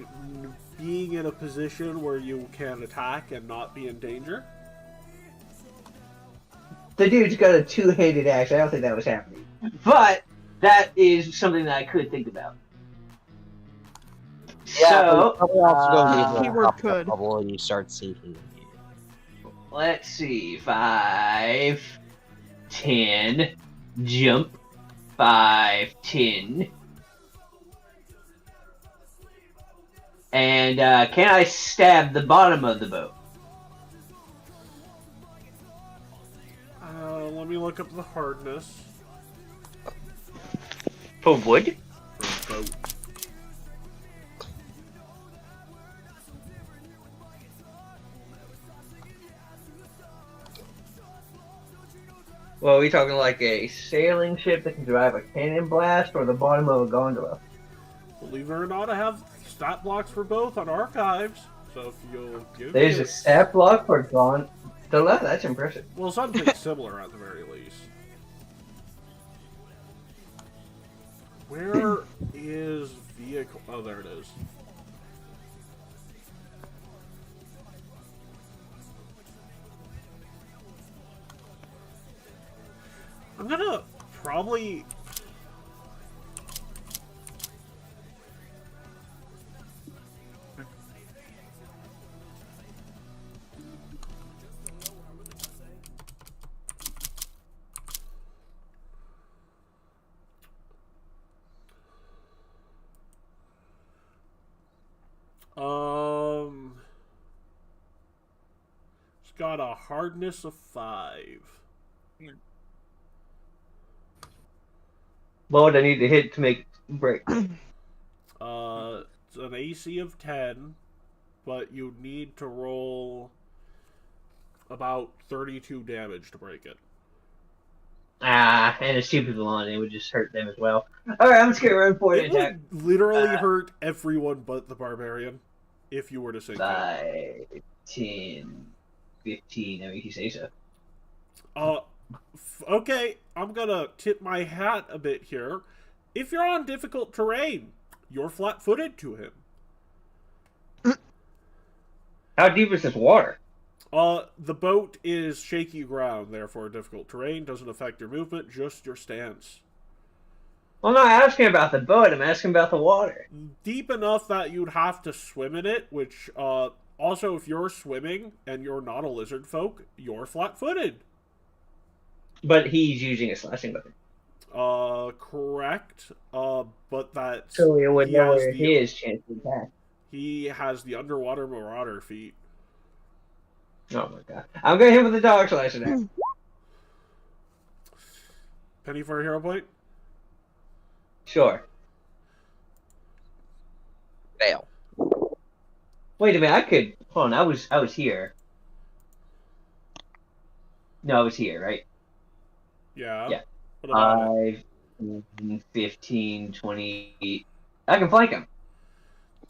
being in a position where you can attack and not be in danger. The dude's got a two-handed axe. I don't think that was happening. But that is something that I could think about. Yeah, So, but you also don't need to keyword pop the could. bubble and you start sinking. let's see. 5, 10, jump. 5, 10. And can I stab the bottom of the boat? Let me look up the hardness. For wood? For boat. Well, are we talking like a sailing ship that can drive a cannon blast, or the bottom of a gondola? Believe it or not, I have stat blocks for both on archives. So if you'll give There's me a stat block for gondola. That's impressive. well, something similar at the very least. Where is vehicle? Oh, there it is. I'm gonna probably. It's got a hardness of 5. What would I need to hit to make break? It's an AC of 10, but you need to roll about 32 damage to break it. Ah, and there's 2 people on it would just hurt them as well. Alright, I'm just gonna run for It the attack. would literally hurt everyone but the barbarian if you were to sink it. 5, 10, 15, I mean, if you say so. Okay, I'm gonna tip my hat a bit here. If you're on difficult terrain, you're flat-footed to him. How deep is this water? The boat is shaky ground, therefore difficult terrain doesn't affect your movement, just your stance. I'm not asking about the boat, I'm asking about the water. Deep enough that you'd have to swim in it, which, also if you're swimming and you're not a lizard folk, you're flat-footed. But he's using a slashing weapon. Correct. But that's... So it would he has lower his chance of attack. He has the underwater marauder feat. Oh my god. I'm gonna hit him with the dog slasher now. Penny for a hero point? Sure. Fail. Wait a minute, I could... Hold on, I was here. No, I was here, right? Yeah. Yeah. What about it? 5, 15, 20... I can flank him.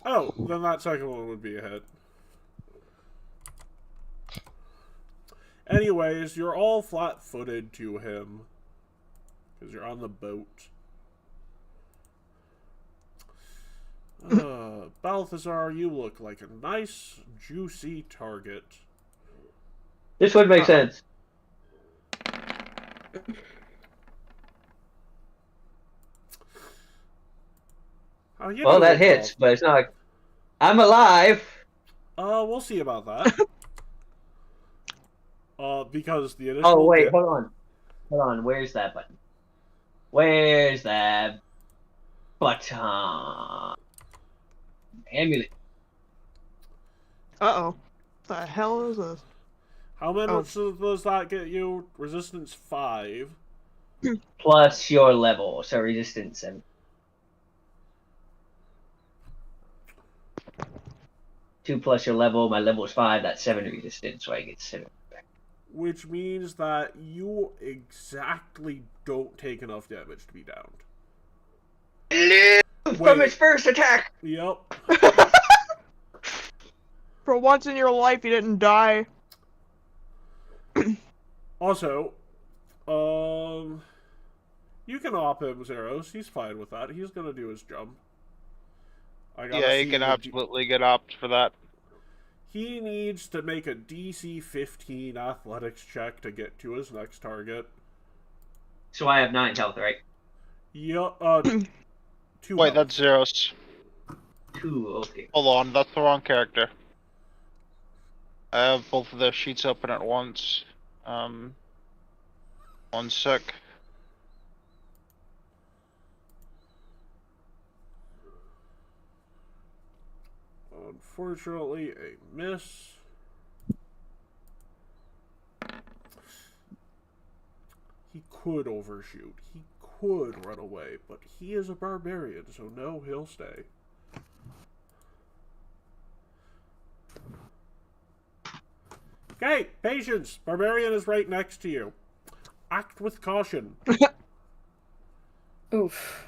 Oh, then that second one would be a hit. Anyways, you're all flat-footed to him. Because you're on the boat. Balthazar, you look like a nice, juicy target. This would make sense. Well, that hits, but it's not like... I'm alive! We'll see about that. Because the initial... Oh, wait, hold on. Hold on, where's that button? Where's that button? Amulet. Uh-oh. The hell is this? How much does that get you? Resistance 5. Plus your level, so resistance 7. 2 plus your level, my level is 5, that's 7 resistance, so I get 7 back. Which means that you exactly don't take enough damage to be downed. From its first attack! Yep. For once in your life, you didn't die. Also, you can op him, Zeros. He's fine with that. He's gonna do his jump. Yeah, he can absolutely get opt for that. He needs to make a DC 15 athletics check to get to his next target. So I have 9 health, right? Yep, 2 Wait, health. that's Zeros. 2, okay. Hold on, that's the wrong character. I have both of their sheets open at once. 1 sec. Unfortunately, a miss. He could overshoot. He could run away, but he is a barbarian, so no, he'll stay. Okay, patience. Barbarian is right next to you. Act with caution. Oof.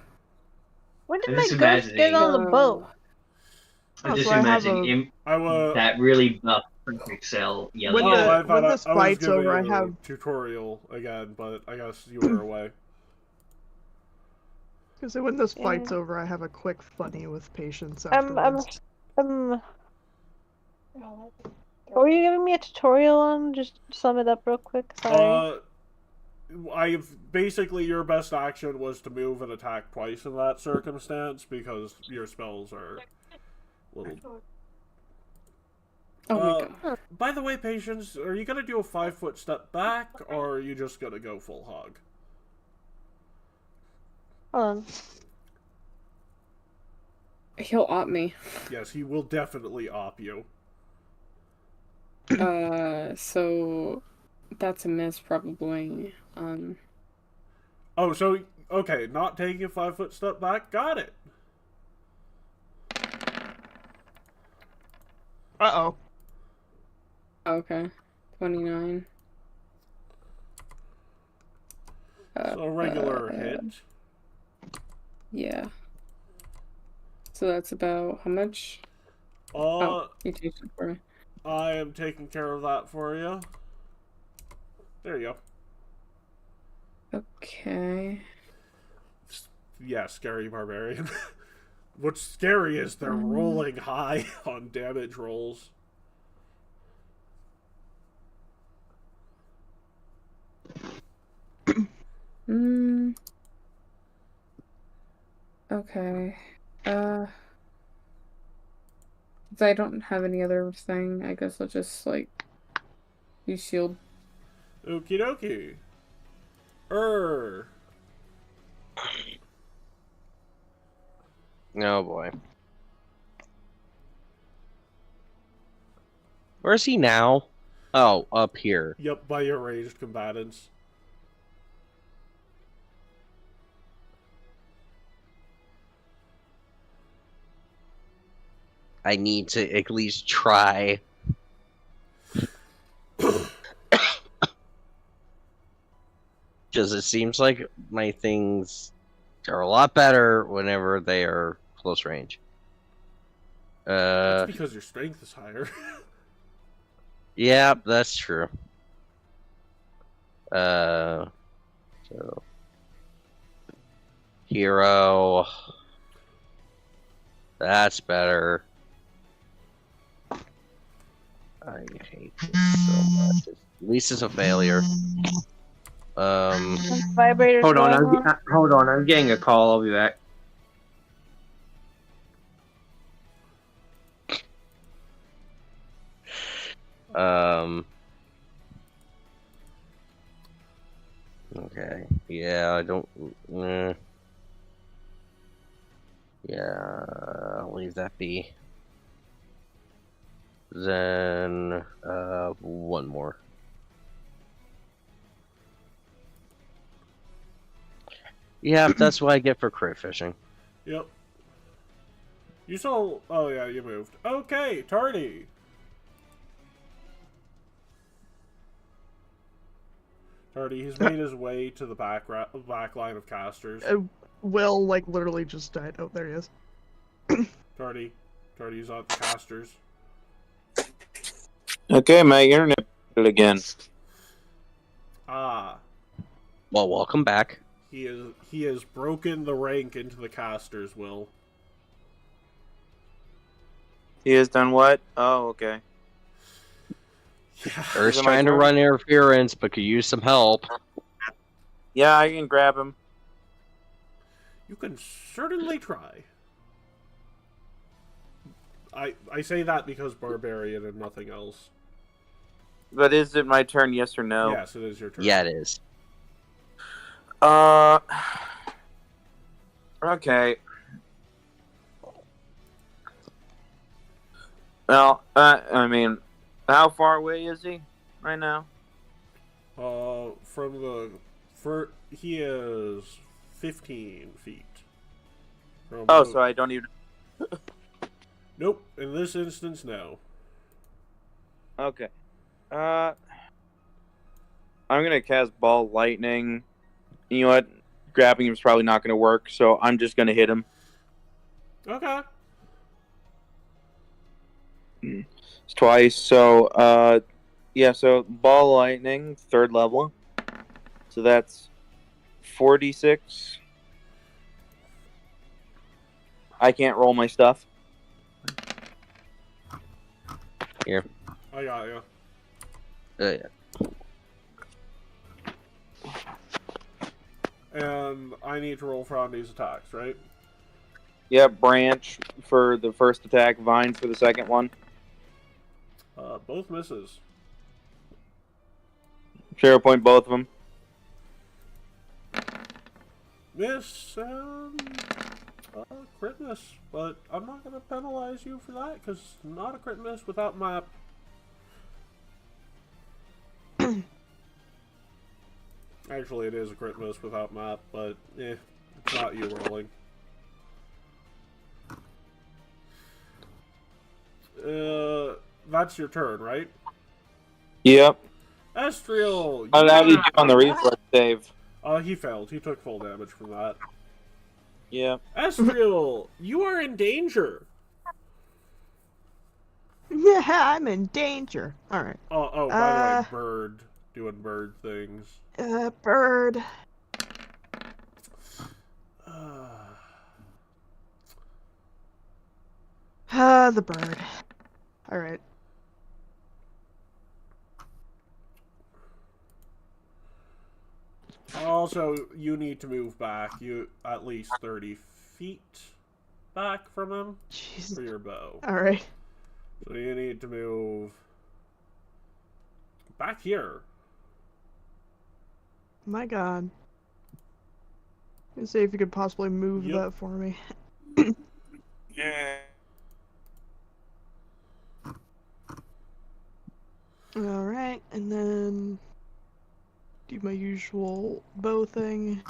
When did I'm my just ghost get on the boat? I'm Oh, just so I have imagining I that really buff Perfect Cell yelling When Oh, the- I thought when this I was fight's giving over, I you a have- tutorial again, but I guess you were away. Because when this Yeah. fight's over, I have a quick funny with patience I'm afterwards. What were you giving me a tutorial on? Just sum it up real quick. Sorry. Basically your best action was to move and attack twice in that circumstance because your spells are little. Oh my god. By the way, Patience, are you gonna do a 5-foot step back, or are you just gonna go full hog? Hold on. He'll op me. Yes, he will definitely op you. So that's a miss probably. Oh, so okay, not taking a 5-foot step back. Got it. Uh-oh. Okay. 29. So a regular hit. Yeah. So that's about how much? You take it for me. I am taking care of that for you. There you go. Okay. Yeah, scary barbarian. What's scary is they're rolling high on damage rolls. Okay. I don't have any other thing. I guess I'll just like use shield. Okie dokie. Oh boy. Where's he now? Oh, up here. Yep, by your ranged combatants. I need to at least try. Because it seems like my things are a lot better whenever they are close range. That's because your strength is higher. Yeah, that's true. So hero. That's better. I hate this so much. At least it's a failure. Vibrators. Hold on, I'm getting a call. I'll be back. Okay. Yeah, I don't. Yeah, I'll leave that be. Then, one more. Yeah, that's what I get for crit fishing. Yep. You saw. Oh yeah, you moved. Okay, Tardy. Tardy, he's made his way to the back line of casters. Will, like, literally just died. Oh, there he is. Tardy's on the casters. Okay, my internet again. Ah. Well, welcome back. He has broken the rank into the casters, Will. He has done what? Oh, okay. Earth's trying to run interference, but could use some help. Yeah, I can grab him. You can certainly try. I say that because barbarian and nothing else. But is it my turn, yes or no? Yes, it is your turn. Yeah, it is. Okay. Well, I mean, how far away is he right now? He is 15 feet. So I don't even... Nope, in this instance, no. Okay. I'm gonna cast Ball Lightning. You know what? Grabbing him is probably not gonna work, so I'm just gonna hit him. Okay. It's twice. So, yeah. So Ball Lightning, 3rd level. So that's 46. I can't roll my stuff. Here. I got you. Yeah. And I need to roll for on these attacks, right? Yeah, Branch for the first attack, Vine for the second one. Both misses. 0 point both of them. Miss and crit miss, but I'm not gonna penalize you for that because not a crit miss without map. Actually, it is a crit miss without map, but it's not you rolling. That's your turn, right? Yep. Estriel! How did you do on the reflex save? He failed. He took full damage from that. Yeah. Estriel, you are in danger. Yeah, I'm in danger. Alright. Oh, by the way, bird. Doing bird things. Bird. The bird. Alright. Also, you need to move back. You at least 30 feet back from him for your bow. Alright. So you need to move back here. My god. Let's see if you could possibly move that for me. Yeah. Alright, and then do my usual bow thing.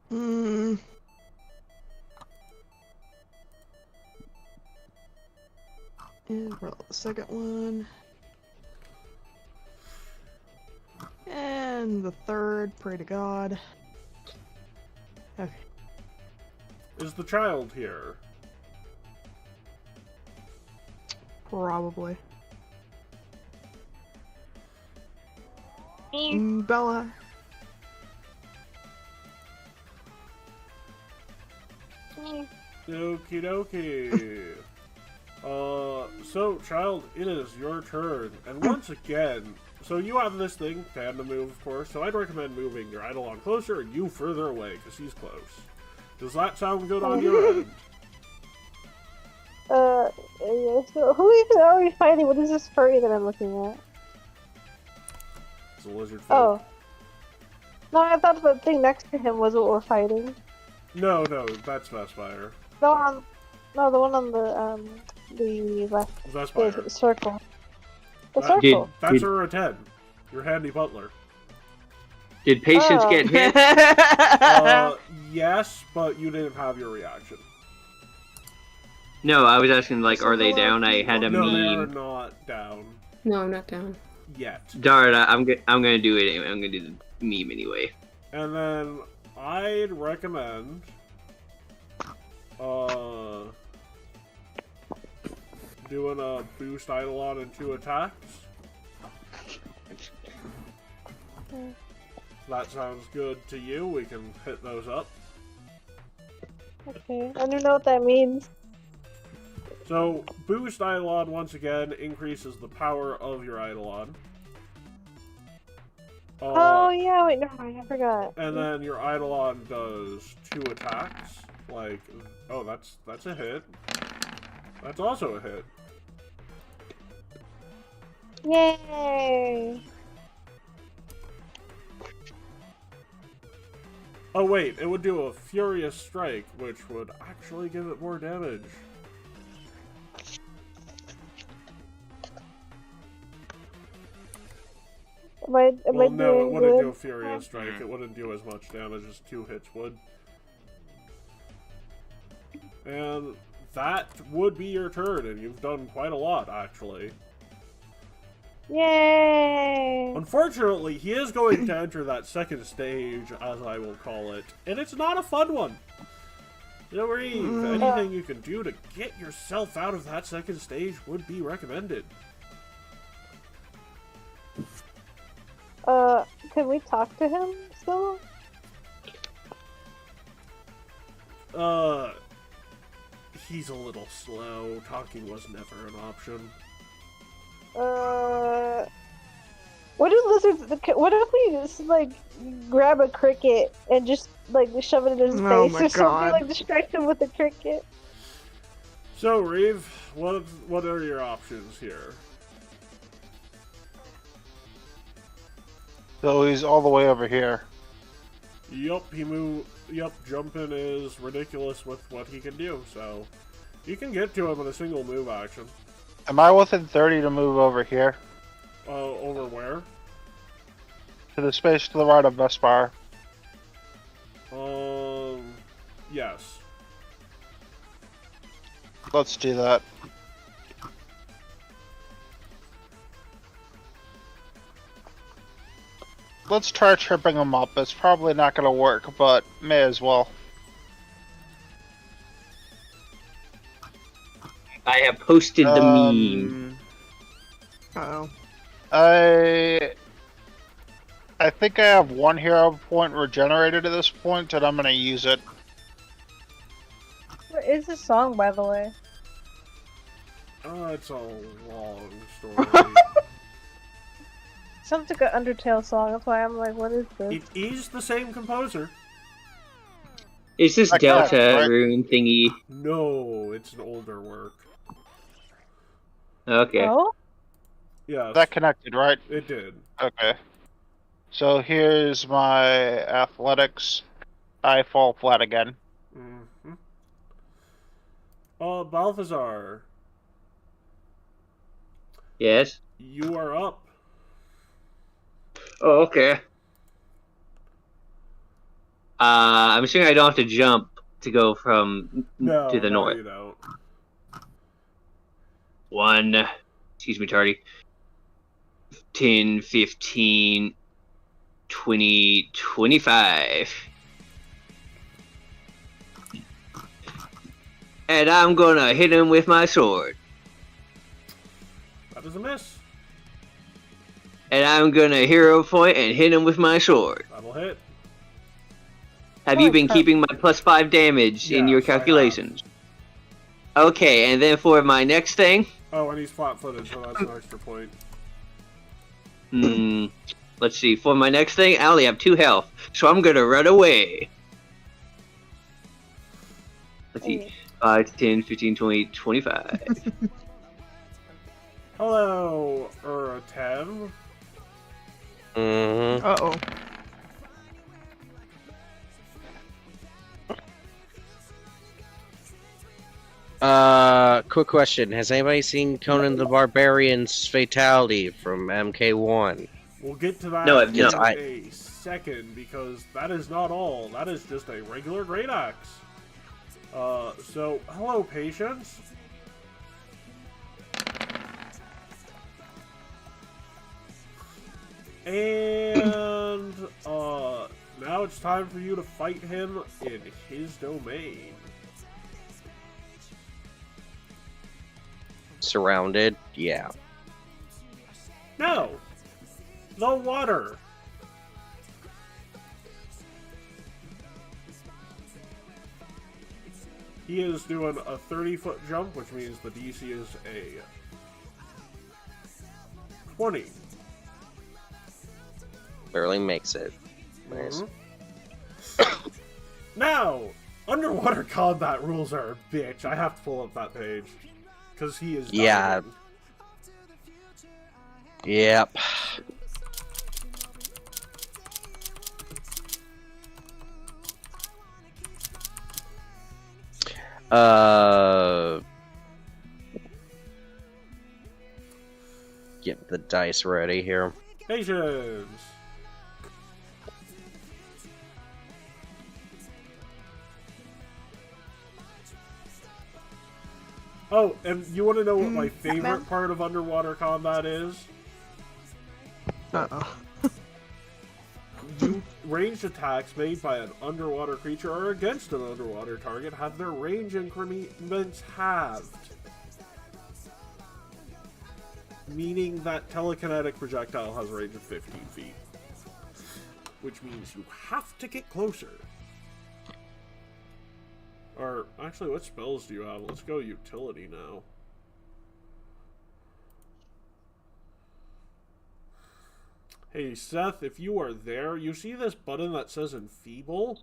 And roll the second one. And the third, pray to God. Okay. Is the child here? Probably. Bella. Okie dokie. So, child, it is your turn. And once again, so you have this thing, tandem move, of course, so I'd recommend moving your Eidolon closer and you further away, because he's close. Does that sound good on your end? Yeah, so who even are we fighting? What is this furry that I'm looking at? It's a lizard folk. Oh. No, I thought the thing next to him was what we're fighting. No, that's Vespire. The one on the left. Vespire. The circle. The circle. That's her 10. Your handy butler. Did patients get hit? Yes, but you didn't have your reaction. No, I was asking, like, are they down? I had a No, they are meme. not down. No, I'm not down. Yet. Darn, I'm gonna do it anyway. I'm gonna do the meme anyway. And then I'd recommend doing a boost Eidolon and 2 attacks. That sounds good to you. We can hit those up. Okay, I don't know what that means. So, boost Eidolon once again increases the power of your Eidolon. Oh yeah, wait, never mind, I forgot. And then your Eidolon does 2 attacks. Like, oh, that's a hit. That's also a hit. Yay! Oh wait, it would do a Furious Strike, which would actually give it more damage. No, No, it wouldn't do a Furious Strike. It wouldn't do as much damage as 2 hits would. And that would be your turn, and you've done quite a lot, actually. Yay! Unfortunately, he is going to enter that second stage, as I will call it, and it's not a fun one. Reeve, anything you can do to get yourself out of that second stage would be recommended. Can we talk to him still? He's a little slow. Talking was never an option. What do lizards? What if we just like grab a cricket and just like shove it in his Oh face my or something? God. Like distract him with a cricket. So, Reeve, what are your options here? So he's all the way over here. Yup, jumping is ridiculous with what he can do, so you can get to him in a single move action. Am I within 30 to move over here? Over where? To the space to the right of Vespar. Yes. Let's do that. Let's try tripping him up. It's probably not going to work, but may as well. I have posted the meme. Uh-oh. I think I have one hero point regenerated at this point, and I'm going to use it. What is this song, by the way? It's a long story. Sounds like an Undertale song. That's why I'm like, what is this? It is the same composer. Is this Okay, Delta right. rune thingy? No, it's an older work. Okay. Oh? Yes, That connected, right? it did. Okay. So here's my athletics. I fall flat again. Mm-hmm. Balthazar, Yes. you are up. Oh, okay. I'm assuming I don't have to jump to go from No, to the no, north. you don't. Excuse me, tardy. 10, 15, 20, 25. And I'm gonna hit him with my sword. That is a miss. And I'm gonna hero point and hit him with my sword. That'll hit. Have you been keeping my +5 damage in your Yes, I have. calculations? Okay, and then for my next thing, Oh, and he's flat-footed, so that's an extra point. let's see. For my next thing, I only have 2 health, so I'm gonna run away. Let's see. 5, 10, 15, 20, 25. Hello, Uratem. Mm-hmm. Uh-oh. Quick question. Has anybody seen Conan the Barbarian's Fatality from MK1? We'll get to that No, in no. a second, because that is not all. That is just a regular Great Axe. So, hello, Patience. And, now it's time for you to fight him in his domain. Surrounded? Yeah. No! The water! He is doing a 30-foot jump, which means the DC is a 20. Barely makes it. Nice. Now, underwater combat rules are a bitch. I have to pull up that page. Because he is Yeah. diving. Yep. Get the dice ready here. Patience! Oh, and you want to know what my Batman? favorite part of underwater combat is? Uh-oh. Ranged attacks made by an underwater creature or against an underwater target have their range increments halved. Meaning that telekinetic projectile has a range of 15 feet. Which means you have to get closer. Or, actually, what spells do you have? Let's go utility now. Hey, Seth, if you are there, you see this button that says Enfeeble?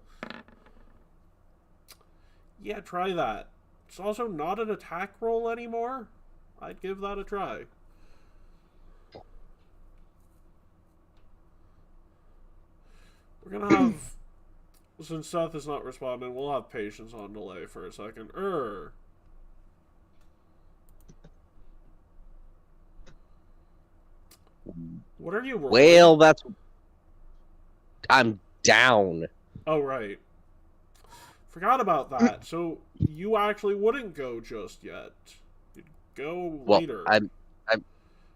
Yeah, try that. It's also not an attack roll anymore. I'd give that a try. We're gonna have... Since Seth is not responding, we'll have patience on delay for a second. What are you rolling? Well, that's... I'm down. Oh, right. Forgot about that. So, you actually wouldn't go just yet. You'd go later.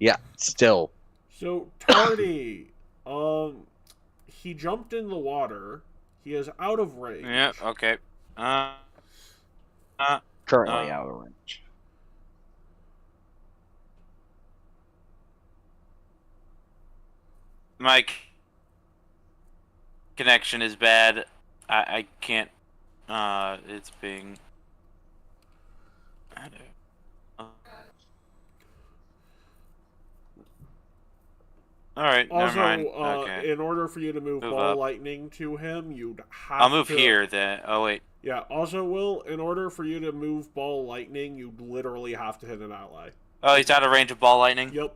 Yeah, still. So, Tardy, he jumped in the water. He is out of range. Yeah, okay. Currently out of range. My connection is bad. I can't. It's being. Alright, never Also, mind. Okay. in order for you to move ball up. lightning to him, you'd have I'll move to... here then. Oh, wait. Yeah, also, Will, in order for you to move ball lightning, you'd literally have to hit an ally. Oh, he's out of range of ball lightning? Yep.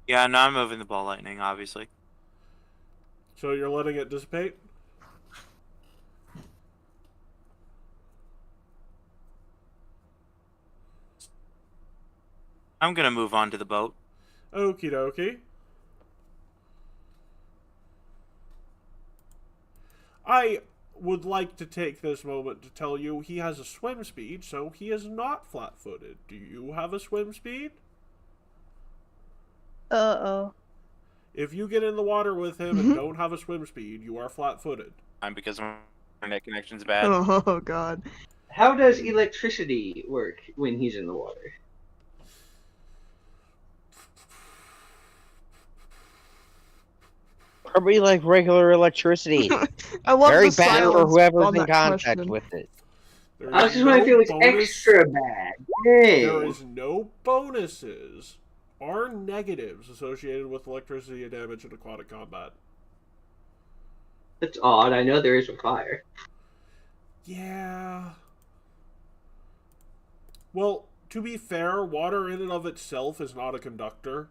Yeah, no, I'm moving the ball lightning, obviously. So you're letting it dissipate? I'm gonna move on to the boat. Okie dokie. I would like to take this moment to tell you he has a swim speed, so he is not flat-footed. Do you have a swim speed? Uh-oh. If you get in the water with him and don't have a swim speed, you are flat-footed. Because my internet connection's bad. Oh, God. How does electricity work when he's in the water? Probably like regular electricity. I love Very the bad for silence whoever's on in that contact question. with it. I was just wondering if it was extra bad. Yay. There is no bonuses or negatives associated with electricity damage in aquatic combat. That's odd. I know there is with fire. Yeah. Well, to be fair, water in and of itself is not a conductor.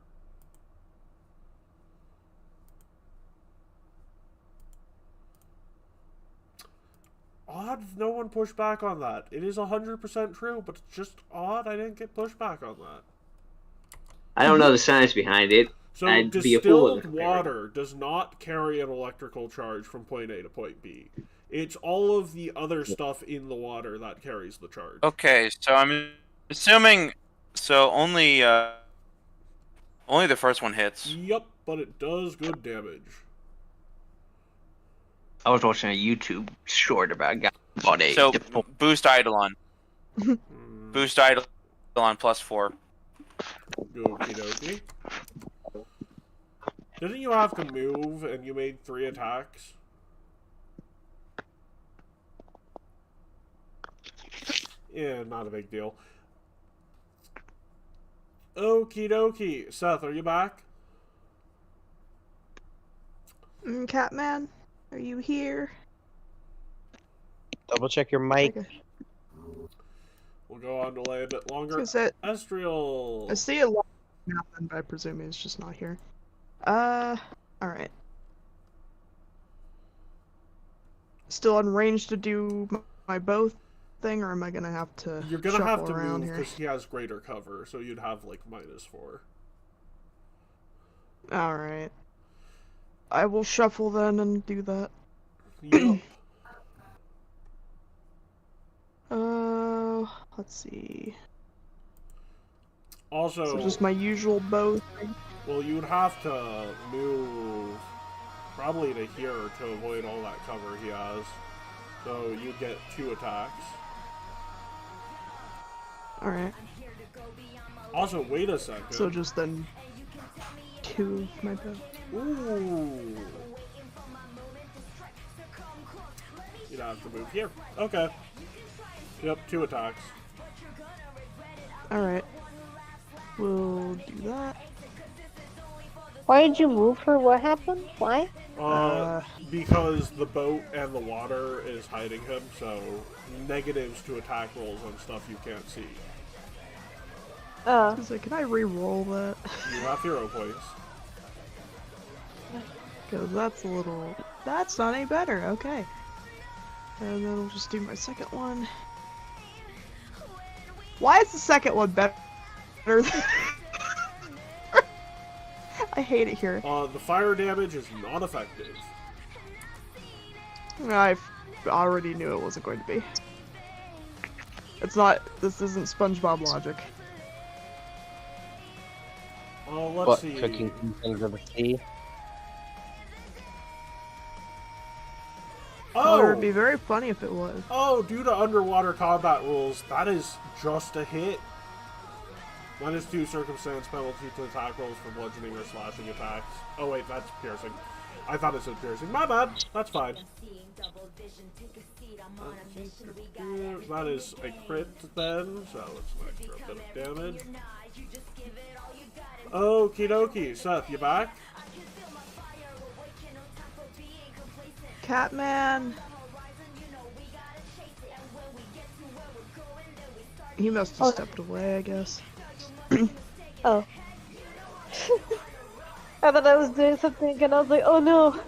Odd no one pushed back on that. It is 100% true, but it's just odd I didn't get pushback on that. I don't know the science behind it. So I'd be a fool distilled water does not carry an electrical charge from point A to point B. It's all of the other stuff in the water that carries the charge. Okay, so I'm assuming... So only the first one hits. Yep, but it does good damage. I was watching a YouTube short about body. So, boost Eidolon. Boost Eidolon +4. Okie dokie. Didn't you have to move and you made 3 attacks? Yeah, not a big deal. Okie dokie. Seth, are you back? Catman, are you here? Double check your mic. Okay. We'll go on delay a bit longer. Is it? Estriel. I see a lot of nothing, but I presume he's just not here. Alright. Still on range to do my bow thing, or am I gonna have to You're gonna have to around move here? because he has greater cover, so you'd have like -4. Alright. I will shuffle then and do that. Yep. Let's see. Also, So just my usual bow thing. well, you'd have to move probably to here to avoid all that cover he has. So you'd get 2 attacks. Alright. Also, wait a second. So just then 2 of my bow. Ooh. You'd have to move here. Okay. Yep, 2 attacks. Alright. We'll do that. Why did you move her? What happened? Why? Because the boat and the water is hiding him, so negatives to attack rolls on stuff you can't see. I was like, can I re-roll that? You have hero points. Because that's a little... That's not any better, okay. And then I'll just do my second one. Why is the second one better than... I hate it here. The fire damage is not effective. I already knew it wasn't going to be. It's not... This isn't SpongeBob logic. Let's see. Cooking under the sea? Oh, it would be very funny if it was. Oh, due to underwater combat rules, that is just a hit. -2 circumstance penalty to attack rolls for bludgeoning or slashing attacks. Oh wait, that's piercing. I thought it said piercing. My bad. That's fine. That is a crit then, so it's an extra bit of damage. Okie dokie. Seth, you back? Catman. He must have stepped away, I guess. Oh. I thought I was doing something and I was like, oh no.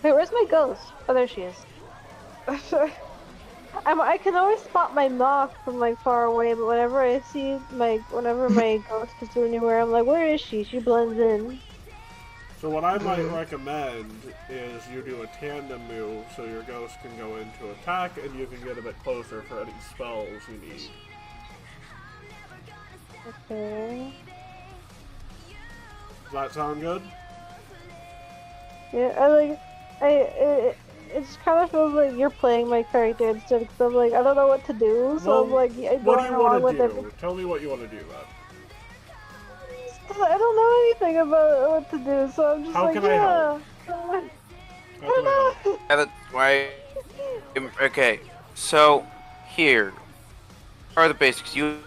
Wait, where's my ghost? Oh, there she is. I can always spot my knock from like far away, but whenever I see whenever my ghost is anywhere, I'm like, where is she? She blends in. So what I might recommend is you do a tandem move so your ghost can go into attack and you can get a bit closer for any spells you need. Okay. Does that sound good? Yeah, it just kind of feels like you're playing my character instead, because I'm like, I don't know what to do, so I'm like, what do you want to do? Tell me what you want to do, then. I don't know anything about what to do, so I'm just How like, can I yeah. help? How can I help? Yeah, that's why. Okay, so here are the basics. You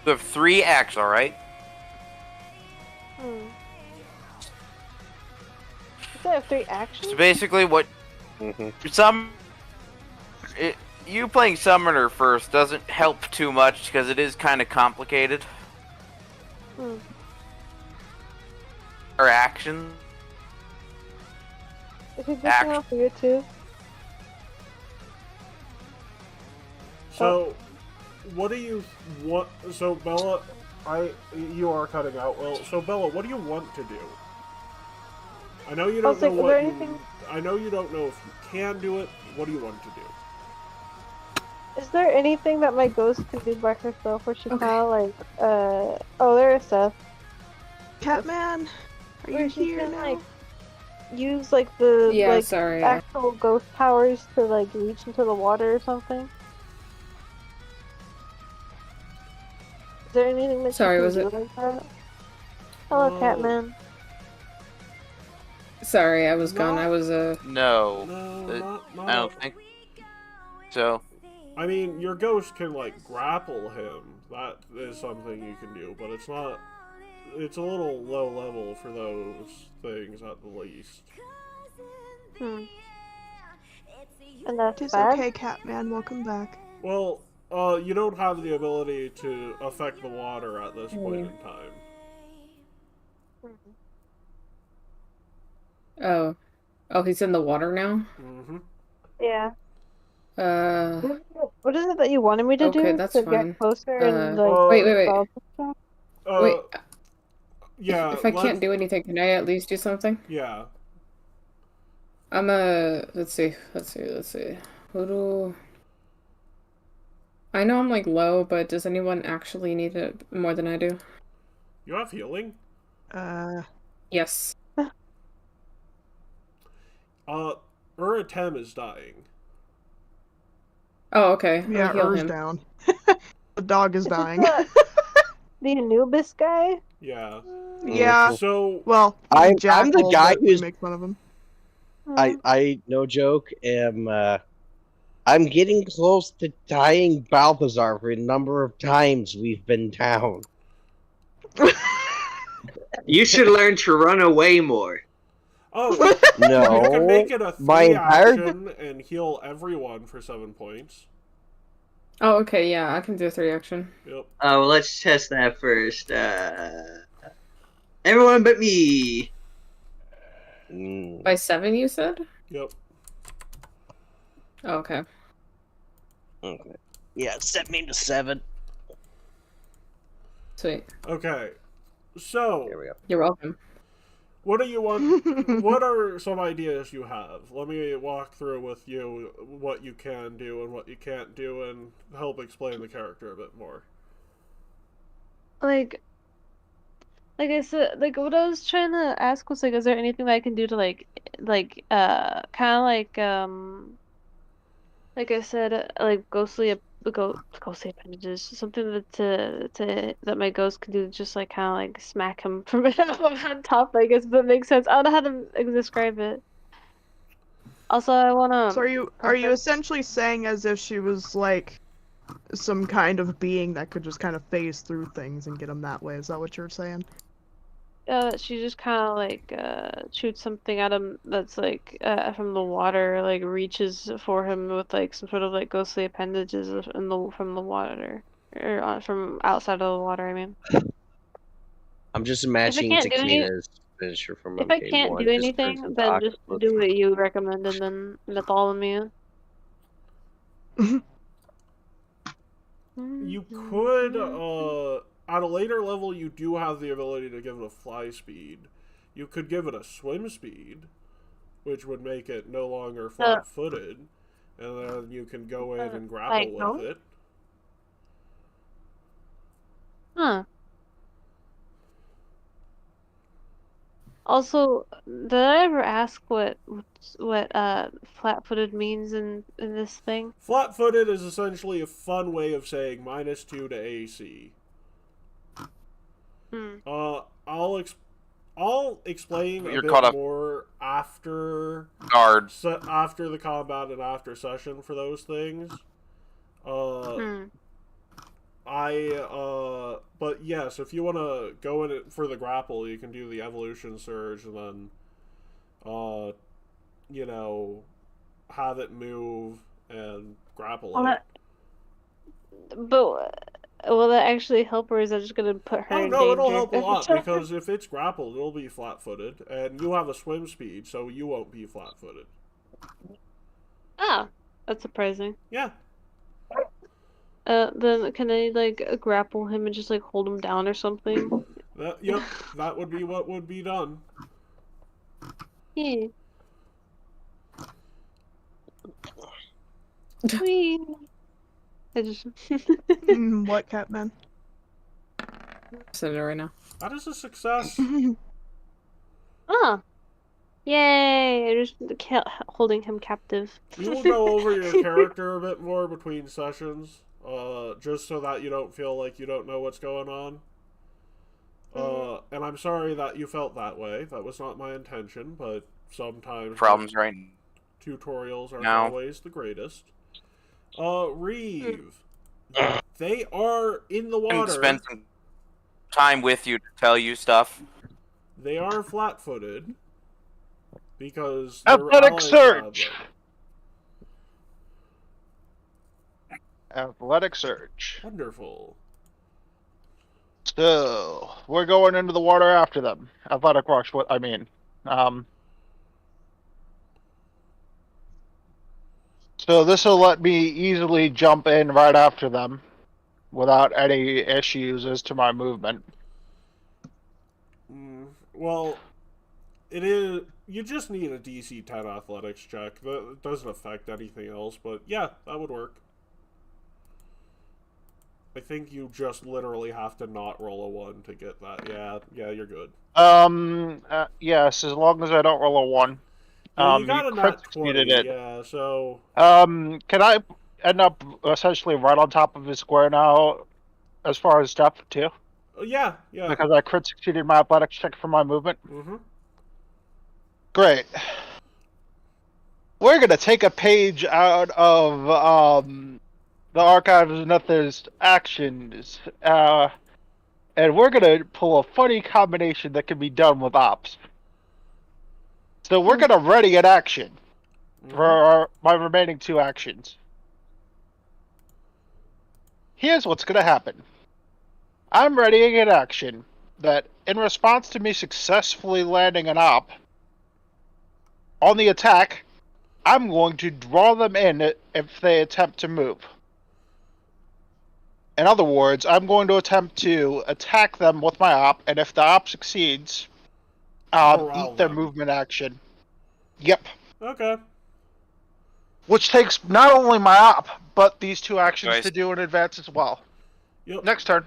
have 3 actions, all right? I have 3 actions? So basically, what you playing Summoner first doesn't help too much because it is kind of complicated. Or action. Is it just enough for you too? So, what do you want? So, Bella, you are cutting out. Well, so Bella, what do you want to do? I know you don't know what you. I know you don't know if you can do it. What do you want to do? Is there anything that my ghost can do by herself, where she kind of like, oh, there's Seth. Catman, are you here can, now? like, use like the sorry. actual ghost powers to like reach into the water or something? Is there anything that Sorry, you can was do it? like that? Hello, Catman. Sorry, I was gone. I was No, not I don't think so. I mean, your ghost can like grapple him. That is something you can do, but it's not. It's a little low level for those things at the least. And that's It's bad? okay, Catman. Welcome back. Well, you don't have the ability to affect the water at this point in time. Oh, he's in the water now? Mm-hmm. Yeah. Uh, What is it that you wanted me to do? okay, that's to fine. get closer and like wait. solve this stuff? Wait. Yeah. If I can't do anything, can I at least do something? Yeah. I'm let's see. What Who do... I know I'm like low, but does anyone actually need it more than I do? You have healing? Yes. Uratem is dying. Oh, okay. Yeah, I'll heal Ur's him. down. The dog is dying. The Anubis guy? Yeah. Yeah. So Well, I'm the Jackal, guy but we who's make fun of him. I no joke am I'm getting close to dying Balthazar for a number of times we've been down. You should learn to run away more. Oh, No, you can make it a my 3 entire action and heal everyone for 7 points. Oh, okay, yeah, I can do 3 action. Yep. Well, let's test that first. Everyone but me. By 7, you said? Yep. Oh, okay. Okay. Yeah, set me to 7. Sweet. Okay. So, There we go. You're welcome. what do you want? What are some ideas you have? Let me walk through with you what you can do and what you can't do, and help explain the character a bit more. Like I said, like what I was trying to ask was like, is there anything that I can do to kind of like I said, like ghostly appendages, something that my ghost can do, to just like kind of like smack him from on top. I guess if that makes sense. I don't know how to describe it. Also, I wanna. So are you essentially saying as if she was like some kind of being that could just kind of phase through things and get them that way? Is that what you're saying? She just kind of like shoots something at him that's like from the water, like reaches for him with like some sort of like ghostly appendages from the water, or from outside of the water. I mean, I'm just imagining can't do any- Takeda's finisher from if I MK1 can't do just anything, turns into then just octopus. do what you recommend, and then that's all of me. You could, at a later level, you do have the ability to give it a fly speed. You could give it a swim speed, which would make it no longer flat-footed, and then you can go in and grapple with it. Huh. Also, did I ever ask what flat-footed means in this thing? Flat-footed is essentially a fun way of saying -2 to AC. I'll explain a bit more after after the combat and after session for those things. But yes, if you want to go in it for the grapple, you can do the evolution surge and then, you know, have it move and grapple it. But will that actually help, or is that just gonna put her in danger? Oh no, it'll help a lot, because if it's grappled, it'll be flat-footed, and you have a swim speed, so you won't be flat-footed. Ah, that's surprising. Yeah. Then can I like grapple him and just like hold him down or something? Yep, that would be what would be done. Yeah. Whee. I just. What, Catman? Send it right now. That is a success. Ah. Yay! I just holding him captive. We will go over your character a bit more between sessions, just so that you don't feel like you don't know what's going on. And I'm sorry that you felt that way. That was not my intention, but sometimes problems right tutorials aren't now. always the greatest. Reeve, they are in the water. Spend some time with you to tell you stuff. They are flat-footed because Athletic search. Athletic search. Wonderful. So we're going into the water after them. Athletic rush. What I mean. So this will let me easily jump in right after them without any issues as to my movement. Well, It is. You just need a DC 10 athletics check. That doesn't affect anything else, but yeah, that would work. I think you just literally have to not roll a 1 to get that. Yeah, you're good. Yes, as long as I don't roll a 1. Yeah, you got a crit nat succeeded 20, it. yeah, so... Can I end up essentially right on top of his square now, as far as depth, too? Yeah. Because I crit succeeded my athletics check for my movement? Mm-hmm. Great. We're gonna take a page out of, the Archives of Nether's actions, and we're gonna pull a funny combination that can be done with ops. So we're gonna ready an action for my remaining 2 actions. Here's what's gonna happen. I'm readying an action that, in response to me successfully landing an op, on the attack, I'm going to draw them in if they attempt to move. In other words, I'm going to attempt to attack them with my op, and if the op succeeds, Corral eat their them. movement action. Yep. Okay. Which takes not only my op, but these 2 actions Nice. to do in advance as well. Yep. Next turn.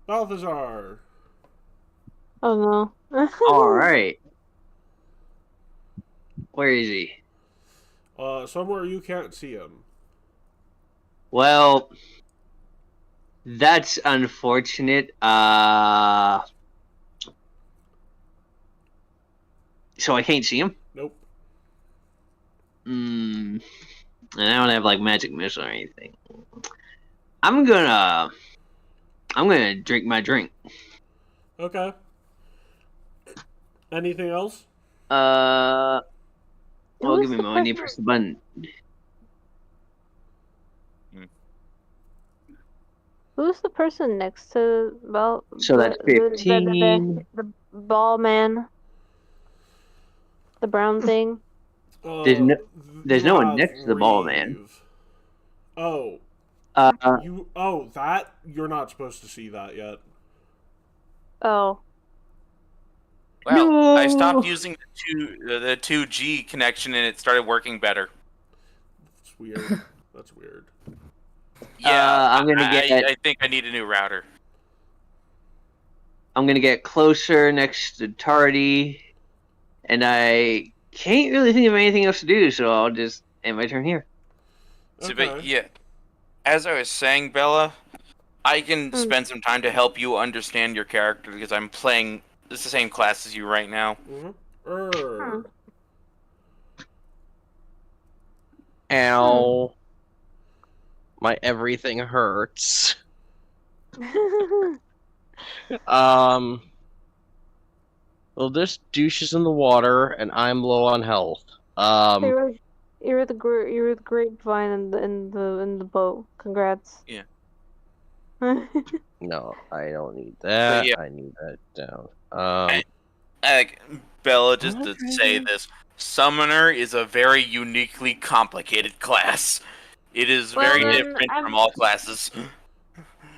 Balthazar. Oh no. Alright. Where is he? Somewhere you can't see him. Well, that's unfortunate. So I can't see him? Nope. And I don't have like magic missile or anything. I'm gonna drink my drink. Okay. Anything else? Well, Who's give me a the moment. I need to person- press the button. Who's the person next to So that's 15. the ball man? The brown thing? There's no one next to the ball man. Reeve. Oh. That? You're not supposed to see that yet. Oh. Well, I No. stopped using the 2G connection and it started working better. It's weird. That's weird. Yeah, I'm gonna get. I think I need a new router. I'm gonna get closer next to Tardy, and I can't really think of anything else to do, so I'll just end my turn here. So, but yeah, as I was saying, Bella, I can spend some time to help you understand your character because I'm playing. It's the same class as you right now. Ow. My everything hurts. Well, this douche is in the water, and I'm low on health. You're the grapevine in the boat. Congrats. Yeah. No, I don't need that. Yeah. I need that down. Bella, just to say this, Summoner is a very uniquely complicated class. It is very different from all classes.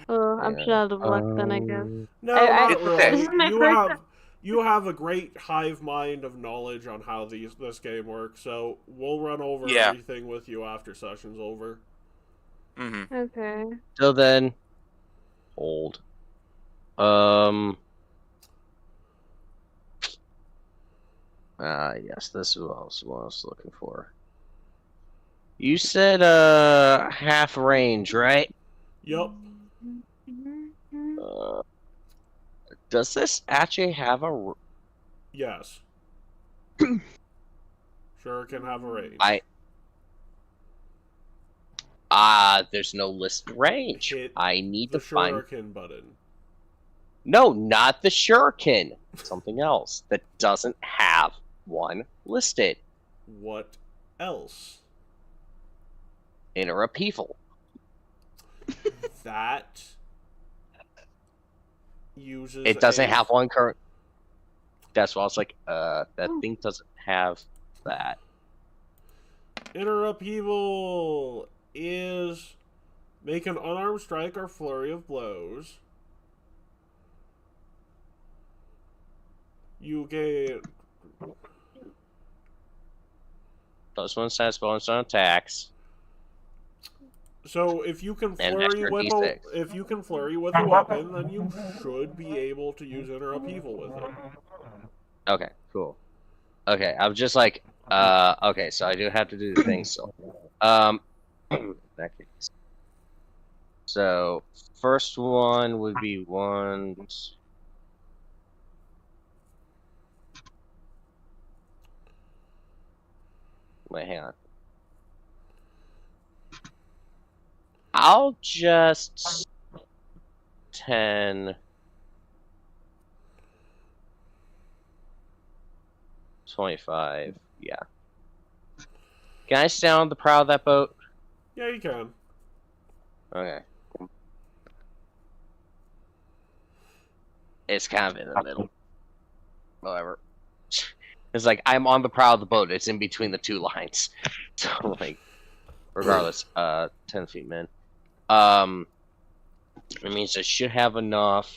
Oh, I'm just out of luck then, I guess. No, not it's really. okay. This is my first You have a great hive mind of knowledge on how this game works, so we'll run over everything with you after session's over. Mm-hmm. Okay. So then, hold. Yes, this is what I was looking for. You said, half range, right? Yup. Does this actually have a... Yes. Sure can have a range. There's no listed range. Hit I need the to find... shuriken button. No, not the shuriken. Something else that doesn't have one listed. What else? Inner upheaval. That uses It doesn't have one current. That's why I was like, that thing doesn't have that. Inner upheaval is make an unarmed strike or flurry of blows. You gain +1 status bonus on attacks. So if you can And flurry extra whip D6. a weapon, then you should be able to use inner upheaval with it. Okay, cool. Okay, I'm just like, okay, so I do have to do the thing still. That case. So, first one would be one. Wait, hang on. I'll just 10, 25. Yeah. Can I stay on the prow of that boat? Yeah, you can. Okay. It's kind of in the middle. However, it's like I'm on the prow of the boat. It's in between the two lines. So like, regardless, 10 feet, man. It means I should have enough.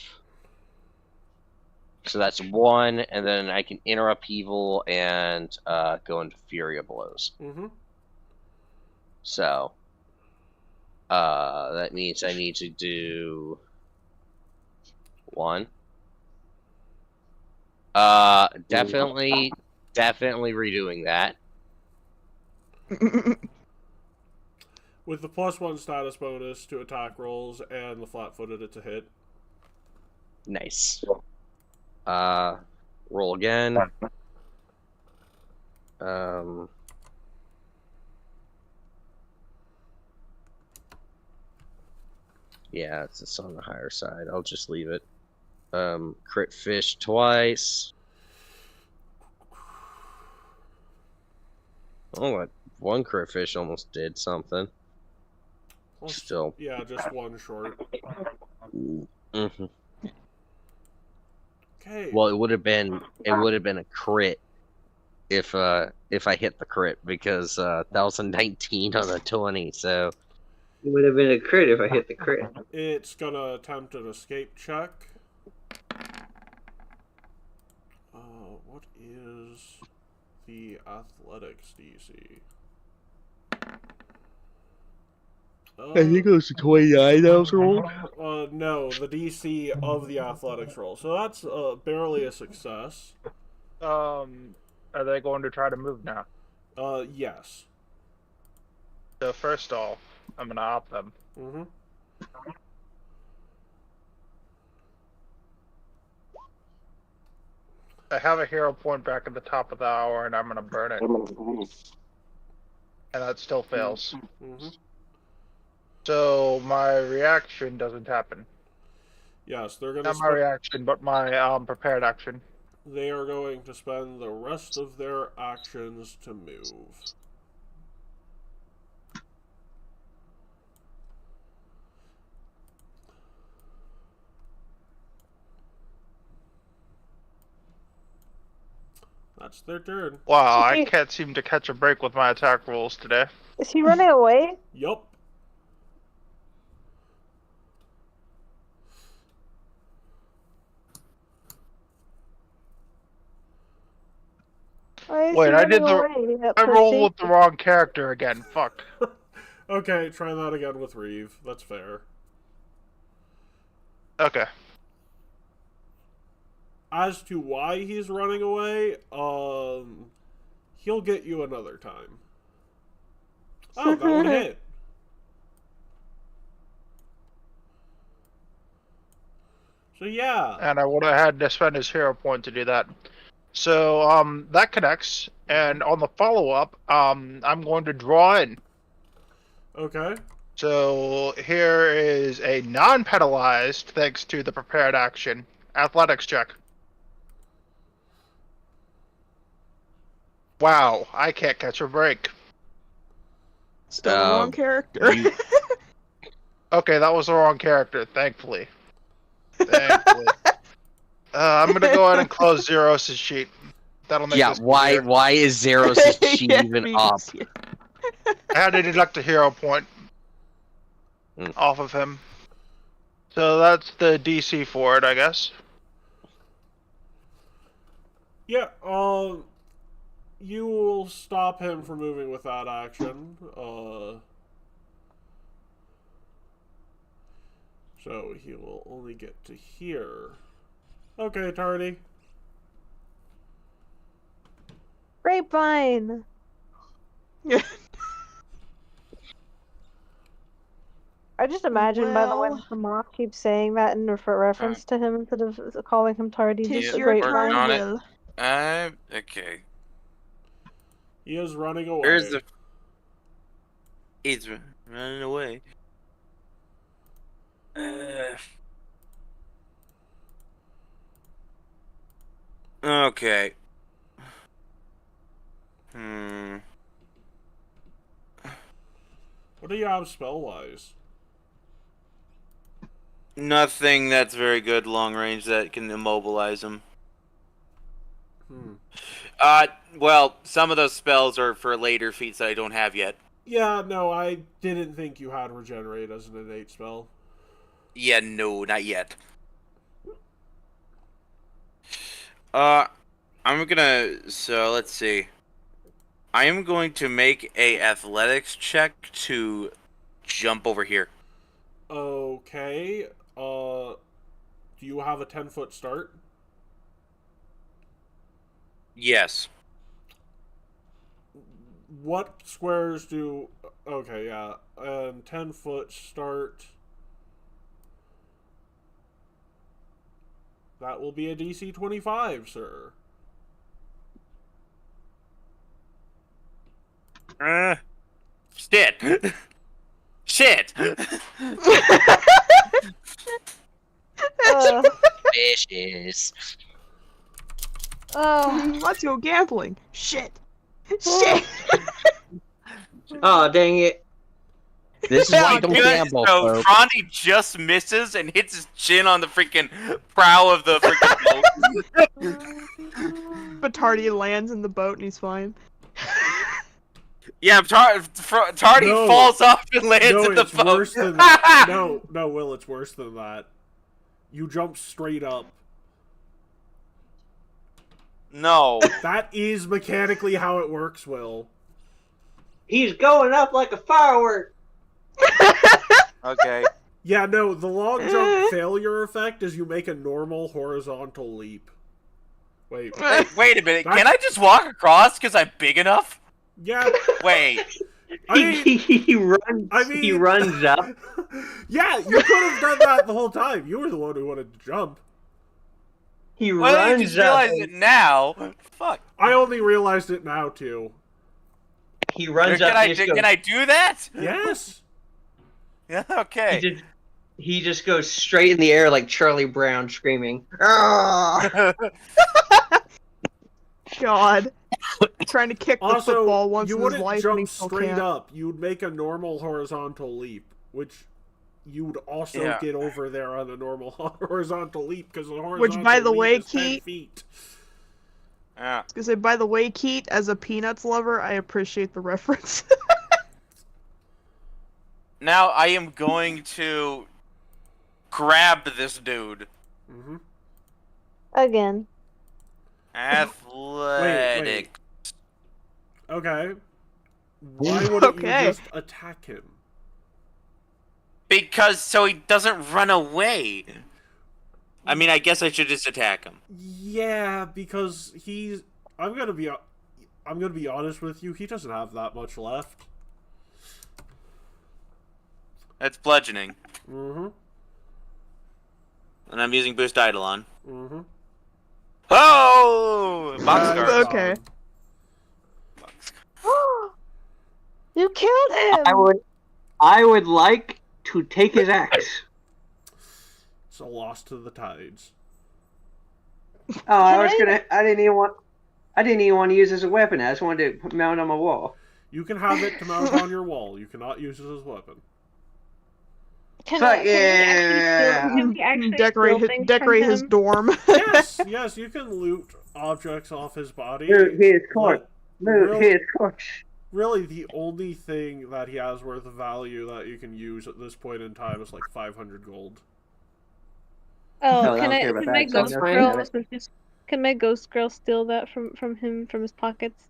So that's 1, and then I can inner upheaval and go into Fury of Blows. Mm-hmm. So that means I need to do 1. Definitely redoing that. With the +1 status bonus to attack rolls and the flat-footed, it's a hit. Nice. Roll again. Yeah, it's just on the higher side. I'll just leave it. Crit fish twice. Oh, that one crit fish almost did something. Still. Yeah, just 1 short. Mm-hmm. Okay. Well, it would have been a crit if I hit the crit, because that was a 19 on a 20, so It would have been a crit if I hit the crit. It's gonna attempt an escape check. What is the athletics DC? I think it was a 29 that was rolled. No, the DC of the athletics roll. So that's barely a success. Are they going to try to move now? Yes. So first off, I'm gonna opt them. Mm-hmm. I have a hero point back at the top of the hour, and I'm gonna burn it. And that still fails. Mm-hmm. So my reaction doesn't happen. Yes, they're gonna. Not my reaction, but my prepared action. They are going to spend the rest of their actions to move. That's their turn. Wow, I can't seem to catch a break with my attack rolls today. Is he running away? Yup. Wait, I did I rolled with the wrong character again. Fuck. Okay, try that again with Reeve. That's fair. Okay. As to why he's running away, he'll get you another time. Oh, that one hit. So yeah. And I would have had to spend his hero point to do that. So that connects, and on the follow-up, I'm going to draw in. Okay. So here is a non-penalized, thanks to the prepared action, athletics check. Wow, I can't catch a break. Still the wrong character. Okay, that was the wrong character, thankfully. Thankfully. I'm gonna go ahead and close Zeros' sheet. That'll make this easier. Why is Zeros' sheet even up? I had to deduct a hero point off of him. So that's the DC for it, I guess. Yeah, you will stop him from moving with that action. So he will only get to here. Okay, Tardy. Grapevine. I just imagine, by the way, Well- that the mock keeps saying that in reference to him instead of calling him tardy. Tis Just a your great turn, line. Will. Okay. He is running away. Where's the... He's running away. Okay. What do you have spell-wise? Nothing that's very good long range that can immobilize him. Well, some of those spells are for later feats that I don't have yet. Yeah, no, I didn't think you had Regenerate as an innate spell. Yeah, no, not yet. I'm gonna... So, let's see. I am going to make a athletics check to jump over here. Okay, do you have a 10-foot start? Yes. What squares do... Okay, yeah. 10-foot start. That will be a DC 25, sir. Shit. Shit. Fishes. Let's go gambling. Shit. Shit. Oh, dang it. This is why you don't Good. gamble, So folks. Trondy just misses and hits his chin on the freaking prow of the freaking boat. But Tardy lands in the boat and he's fine. Yeah, Tardy No. falls off and lands No, in the it's boat. worse than that. No, Will, it's worse than that. You jump straight up. No. That is mechanically how it works, Will. He's going up like a firework. Okay. Yeah, no, the long jump failure effect is you make a normal horizontal leap. Wait. Wait a minute. Can I just walk across because I'm big enough? Yeah. Wait. He runs up. Yeah, you could have done that the whole time. You were the one who wanted to jump. He Well, I runs just up. realized it now. Fuck. I only realized it now, too. He runs Can up. I, And just goes, can I do that? Yes. Yeah, okay. He just goes straight in the air like Charlie Brown screaming. "Ah!" God. Trying to kick the Also, football once you in his wouldn't life and he jump still straight can't. up. You'd make a normal horizontal leap, which you would also Yeah. get over there on a normal horizontal leap, because the horizontal Which, by the leap way, is 10 Keith- feet. Yeah. I was gonna say, by the way, Keat, as a Peanuts lover, I appreciate the reference. Now I am going to grab this dude. Mm-hmm. Again. Athletic. Okay. Why wouldn't Okay. you just attack him? Because so he doesn't run away. I mean, I guess I should just attack him. Yeah, because he's... I'm gonna be honest with you, he doesn't have that much left. That's bludgeoning. Mm-hmm. And I'm using Boost Eidolon. Mm-hmm. Oh! Boxcar. Okay. You killed him! I would like to take his axe. It's a loss to the tides. Oh, I didn't even want to use it as a weapon. I just wanted to mount on my wall. You can have it to mount on your wall. You cannot use it as a weapon. Fuck yeah! Can we actually Decorate steal his, things decorate from his him? dorm. Yes, you can loot objects off his body. Loot his corpse. But Loot really- his corpse. Really, the only thing that he has worth of value that you can use at this point in time is like 500 gold. Oh, No, I can don't I? care about Can that. my That's ghost fine. girl? Can my ghost girl steal that from him from his pockets?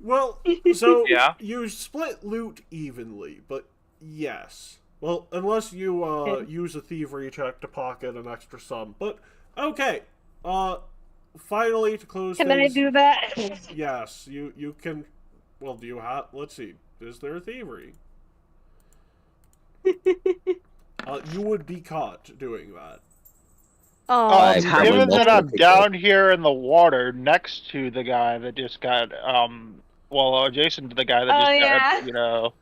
Well, so Yeah. you split loot evenly, but yes. Well, unless you use a thievery check to pocket an extra sum. But okay. Finally to close Can things. I do that? Yes, you can. Well, do you have? Let's see. Is there thievery? You would be caught doing that. Oh, Given that I'm down here in the water next to the guy that just got, adjacent to the guy that just got, you know.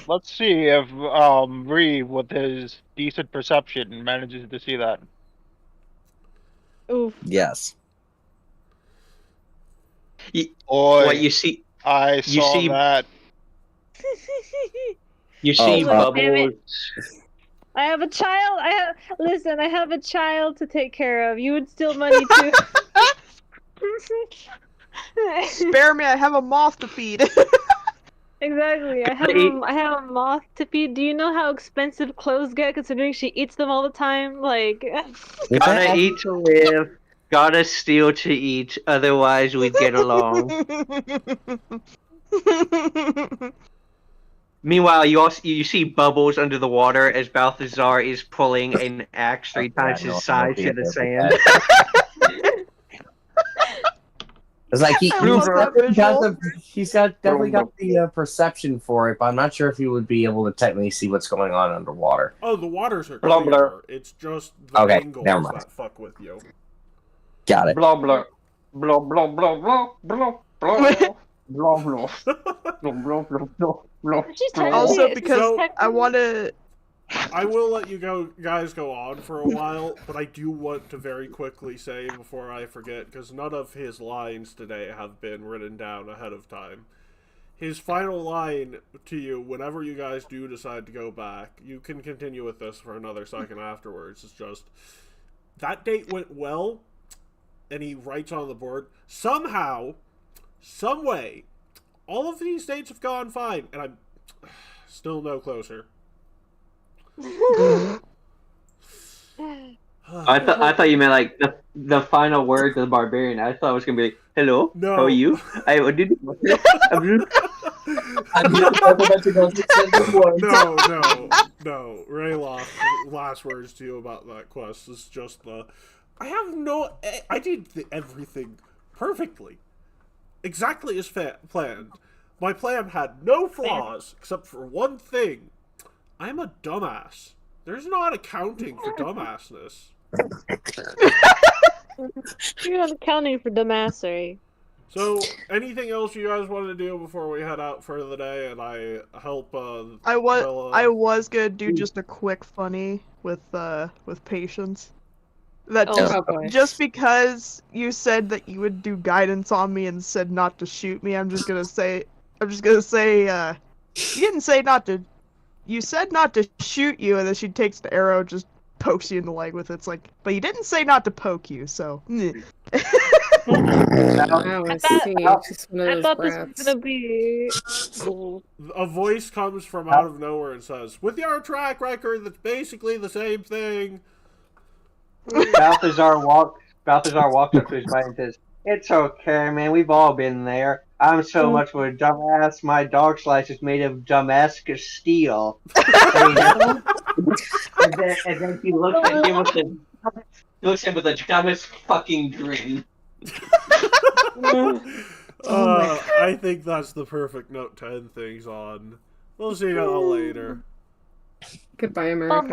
Let's see if Reeve, with his decent perception, manages to see that. Oof. Yes. What you see? I saw that. You see Bubbles. I have a child. Listen. I have a child to take care of. You would steal money too. Spare me, I have a moth to feed. Exactly. I have a moth to feed. Do you know how expensive clothes get considering she eats them all the time? Like Gotta eat to live. Gotta steal to eat. Otherwise, we'd get along. Meanwhile, you see Bubbles under the water as Balthazar is pulling an axe 3 times his size through the sand. It's like he's definitely got the perception for it, but I'm not sure if he would be able to technically see what's going on underwater. Oh, the waters are Blah, clear. blah. It's just the Okay, angles never mind. that fuck with you. Got it. Blah blah blah blah blah blah blah blah. Blah, blah. Blah, blah, blah, blah, blah. Also, because I want to. I will let you guys go on for a while, but I do want to very quickly say before I forget, because none of his lines today have been written down ahead of time. His final line to you, whenever you guys do decide to go back, you can continue with this for another second afterwards. It's just, that date went well, and he writes on the board, somehow, some way, all of these dates have gone fine, and I'm still no closer. I thought you meant like the final words of the barbarian. I thought it was gonna be like, "Hello, No. how are you? I did." No. Rayloff, last words to you about that quest is just I did everything perfectly, exactly as planned. My plan had no flaws except for one thing. I'm a dumbass. There's not accounting for dumbassness. You're not accounting for dumbassery. So, anything else you guys want to do before we head out for the day? And I help. I was gonna do just a quick funny with Patience. That just because you said that you would do guidance on me and said not to shoot me, I'm just gonna say you didn't say not to. You said not to shoot you, and then she takes the arrow, just pokes you in the leg with it. It's like, but you didn't say not to poke you, so. I thought this was gonna be cool. A voice comes from out of nowhere and says, "With your track record, that's basically the same thing." Balthazar walks up to his bike and says, "It's okay, man. We've all been there. I'm so much of a dumbass. My dog slice is made of Damascus steel." and then he looks at him with the dumbest fucking grin. I think that's the perfect note to end things on. We'll see you all later. Goodbye, America.